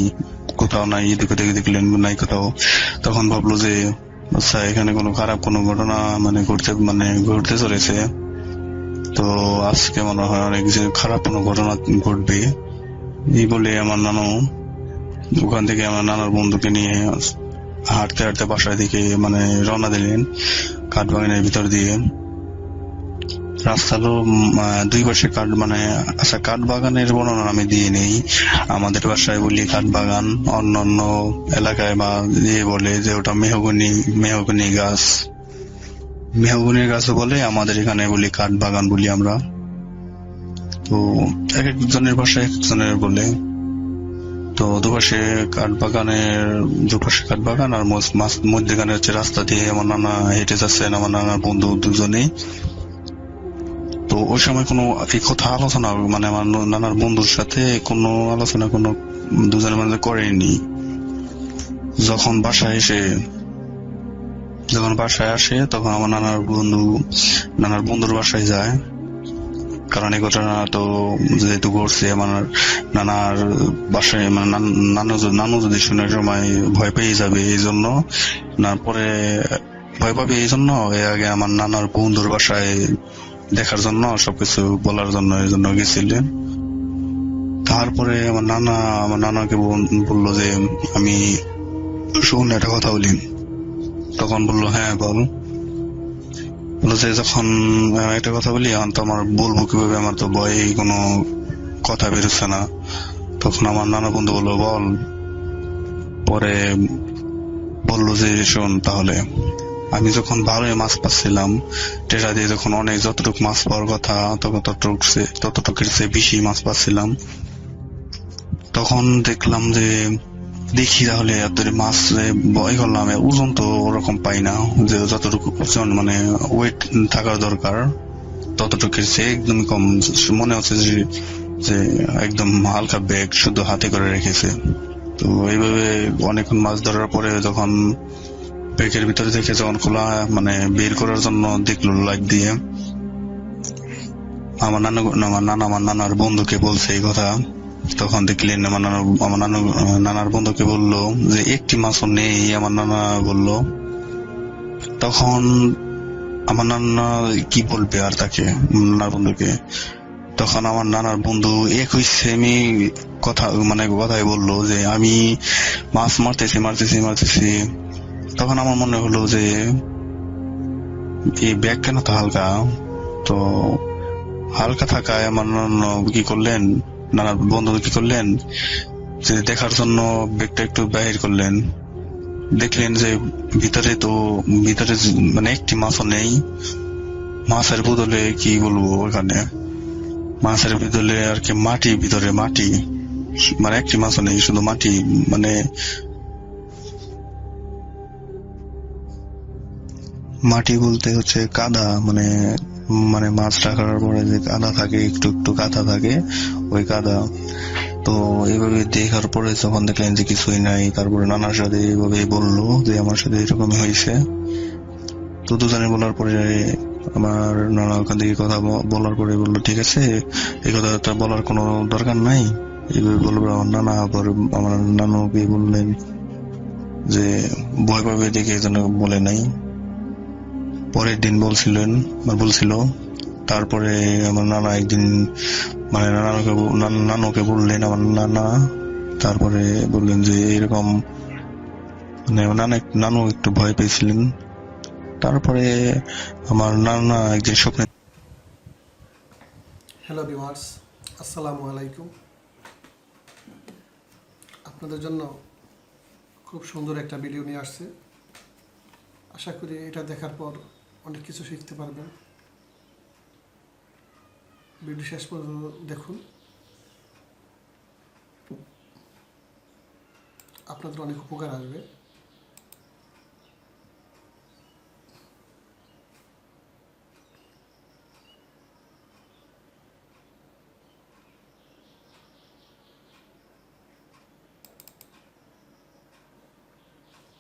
কোথাও নাই, এদিকে দেখলেন নাই কোথাও। তখন ভাবলো যে আচ্ছা এখানে কোনো খারাপ কোনো ঘটনা মানে ঘটতে চলেছে, তো আজকে মনে হয় অনেক খারাপ কোনো ঘটনা ঘটবে। এই বলে আমার নানু ওখান থেকে আমার নানার বন্ধুকে নিয়ে হাঁটতে হাঁটতে বাসায় দিকে মানে রওনা দিলেন কাঠবাগানের ভিতর দিয়ে। রাস্তারও দুই পাশে কাঠবাগানের বর্ণনা আমি দিয়ে নেই, আমাদের বাসায় বলি কাঠবাগান, অন্য এলাকায় বা দিয়ে বলে যে ওটা মেহগনি গাছও বলে, আমাদের এখানে বলি কাঠবাগান বলি আমরা। তো এক একজনের ভাষায় এক একজনের বলে। তো দুপাশে কাঠবাগান আর মধ্যখানে হচ্ছে রাস্তা দিয়ে আমার নানা হেঁটে যাচ্ছেন, আমার নানার বন্ধু দুজনেই। তো ওই সময় কোনো এই কথা আলোচনা মানে আমার নানার বন্ধুর সাথে কোনো আলোচনা কোনো দুজনের মধ্যে করেনি। যখন বাসায় আসে তখন আমার নানার বন্ধুর বাসায় যায়, কারণ এই ঘটনা তো যেহেতু ঘটছে আমার নানার বাসায় মানে নানু যদি শুনে সময় ভয় পেয়ে যাবে, এই জন্য আগে আমার নানার বন্ধুর বাসায় দেখার জন্য সবকিছু বলার জন্য এই জন্য গেছিলেন। তারপরে আমার নানাকে বললো যে আমি শুনে একটা কথা বলি। তখন বললো হ্যাঁ বল। বললো যে যখন একটা কথা বলি এখন তো আমার বলবো কিভাবে, আমার তো ভয়ে কোনো কথা বেরোচ্ছে না। তখন আমার নানা বন্ধু বললো বল। পরে বললো যে শোন তাহলে, আমি যখন ভালোই মাছ পাচ্ছিলাম টেরা দিয়ে, যখন অনেক যতটুকু মাছ পাওয়ার কথা ততটুকুর চেয়ে বেশি মাছ পাচ্ছিলাম, তখন দেখলাম যে দেখি তাহলে এত মাছ বয় করলাম, ওজন তো ওরকম পাই না, যে যতটুকু ওজন মানে ওয়েট থাকার দরকার ততটুকুর চেয়ে একদম কম মনে হচ্ছে যে একদম হালকা ব্যাগ শুধু হাতে করে রেখেছে। তো এইভাবে অনেকক্ষণ মাছ ধরার পরে যখন ব্যাগের ভিতরে থেকে যখন খোলা মানে বের করার জন্য দেখলো লাইট দিয়ে, আমার নানার বন্ধুকে বলছে এই কথা। তখন দেখলেন আমার নানার বন্ধুকে বললো যে একটি মাছও নেই, আমার নানা বললো। তখন আমার নানা কি বলবে আর তাকে, নানার বন্ধুকে। তখন আমার নানার বন্ধু একই সেমি কথাই বললো যে আমি মাছ মারতেছি। তখন আমার মনে হলো যে এই ব্যাগ কেন তো হালকা, তো হালকা থাকায় আমার নানার বন্ধু কি করলেন যে দেখার জন্য ব্যাগটা একটু বাহির করলেন। দেখলেন যে ভিতরে মানে একটি মাছও নেই। মাছের বদলে কি বলবো, ওখানে মাছের বদলে আর কি মাটি মানে একটি মাছও নেই, শুধু মাটি। মানে মাটি বলতে হচ্ছে কাদা, মানে মানে মাছ রাখার পরে যে কাদা থাকে, একটু একটু কাদা থাকে, ওই কাদা। তো এইভাবে দেখার পরে যখন দেখলেন যে কিছুই নাই, তারপরে নানার সাথে এইভাবে বললো যে আমার সাথে এরকমই হয়েছে। তো দুজনে বলার পরে আমার নানা ওখান থেকে কথা বলার পরে বললো ঠিক আছে, এই কথাটা বলার কোনো দরকার নাই। এইভাবে বলবো আমার নানা। আবার আমার নানুকে বললেন যে ভয় পাবে দেখে যেন বলে নাই। পরের দিন বলছিল। তারপরে আমার নানা একদিন মানে নানুকে বললেন আমার নানা। তারপরে বললেন যে এরকম, মানে নানু একটু ভয় পেয়েছিলেন। তারপরে আমার নানা একদিন স্বপ্নে। হ্যালো ভিউয়ার্স, আসসালামু আলাইকুম। আপনাদের জন্য খুব সুন্দর একটা ভিডিও নিয়ে আসছে। আশা করি এটা দেখার পর অনেক কিছু শিখতে পারবেন। ভিডিও শেষ পর্যন্ত দেখুন, আপনাদের অনেক উপকার আসবে।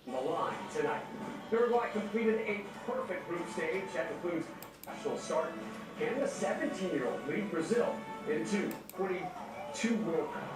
The line tonight. Uruguay completed a perfect group stage that includes national start. Can the 17-year-old lead Brazil into 22 World Cup?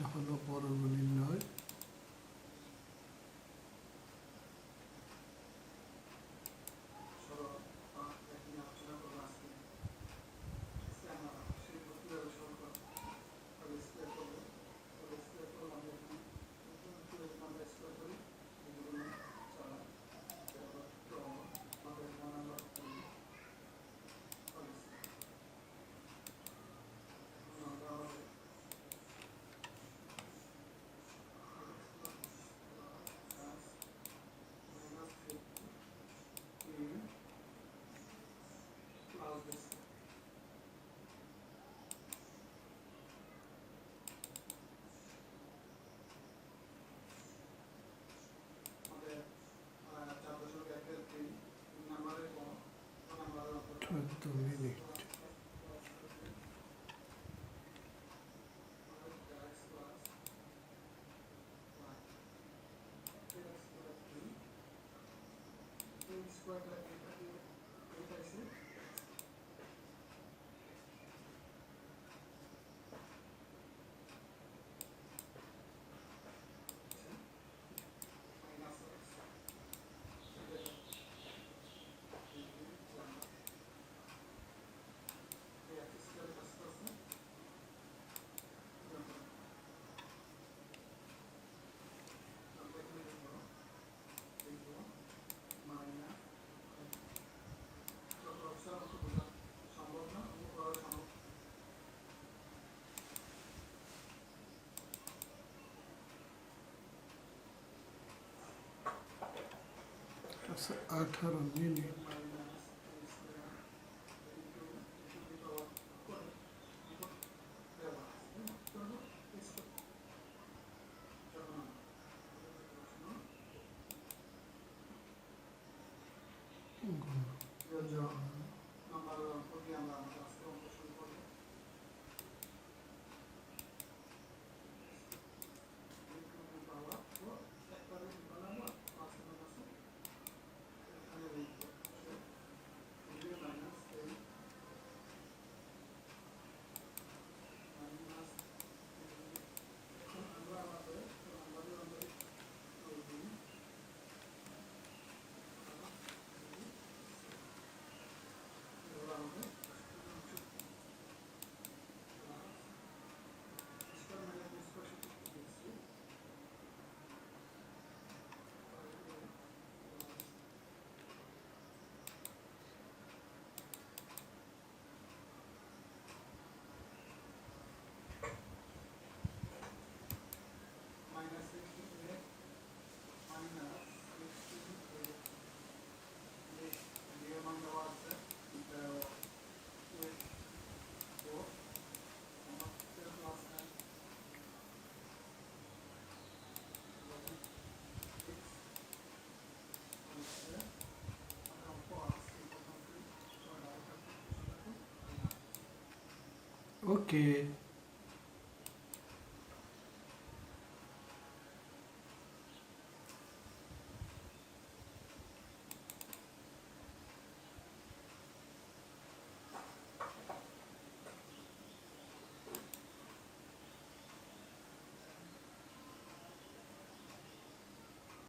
এটা হলো বর্গ নির্ণয়। চোদ্দ মিনিট। আচ্ছা, 18 মিনিট। Okay.